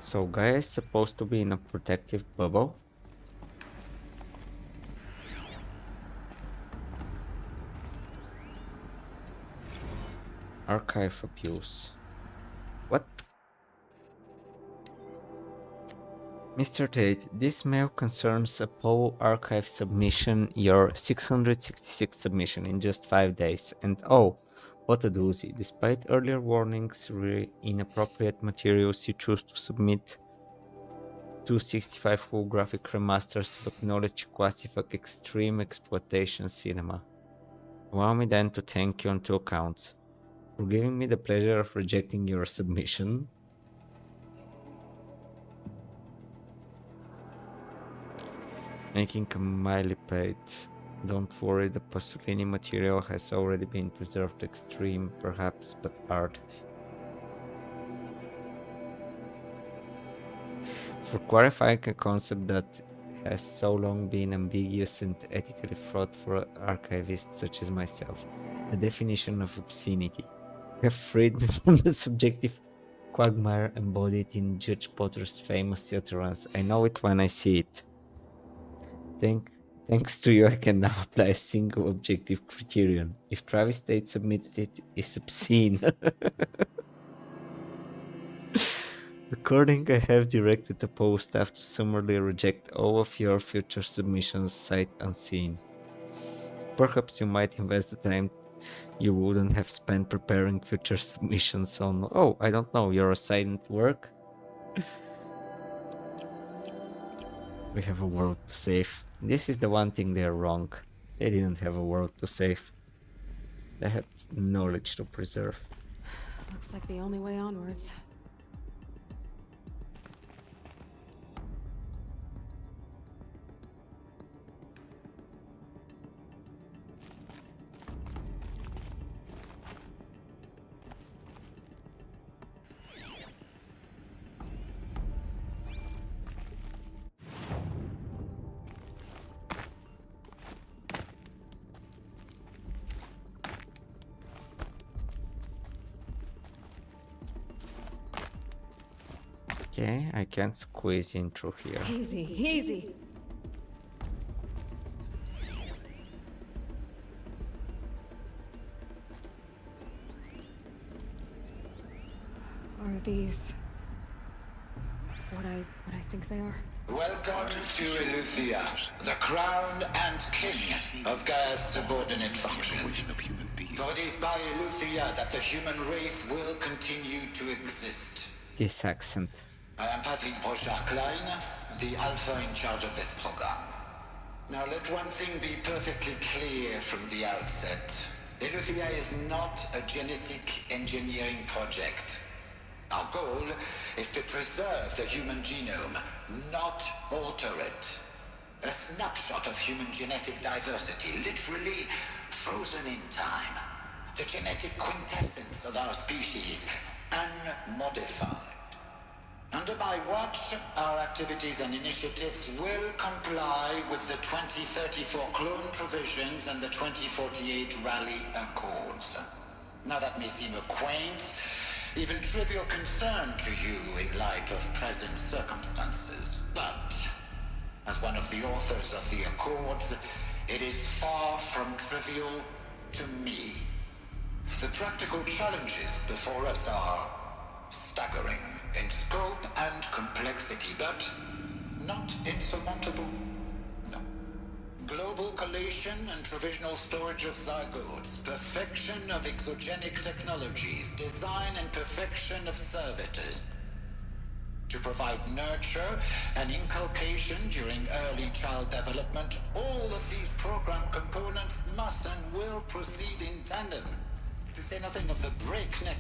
So Gaia is supposed to be in a protective bubble. Archive abuse. What? Mr. Tate, this mail concerns a POE archive submission, your 666 submission in just 5 days. And oh, what a doozy. Despite earlier warnings re inappropriate materials, you choose to submit 265 full graphic remasters of acknowledged classified extreme exploitation cinema. Allow me then to thank you on 2 counts. For giving me the pleasure of rejecting your submission. Making a millipede. Don't worry, the Pasolini material has already been preserved extreme, perhaps, but art. For clarifying a concept that has so long been ambiguous and ethically fraught for archivists such as myself, the definition of obscenity. You have freed me from the subjective quagmire embodied in Judge Potter's famous utterance. I know it when I see it. Thanks to you, I can now apply a single objective criterion. If Travis Tate submitted it, it's obscene. According, I have directed the POE staff to summarily reject all of your future submissions sight unseen. Perhaps you might invest the time you wouldn't have spent preparing future submissions on, oh, I don't know, your assigned work? We have a world to save. This is the one thing they're wrong. They didn't have a world to save. They had knowledge to preserve. Looks like the only way onwards. Okay, I can't squeeze in through here. Easy, easy. Are these what I think they are? Welcome to Eleuthia, the crown and king of Gaia's subordinate functions. For it is by Eleuthia that the human race will continue to exist. This accent. I am Patrick Brochard-Klein, the alpha in charge of this program. Now let one thing be perfectly clear from the outset. Eleuthia is not a genetic engineering project. Our goal is to preserve the human genome, not alter it. A snapshot of human genetic diversity, literally frozen in time. The genetic quintessence of our species, unmodified. Under my watch, our activities and initiatives will comply with the 2034 clone provisions and the 2048 Rally Accords. Now that may seem a quaint, even trivial concern to you in light of present circumstances, but as one of the authors of the Accords, it is far from trivial to me. The practical challenges before us are staggering in scope and complexity, but not insurmountable. No. Global collation and provisional storage of zygotes, perfection of exogenic technologies, design and perfection of servitors. To provide nurture and inculcation during early child development, all of these program components must and will proceed in tandem. To say nothing of the breakneck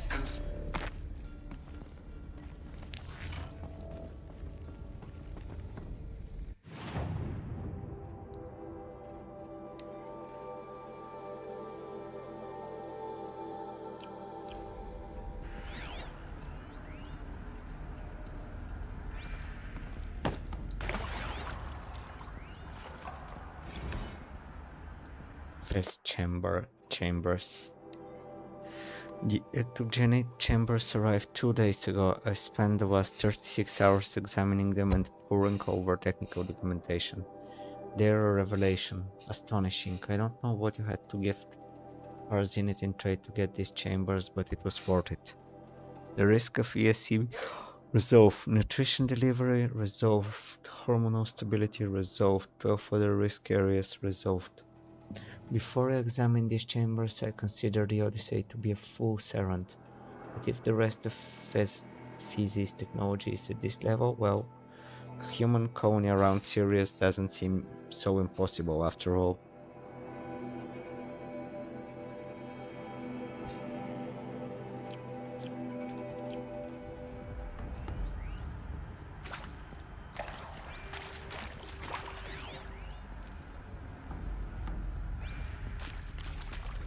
chambers. The ectogenic chambers arrived 2 days ago. I spent the last 36 hours examining them and poring over technical documentation. They're a revelation. Astonishing. I don't know what you had to give our Zenith in trade to get these chambers, but it was worth it. The risk of ESC resolved. Nutrition delivery resolved. Hormonal stability resolved. 12 other risk areas resolved. Before I examine these chambers, I consider the Odyssey to be a fool's errand. But if the rest of Physis technology is at this level, well, a human colony around Sirius doesn't seem so impossible after all.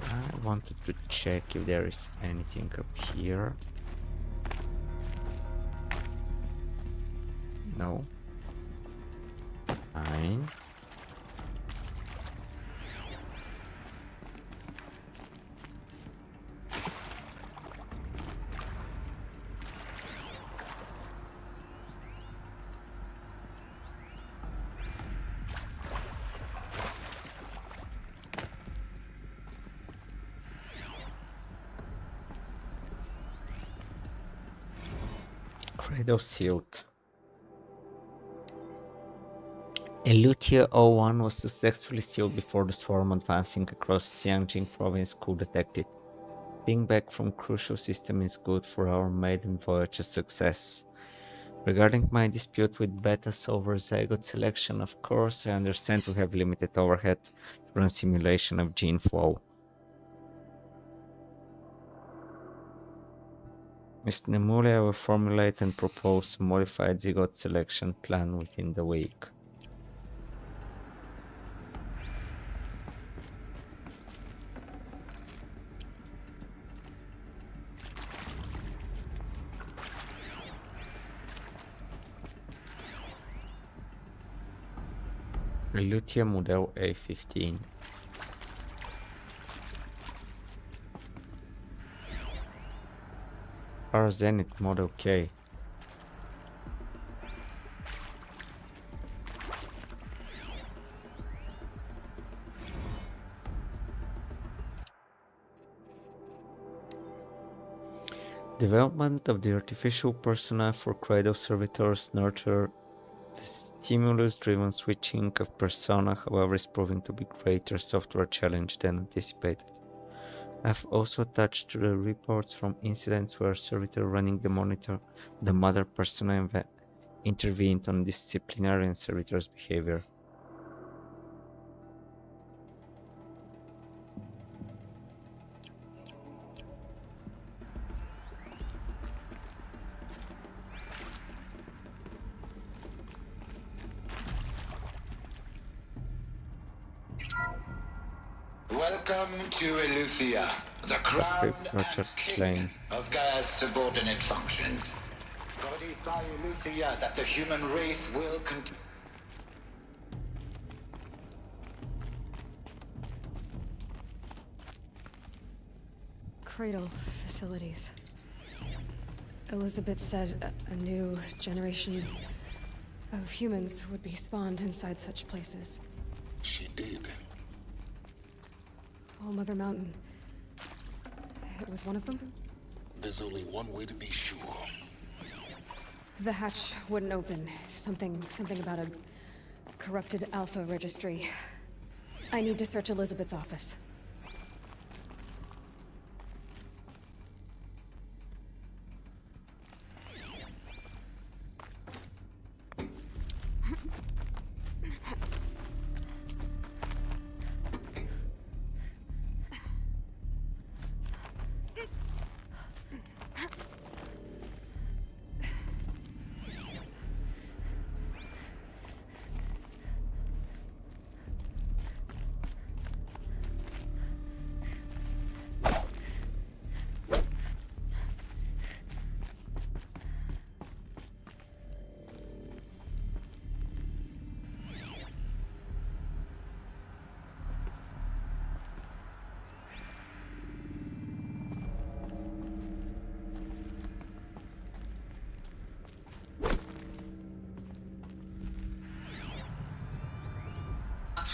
I wanted to check if there is anything up here. No. Fine. Cradle sealed. Eleuthia 01 was successfully sealed before the swarm advancing across Xiangjing province could detect it. Being back from crucial system is good for our maiden voyage a success. Regarding my dispute with Betas over zygote selection, of course I understand we have limited overhead to run simulation of gene flow. Ms. Nemulia will formulate and propose a modified zygote selection plan within the week. Eleuthia model A15. Our Zenith model K. Development of the artificial persona for Cradle servitors nurture the stimulus-driven switching of persona, however, is proving to be greater software challenge than anticipated. I have also attached to the reports from incidents where servitor running the mother persona intervened on disciplinarian servitor's behavior. Welcome to Eleuthia, the crown and king of Gaia's subordinate functions. God is by Eleuthia that the human race will continue. Cradle facilities. Elizabeth said a new generation of humans would be spawned inside such places. She did. All Mother Mountain. It was one of them? There's only one way to be sure. The hatch wouldn't open. Something about a corrupted Alpha registry. I need to search Elizabeth's office.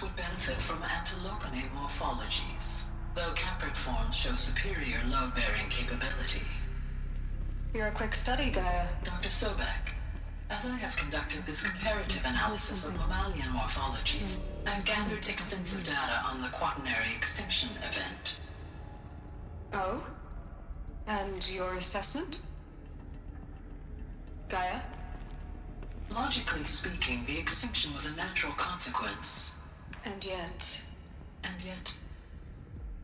Would benefit from antilopinate morphologies, though caprid forms show superior load-bearing capability. You're a quick study, Gaia. Dr. Sobek, as I have conducted this comparative analysis of mammalian morphologies, I've gathered extensive data on the quaternary extinction event. Oh? And your assessment? Gaia? Logically speaking, the extinction was a natural consequence. And yet,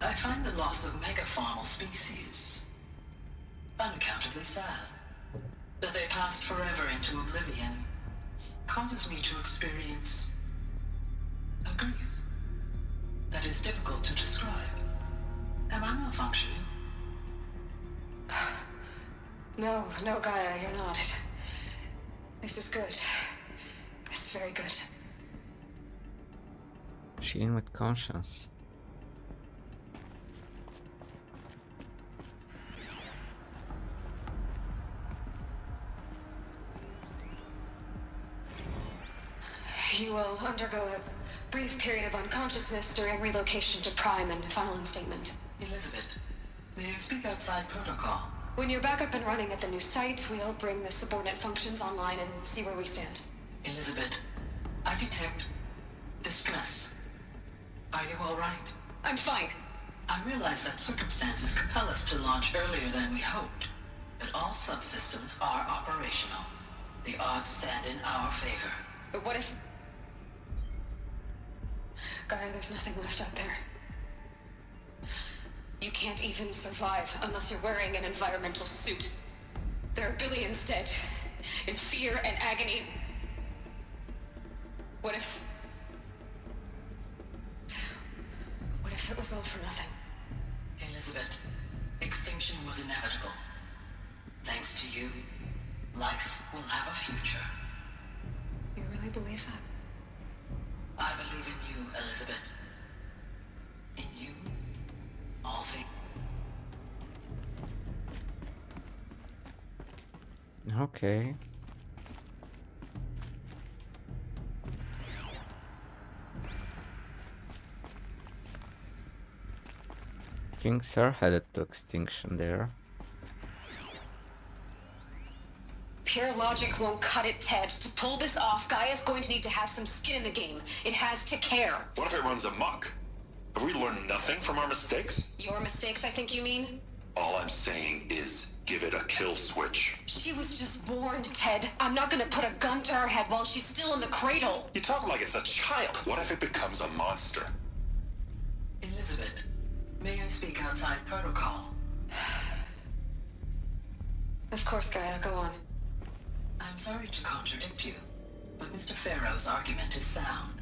I find the loss of megafaunal species unaccountably sad. That they passed forever into oblivion causes me to experience a grief that is difficult to describe. Am I malfunctioning? No, Gaia, you're not. This is good. It's very good. She in with conscience. You will undergo a brief period of unconsciousness during relocation to Prime and final instatement. Elizabeth, may I speak outside protocol? When you're back up and running at the new site, we'll bring the subordinate functions online and see where we stand. Elizabeth, I detect distress. Are you all right? I'm fine. I realize that circumstances compel us to launch earlier than we hoped, but all subsystems are operational. The odds stand in our favor. But what if... Gaia, there's nothing left out there. You can't even survive unless you're wearing an environmental suit. There are billions dead, in fear and agony. What if it was all for nothing? Elizabeth, extinction was inevitable. Thanks to you, life will have a future. You really believe that? I believe in you, Elizabeth. In you, all things. Okay. Things are headed to extinction there. Pure logic won't cut it, Ted. To pull this off, Gaia's going to need to have some skin in the game. It has to care. What if it runs amok? Have we learned nothing from our mistakes? Your mistakes, I think you mean? All I'm saying is, give it a kill switch. She was just born, Ted. I'm not gonna put a gun to her head while she's still in the cradle. You talk like it's a child. What if it becomes a monster? Elizabeth, may I speak outside protocol? Of course, Gaia, go on. I'm sorry to contradict you, but Mr. Farrow's argument is sound.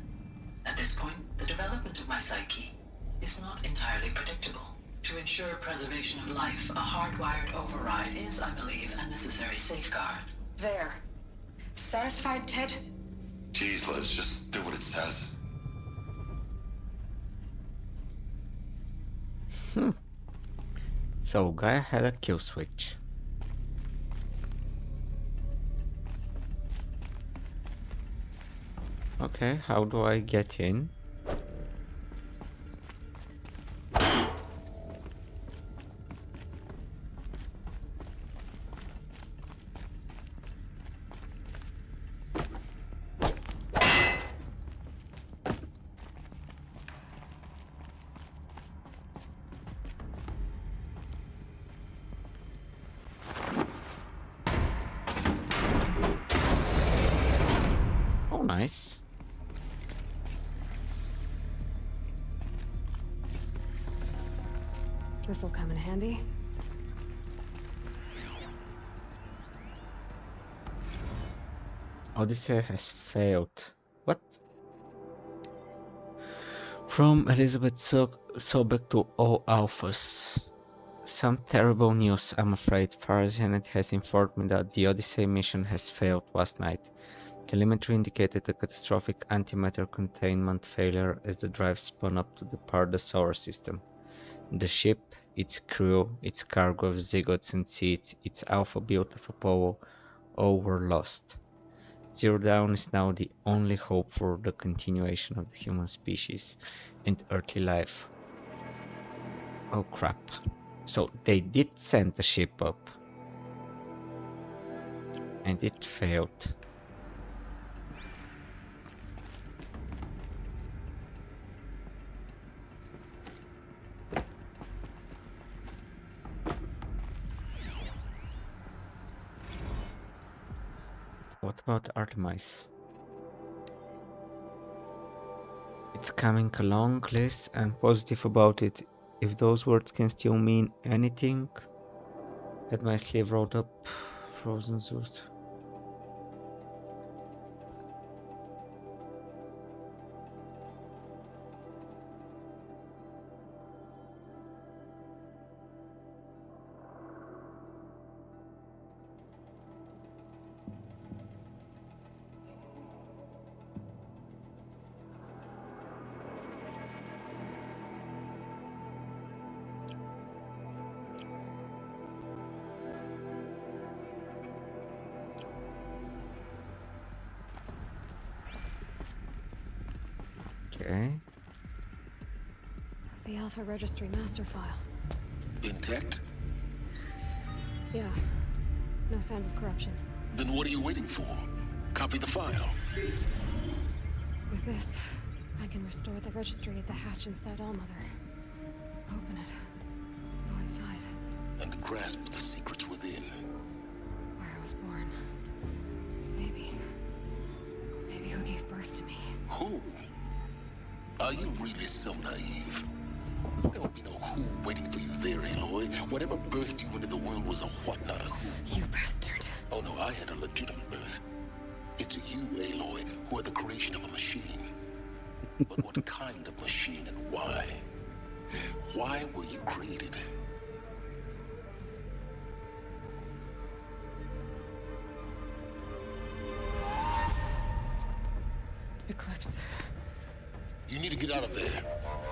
At this point, the development of my psyche is not entirely predictable. To ensure preservation of life, a hardwired override is, I believe, a necessary safeguard. There. Satisfied, Ted? Geez, Liz, just do what it says. So Gaia had a kill switch. Okay, how do I get in? Oh, nice. This'll come in handy. Odyssey has failed. What? From Elizabeth Sobek to all alphas. Some terrible news, I'm afraid. Farzianet has informed me that the Odyssey mission has failed last night. Telemetry indicated a catastrophic antimatter containment failure as the drive spun up to depart the solar system. The ship, its crew, its cargo of zygotes and seeds, its alpha build of Apollo, all were lost. Zero Dawn is now the only hope for the continuation of the human species and earthly life. Oh crap. So they did send the ship up. And it failed. What about Artemis? It's coming along, Liz. I'm positive about it. If those words can still mean anything. Had my sleeve rolled up. Frozen Zeus. Okay. The Alpha Registry master file. Intact? Yeah. No signs of corruption. Then what are you waiting for? Copy the file. With this, I can restore the registry at the hatch inside Allmother. Open it. Go inside. And grasp the secrets within. Where I was born. Maybe who gave birth to me. Who? Are you really so naive? There'll be no who waiting for you there, Aloy. Whatever birthed you into the world was a what, not a who. You bastard. Oh no, I had a legitimate birth. It's you, Aloy, who are the creation of a machine. But what kind of machine and why? Why were you created? Eclipse. You need to get out of there.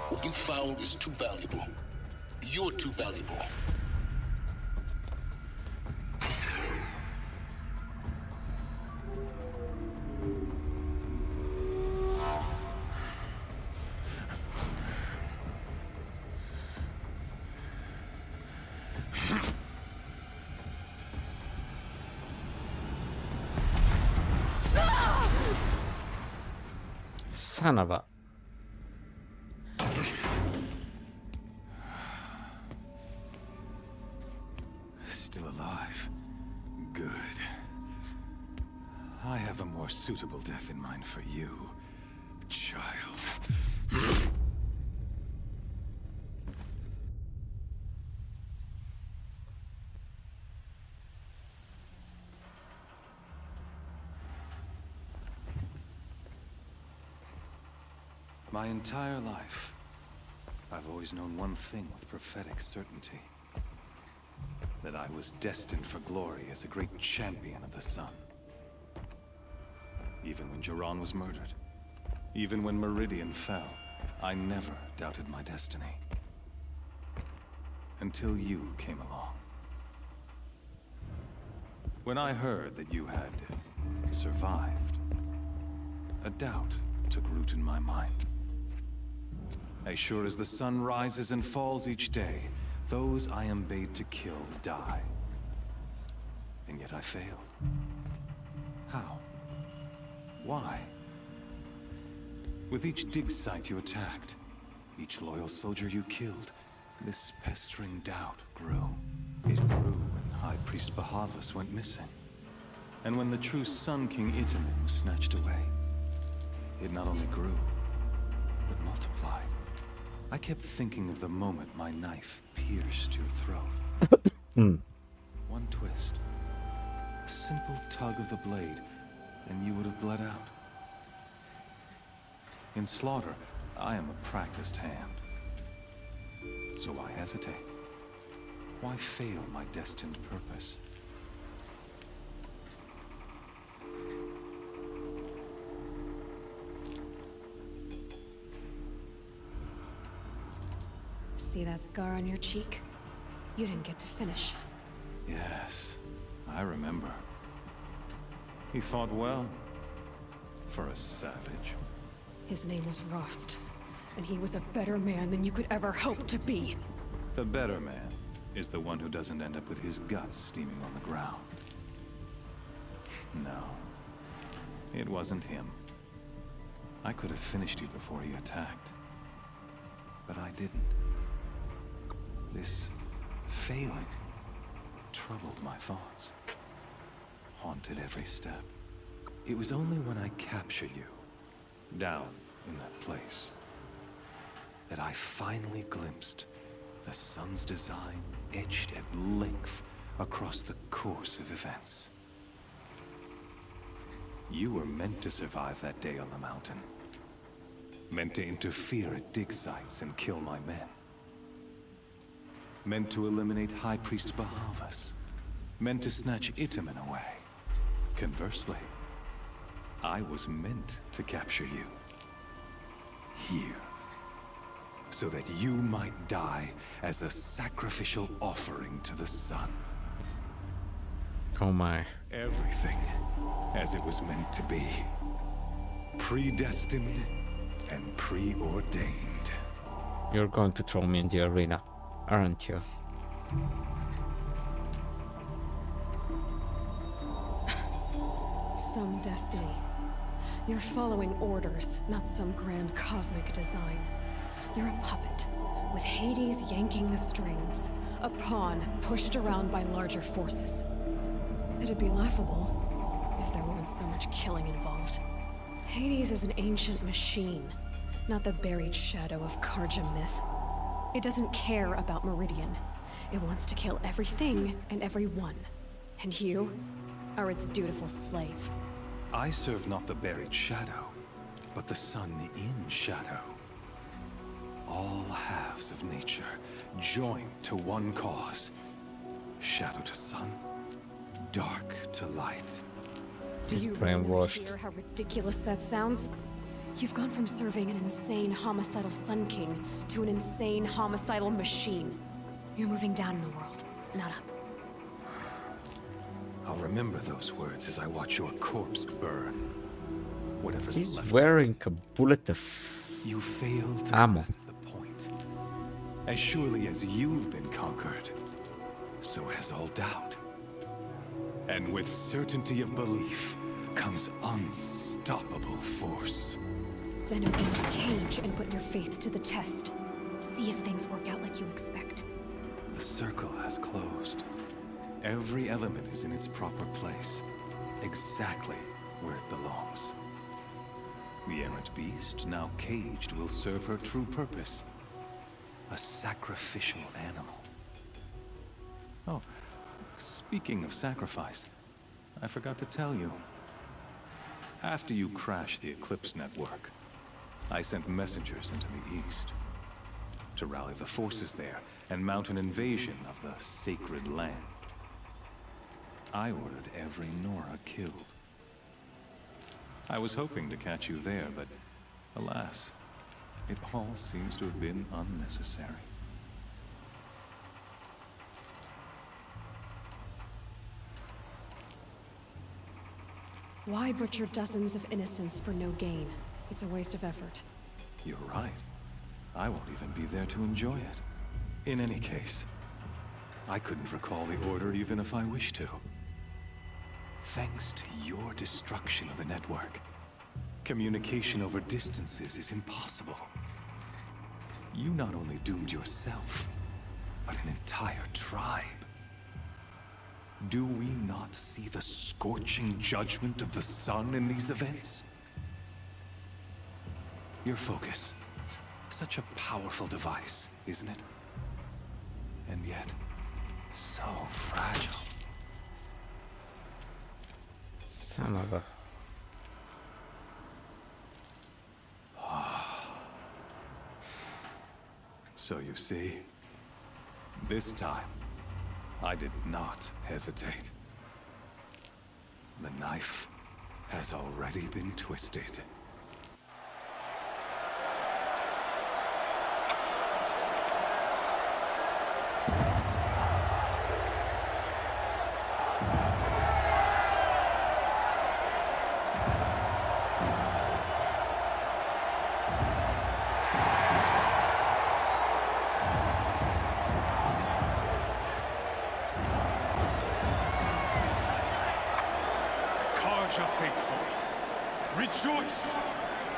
What you found is too valuable. You're too valuable. Son of a... Still alive. Good. I have a more suitable death in mind for you, child. My entire life, I've always known one thing with prophetic certainty. That I was destined for glory as a great champion of the sun. Even when Jiran was murdered, even when Meridian fell, I never doubted my destiny. Until you came along. When I heard that you had survived, a doubt took root in my mind. As sure as the sun rises and falls each day, those I am bade to kill die. And yet I failed. How? Why? With each dig site you attacked, each loyal soldier you killed, this pestering doubt grew. It grew when High Priest Bahavas went missing. And when the true Sun King Itamen was snatched away. It not only grew, but multiplied. I kept thinking of the moment my knife pierced your throat. One twist. A simple tug of the blade, and you would have bled out. In slaughter, I am a practiced hand. So why hesitate? Why fail my destined purpose? See that scar on your cheek? You didn't get to finish. Yes, I remember. He fought well. For a savage. His name was Rost, and he was a better man than you could ever hope to be. The better man is the one who doesn't end up with his guts steaming on the ground. No, it wasn't him. I could have finished you before he attacked. But I didn't. This failing troubled my thoughts, haunted every step. It was only when I captured you, down in that place, that I finally glimpsed the sun's design etched at length across the course of events. You were meant to survive that day on the mountain. Meant to interfere at dig sites and kill my men. Meant to eliminate High Priest Bahavas. Meant to snatch Itamen away. Conversely, I was meant to capture you. Here. So that you might die as a sacrificial offering to the sun. Oh my. Everything as it was meant to be. Predestined and preordained. You're going to throw me in the arena, aren't you? Some destiny. You're following orders, not some grand cosmic design. You're a puppet, with Hades yanking the strings. A pawn pushed around by larger forces. It'd be laughable if there weren't so much killing involved. Hades is an ancient machine, not the buried shadow of Karja myth. It doesn't care about Meridian. It wants to kill everything and everyone. And you are its dutiful slave. I serve not the buried shadow, but the sun in shadow. All halves of nature joined to one cause. Shadow to sun, dark to light. Do you hear how ridiculous that sounds? You've gone from serving an insane homicidal Sun King to an insane homicidal machine. You're moving down in the world, not up. I'll remember those words as I watch your corpse burn. Whatever's He's left. wearing a bullet of You failed to ammo. grasp the point. As surely as you've been conquered, so has all doubt. And with certainty of belief comes unstoppable force. Then open this cage and put your faith to the test. See if things work out like you expect. The circle has closed. Every element is in its proper place, exactly where it belongs. The errant beast, now caged, will serve her true purpose. A sacrificial animal. Oh, speaking of sacrifice, I forgot to tell you. After you crashed the Eclipse network, I sent messengers into the east to rally the forces there and mount an invasion of the sacred land. I ordered every Nora killed. I was hoping to catch you there, but alas, it all seems to have been unnecessary. Why butcher dozens of innocents for no gain? It's a waste of effort. You're right. I won't even be there to enjoy it. In any case, I couldn't recall the order even if I wished to. Thanks to your destruction of the network, communication over distances is impossible. You not only doomed yourself, but an entire tribe. Do we not see the scorching judgment of the sun in these events? Your focus. Such a powerful device, isn't it? And yet, so fragile. Son of a... So you see, this time, I did not hesitate. The knife has already been twisted. Faithful, rejoice!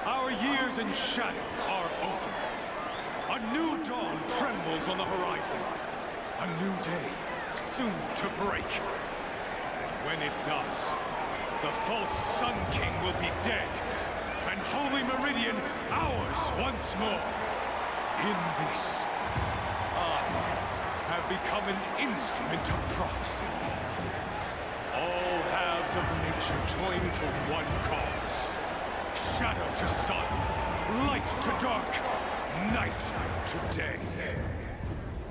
Our years in shadow are over. A new dawn trembles on the horizon. A new day soon to break. And when it does, the false Sun King will be dead, and Holy Meridian ours once more. In this, I have become an instrument of prophecy. All halves of nature join to one cause. Shadow to sun, light to dark, night to day.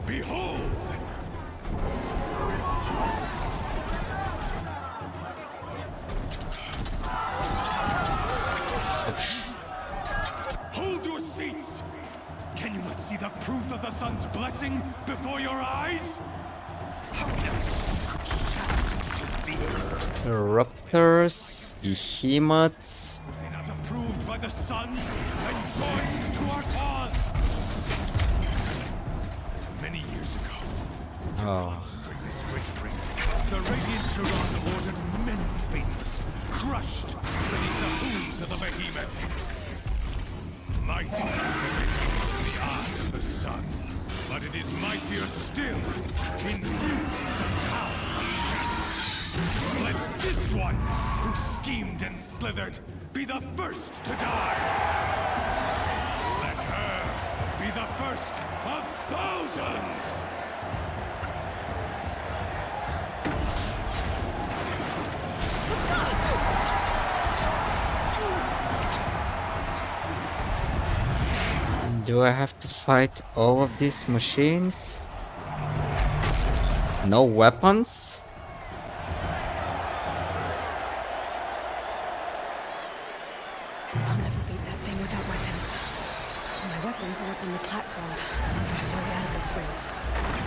Behold! Hold your seats! Can you not see the proof of the sun's blessing before your eyes? How else could shadows such as these? Raptors, behemoths. Were they not approved by the sun and joined to our cause? Many years ago, concentrate this great drink, the Radiant Chiron ordered many faithless, crushed beneath the hooves of the behemoth. Mighty is the behemoth in the eye of the sun, but it is mightier still in view of the power of shadow. Let this one, who schemed and slithered, be the first to die. Let her be the first of thousands. Do I have to fight all of these machines? No weapons? I'll never beat that thing without weapons. My weapons are up on the platform. There's no way out of this ring.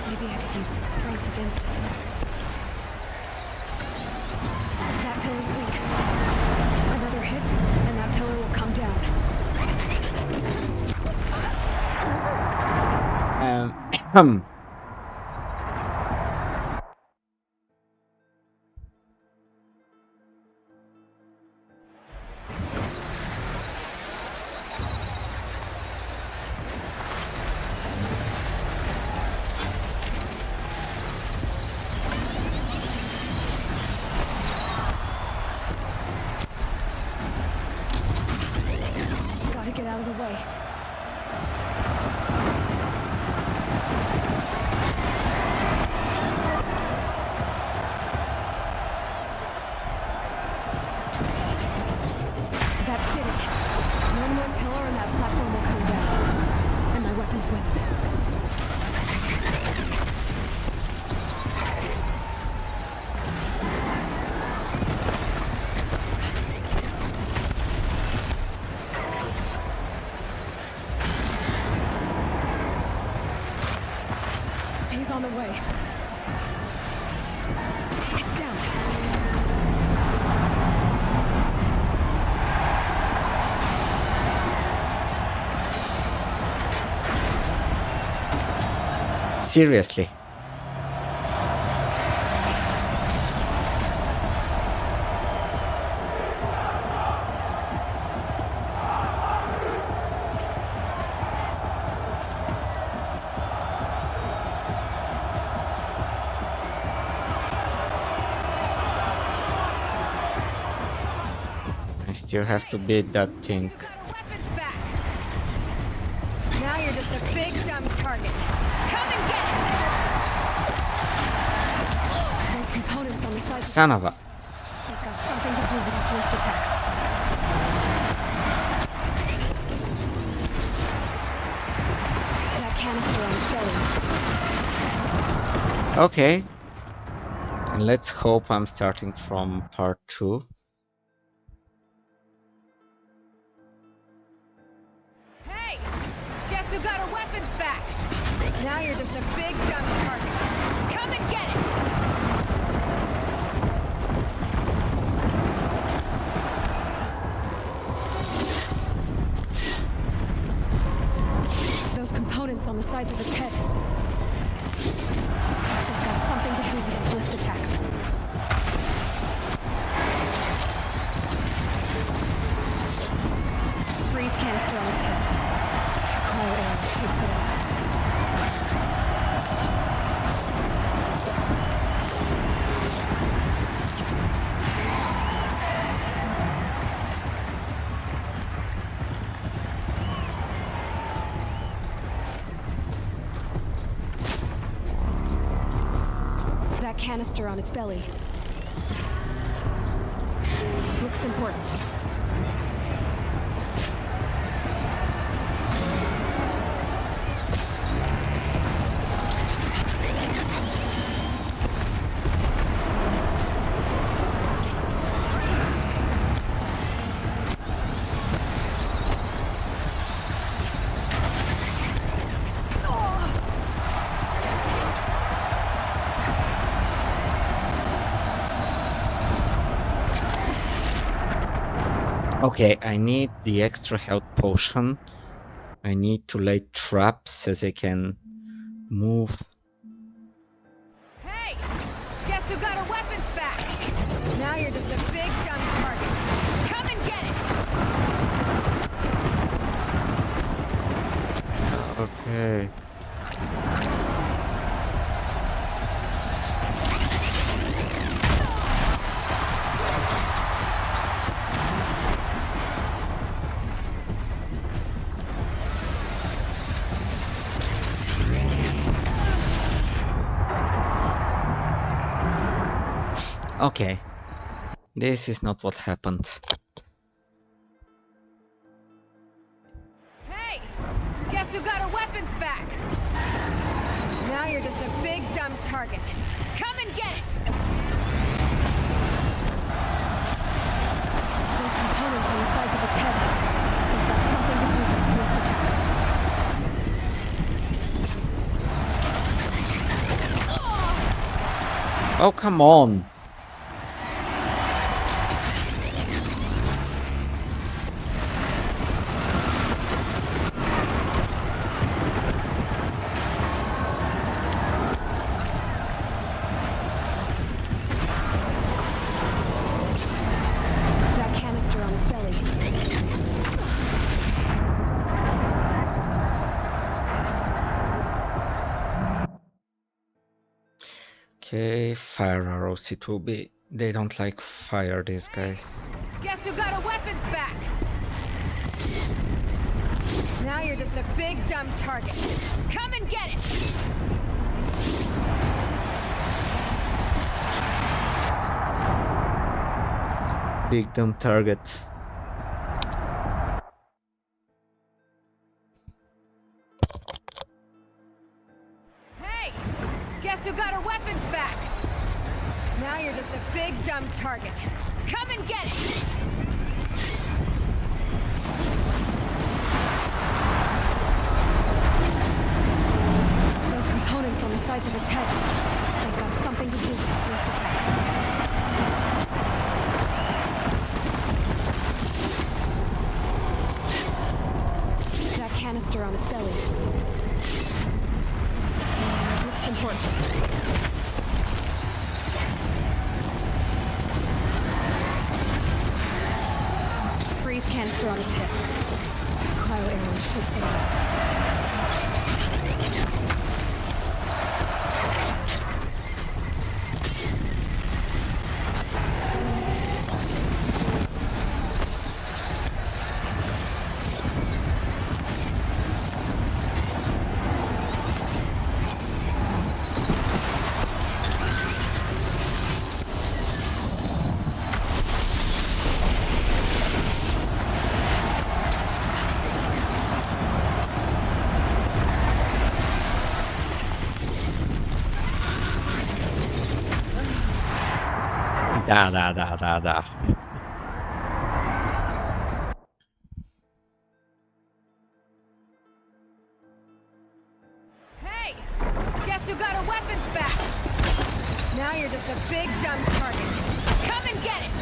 Maybe I could use its strength against it. That pillar's weak. Another hit, and that pillar will come down. out of the way. That did it. One more pillar and that platform will come down. And my weapons with it. He's on the way. It's down. Seriously. I still have to beat that thing. Now you're just a big dumb target. Come and get it! Those components on the side. Son of a. They've got something to do with his lift attacks. That canister on its belly. Okay. And let's hope I'm starting from part 2. Hey! Guess who got our weapons back? Now you're just a big dumb target. Come and get it! Those components on the sides of its head. They've got something to do with its lift attacks. Freeze canister on its hips. Cryo arrow shoots it out. That canister on its belly. Looks important. Okay, I need the extra health potion. I need to lay traps as I can move. Hey! Guess who got our weapons back? Now you're just a big dumb target. Come and get it! Okay. Okay, this is not what happened. Hey! Guess who got our weapons back? Now you're just a big dumb target. Come and get it! Those components on the sides of its head. They've got something to do with its lift attacks. Oh, come on! That canister on its belly. Okay, fire arrows it will be. They don't like fire, these guys. Guess who got our weapons back? just a big dumb target. Come and get it! Big dumb target. Hey! Guess who got her weapons back? Now you're just a big dumb target. Come and get it! Those components on the sides of its head. They've got something to do with the swift attacks. That canister on its belly. Looks important. Freeze canister on its hip. Cryo arrows should survive. Da. Hey! Guess who got her weapons back? Now you're just a big dumb target. Come and get it!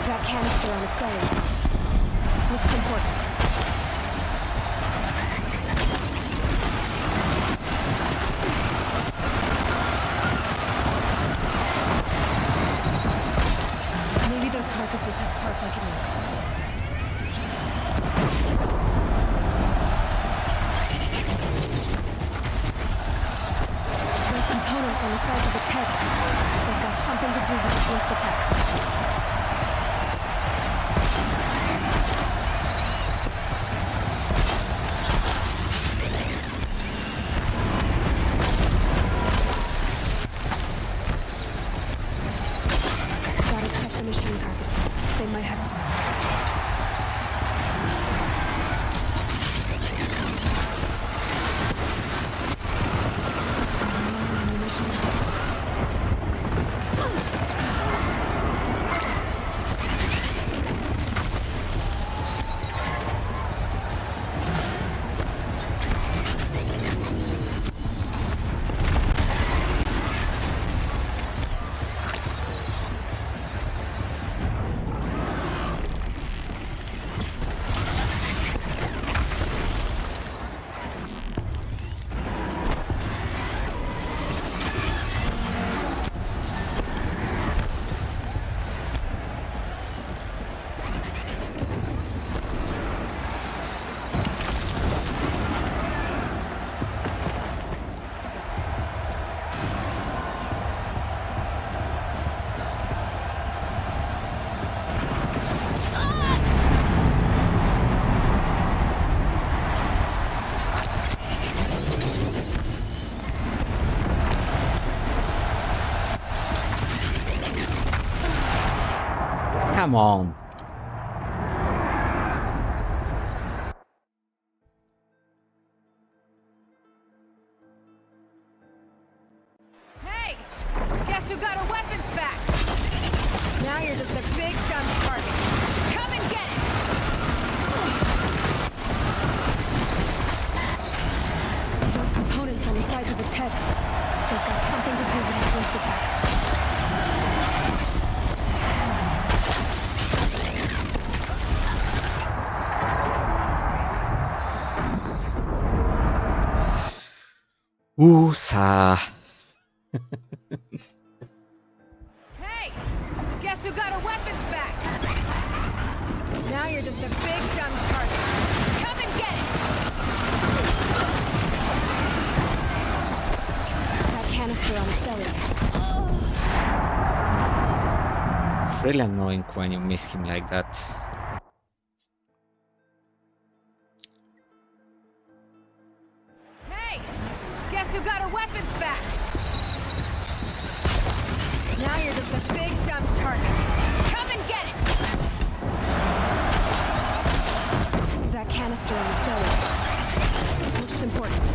That canister on its belly. Looks important. Maybe those carcasses have parts I can use. Those components on the sides of its head. They've got something to do with the swift attacks. Gotta check the machine carcasses. They might have parts. Come on. Hey! Guess who got her weapons back? Now you're just a big dumb target. Come and get it! Those components on the sides of its head. They've got something to do with the swift attacks. Woosah. Hey! Guess who got her weapons back? Now you're just a big dumb target. Come and get it! That canister on its belly. It's really annoying when you miss him like that. weapons back! Now you're just a big dumb target. Come and get it! That canister on its belly. Looks important.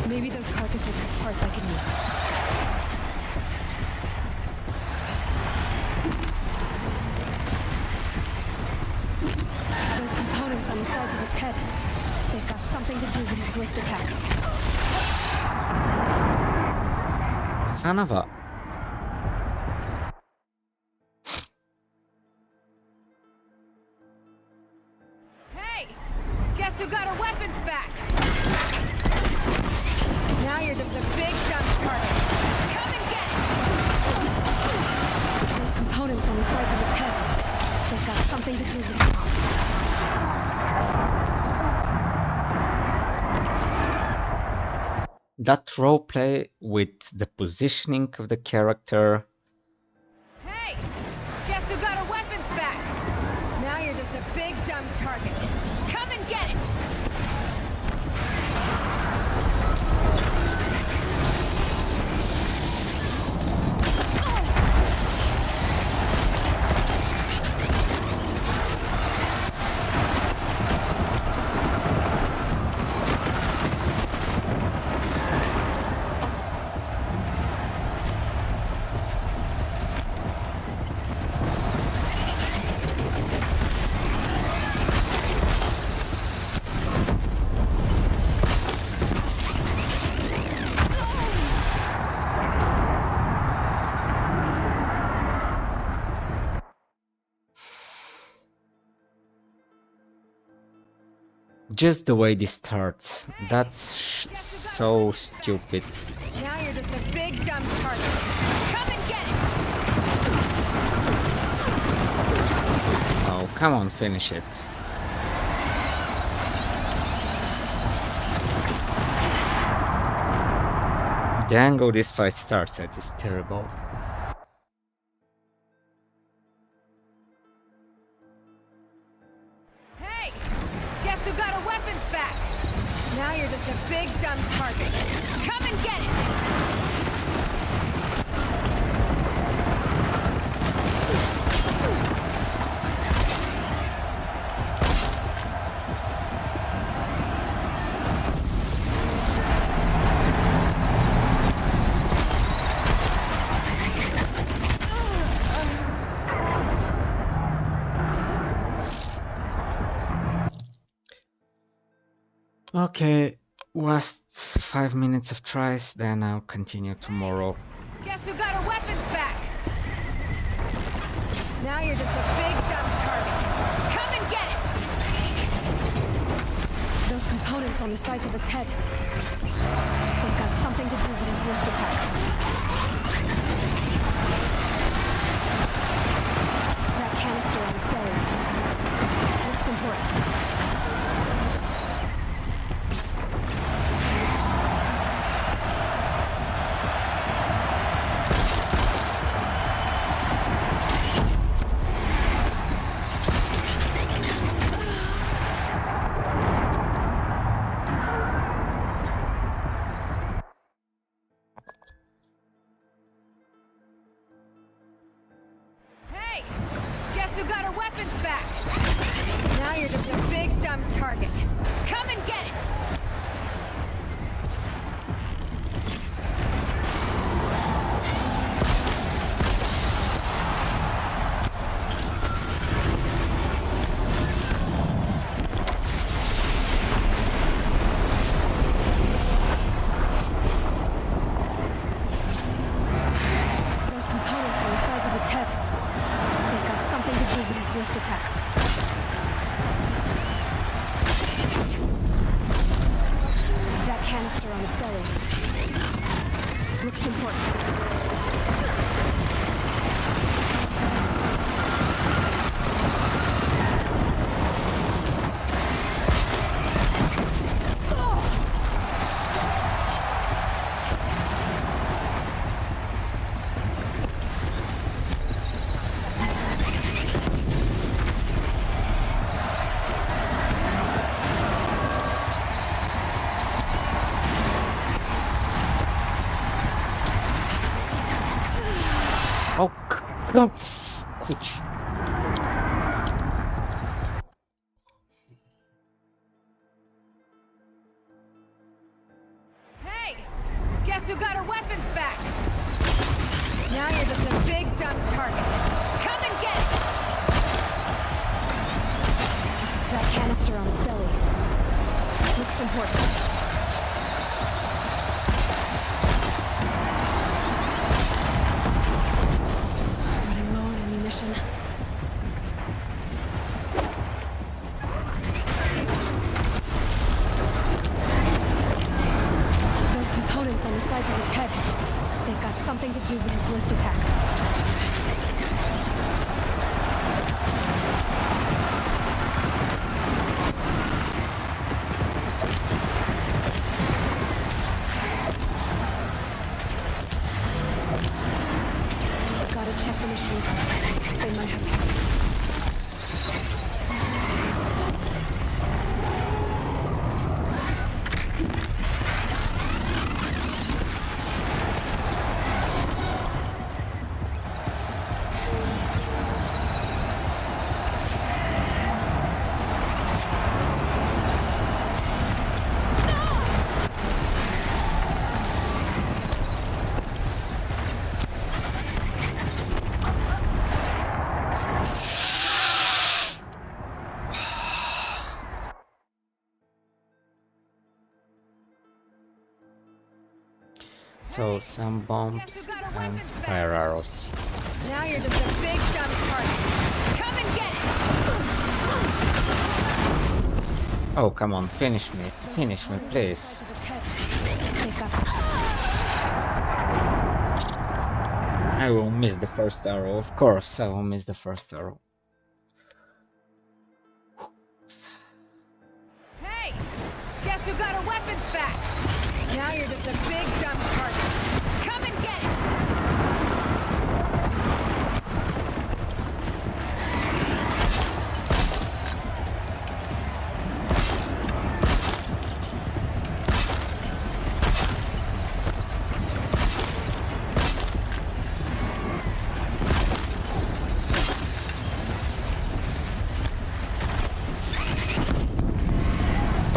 Maybe those carcasses have parts I can use. Those components on the sides of its head. They've got something to do with his lift attacks. Son of a... Hey! Guess who got our weapons back? Now you're just a big dumb target. Come and get it! Those components on the sides of its head. They've got something to do with it. That roleplay with the positioning of the character. Hey! Guess who got our weapons back? Now you're just a big dumb target. Come and get it! Just the way this starts. That's so stupid. Now you're just a big dumb target. Come and get it! Oh, come on, finish it. The angle this fight starts at is terrible. Hey! Guess who got our weapons back? Now you're just a big dumb target. Come and get it! Okay, last 5 minutes of tries, then I'll continue tomorrow. Guess who got our weapons back? Now you're just a big dumb target. Come and get it! Those components on the sides of its head. They've got something to do with his lift attacks. That canister on its belly. Looks important. Come, kuch. Hey! Guess who got her weapons back? Now you're just a big dumb target. Come and get it! It's that canister on its belly. Looks important. Running low on ammunition. Those components on the sides of its head. They've got something to do with his lift attacks. Gotta check the machine parts. They might have parts. So some bombs and fire arrows. Now you're just a big dumb target. Come and get it! Oh, come on, finish me, please. I will miss the first arrow, of course, I will miss the first arrow. Hey! Guess who got her weapons back? Now you're just a big dumb target. Come and get it!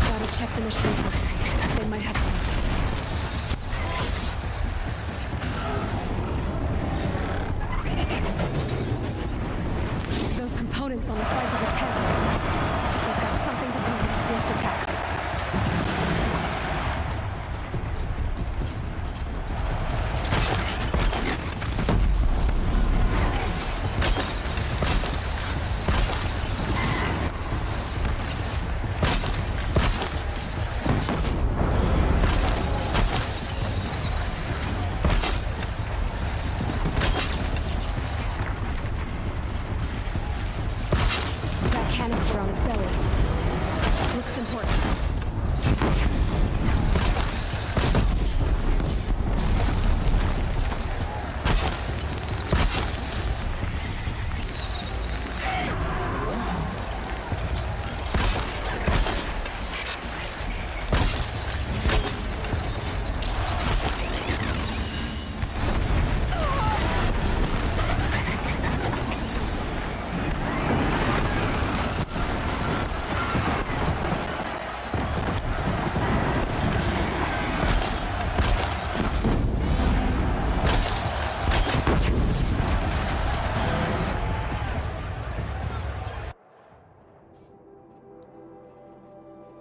Gotta check the machine parts. They might have parts. Those components on the sides of its head. They've got something to do with its lift attacks. That canister on its belly. Looks important.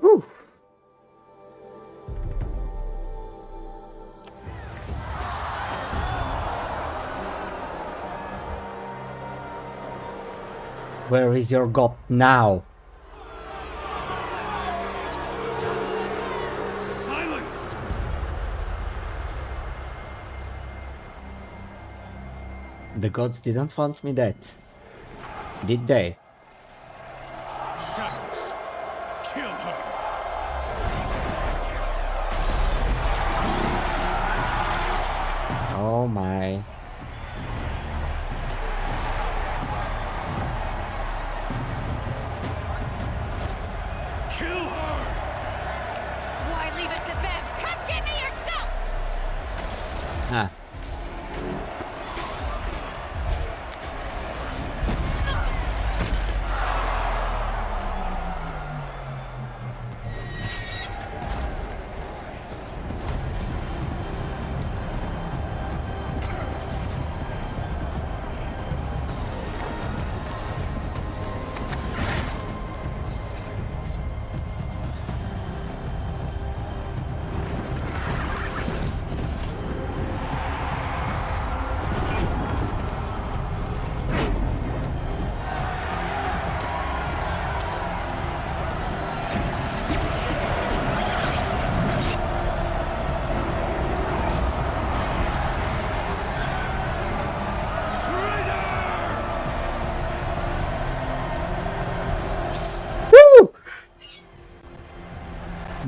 Whew. Where is your god now? Silence! The gods didn't want me dead, did they? Shadows! Kill her! Oh my. Kill her! Why leave it to them? Come get me yourself! Ah.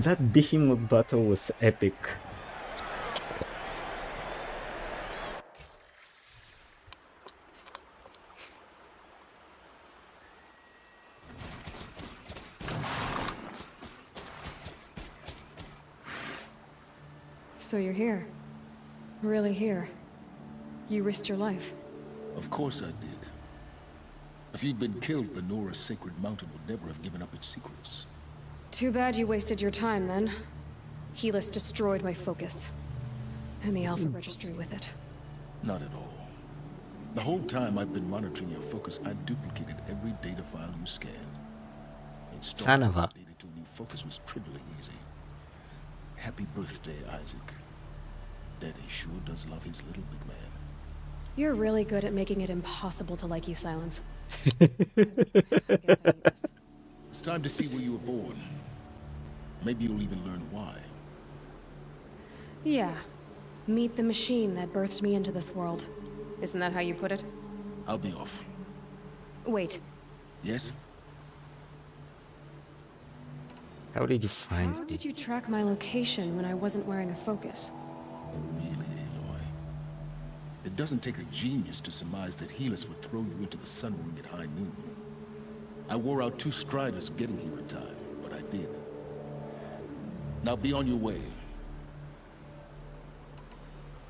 That behemoth battle was epic. So you're here. Really here. You risked your life. Of course I did. If you'd been killed, the Nora's sacred mountain would never have given up its secrets. Too bad you wasted your time, then. Helis destroyed my focus. And the Alpha Registry with it. Not at all. The whole time I've been monitoring your focus, I duplicated every data file you scanned. Son of a... Data to a new focus was trivially easy. Happy birthday, Isaac. Daddy sure does love his little big man. You're really good at making it impossible to like you, Silence. It's time to see where you were born. Maybe you'll even learn why. Yeah. Meet the machine that birthed me into this world. Isn't that how you put it? I'll be off. Wait. Yes? How did you find How did you track my location when I wasn't wearing a focus? Oh, really, Aloy? It doesn't take a genius to surmise that Helis would throw you into the sun ring at high noon. I wore out 2 striders getting here in time, but I did. Now be on your way.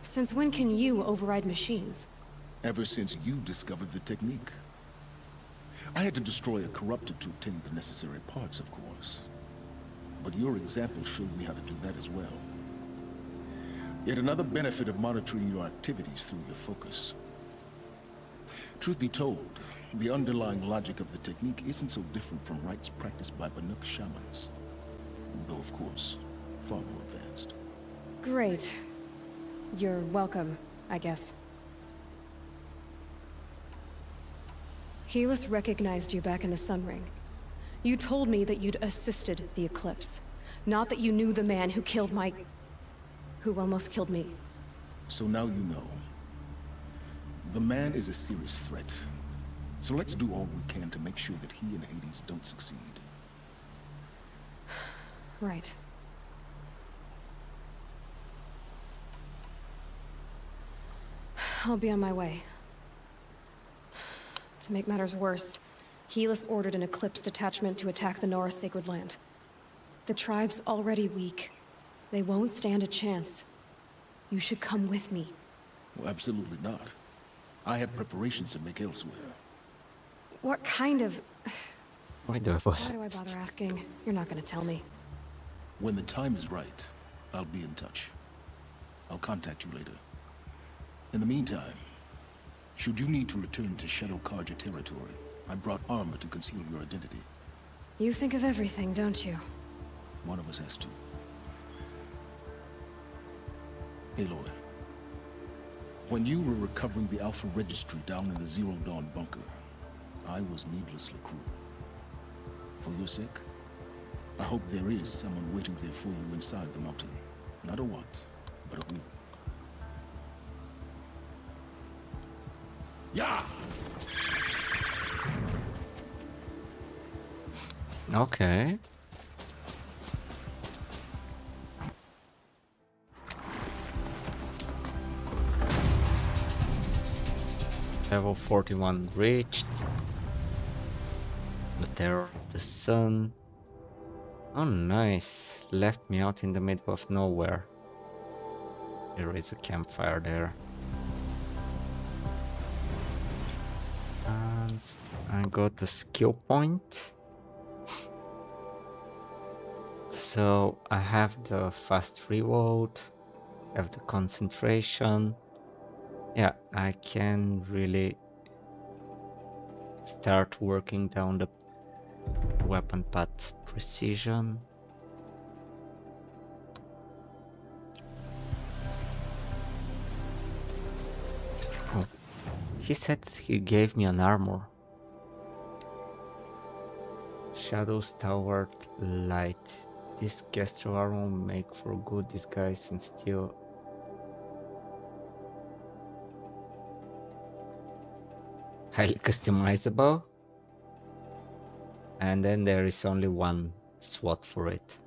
Since when can you override machines? Ever since you discovered the technique. I had to destroy a corruptor to obtain the necessary parts, of course. But your example showed me how to do that as well. Yet another benefit of monitoring your activities through your focus. Truth be told, the underlying logic of the technique isn't so different from rites practiced by Banuk shamans. Though, of course, far more advanced. Great. You're welcome, I guess. Helis recognized you back in the Sun Ring. You told me that you'd assisted the Eclipse. Not that you knew the man who killed my... who almost killed me. So now you know. The man is a serious threat. So let's do all we can to make sure that he and Hades don't succeed. Right. I'll be on my way. To make matters worse, Helis ordered an Eclipse detachment to attack the Nora Sacred Land. The tribe's already weak. They won't stand a chance. You should come with me. Well, absolutely not. I have preparations to make elsewhere. What kind of... Why do I bother? Why do I bother asking? You're not gonna tell me. When the time is right, I'll be in touch. I'll contact you later. In the meantime, should you need to return to Shadow Karja territory, I brought armor to conceal your identity. You think of everything, don't you? One of us has to. Aloy, when you were recovering the Alpha Registry down in the Zero Dawn bunker, I was needlessly cruel. For your sake, I hope there is someone waiting there for you inside the mountain. Not a what, but a who. Yeah! Okay. Level 41 reached. The Terror of the Sun. Oh nice. Left me out in the middle of nowhere. There is a campfire there. And I got a skill point. So I have the fast reload, I have the concentration. Yeah, I can really start working down the weapon path precision. Oh, he said he gave me an armor. Shadows toward light. This gastro armor will make for good disguise and steel. Highly customizable. And then there is only one slot for it.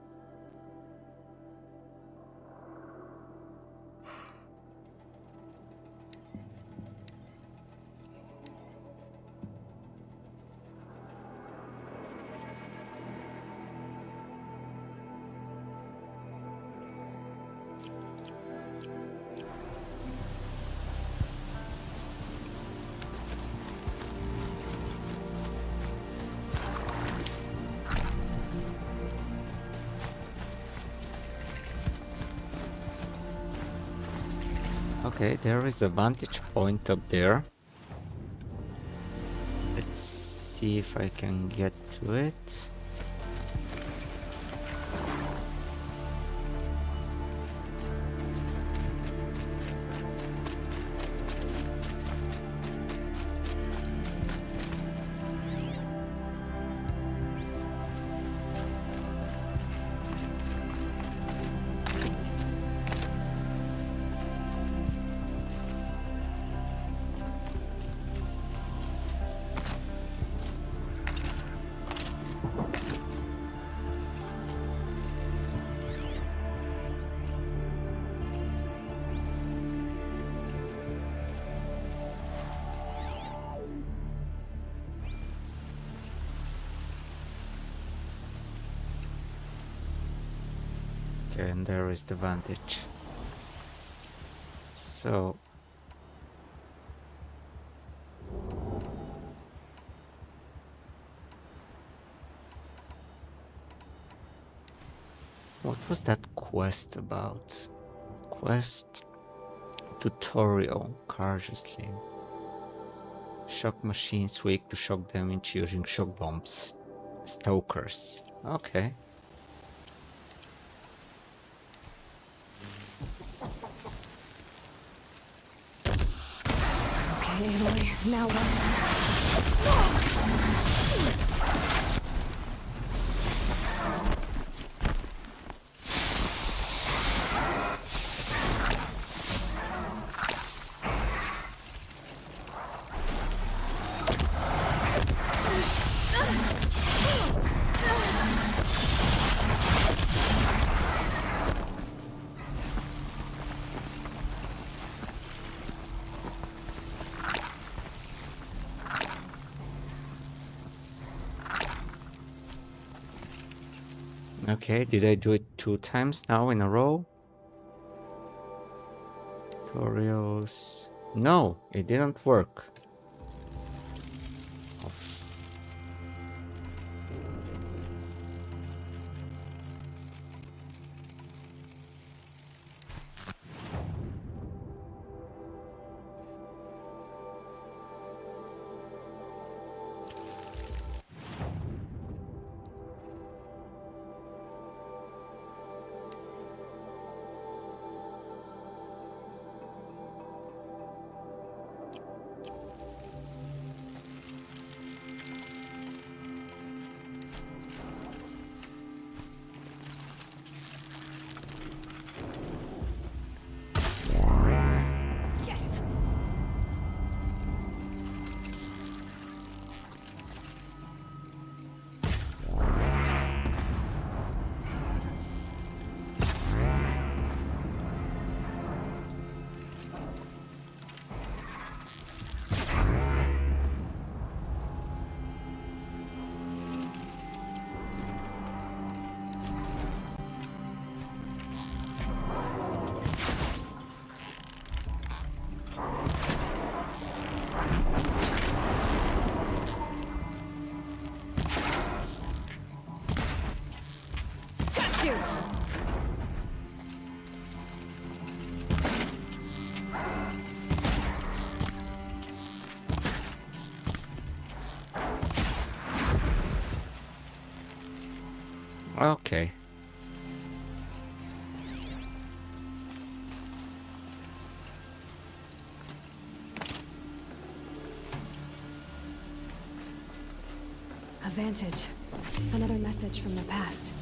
Okay, there is a vantage point up there. Let's see if I can get to it. And there is the vantage. So what was that quest about? Quest tutorial, cautiously. Shock machines weak to shock damage using shock bombs. Stokers. Okay. Okay, Aloy, now what? Okay, did I do it 2 times now in a row? Tutorials. No, it didn't work. Okay. A vantage. Another message from the past.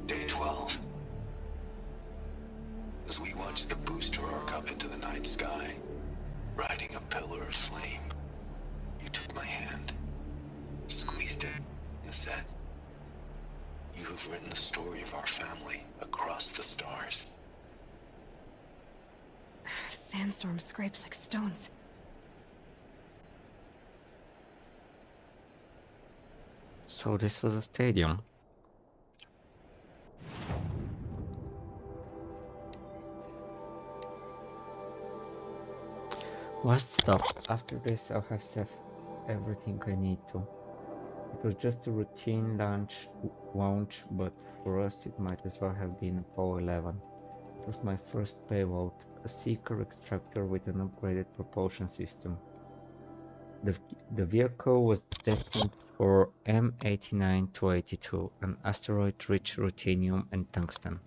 Day 12. As we watched the booster arc up into the night sky, riding a pillar of flame, you took my hand, squeezed it, and said, "You have written the story of our family across the stars." Sandstorm scrapes like stones. So this was a stadium. Must stop. After this I'll have set everything I need to. was just a routine launch, but for us it might as well have been Apollo 11. It was my first payload, a Seeker extractor with an upgraded propulsion system. The vehicle was destined for M89-282, an asteroid rich ruthenium and tungsten.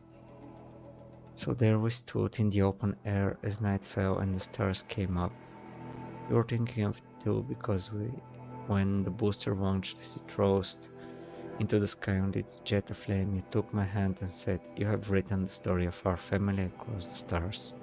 So there we stood in the open air as night fell and the stars came up. We were thinking of it too because when the booster launched as it rose into the sky on its jet of flame, you took my hand and said, "You have written the story of our family across the stars."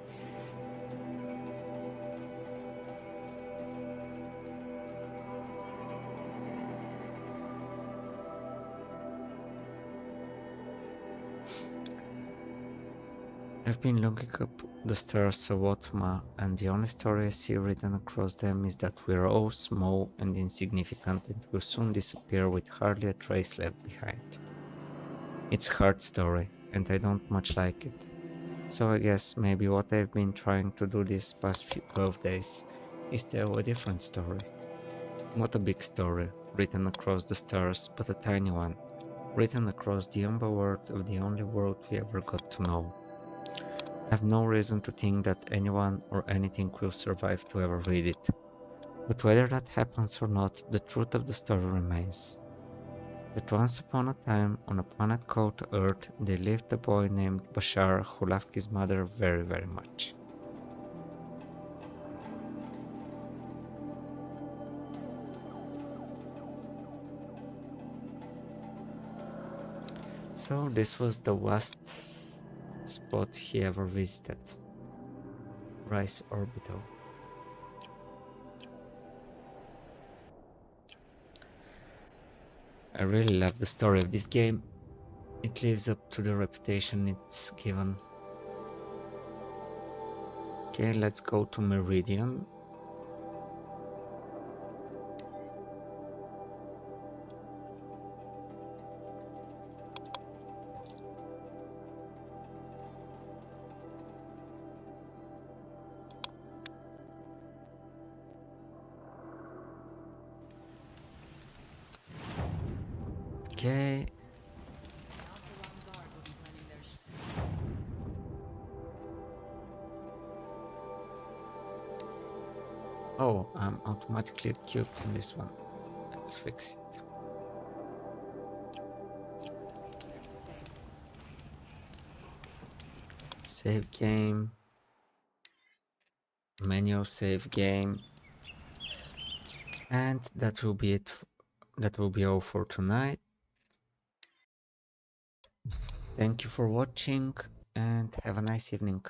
I've been looking up the stars a lot, Ma, and the only story I see written across them is that we're all small and insignificant and will soon disappear with hardly a trace left behind. It's a hard story, and I don't much like it. So I guess maybe what I've been trying to do these past 12 days is tell a different story. Not a big story, written across the stars, but a tiny one, written across the umber world of the only world we ever got to know. I have no reason to think that anyone or anything will survive to ever read it. But whether that happens or not, the truth of the story remains. That once upon a time, on a planet called Earth, there lived a boy named Bashar who loved his mother very, very much. So this was the last spot he ever visited, Rice Orbital. I really love the story of this game. It lives up to the reputation it's given. Okay, let's go to Meridian. Okay. Oh, I'm automatically cubed on this one. Let's fix it. Save game. Manual save game. And that will be it. That will be all for tonight. Thank you for watching and have a nice evening.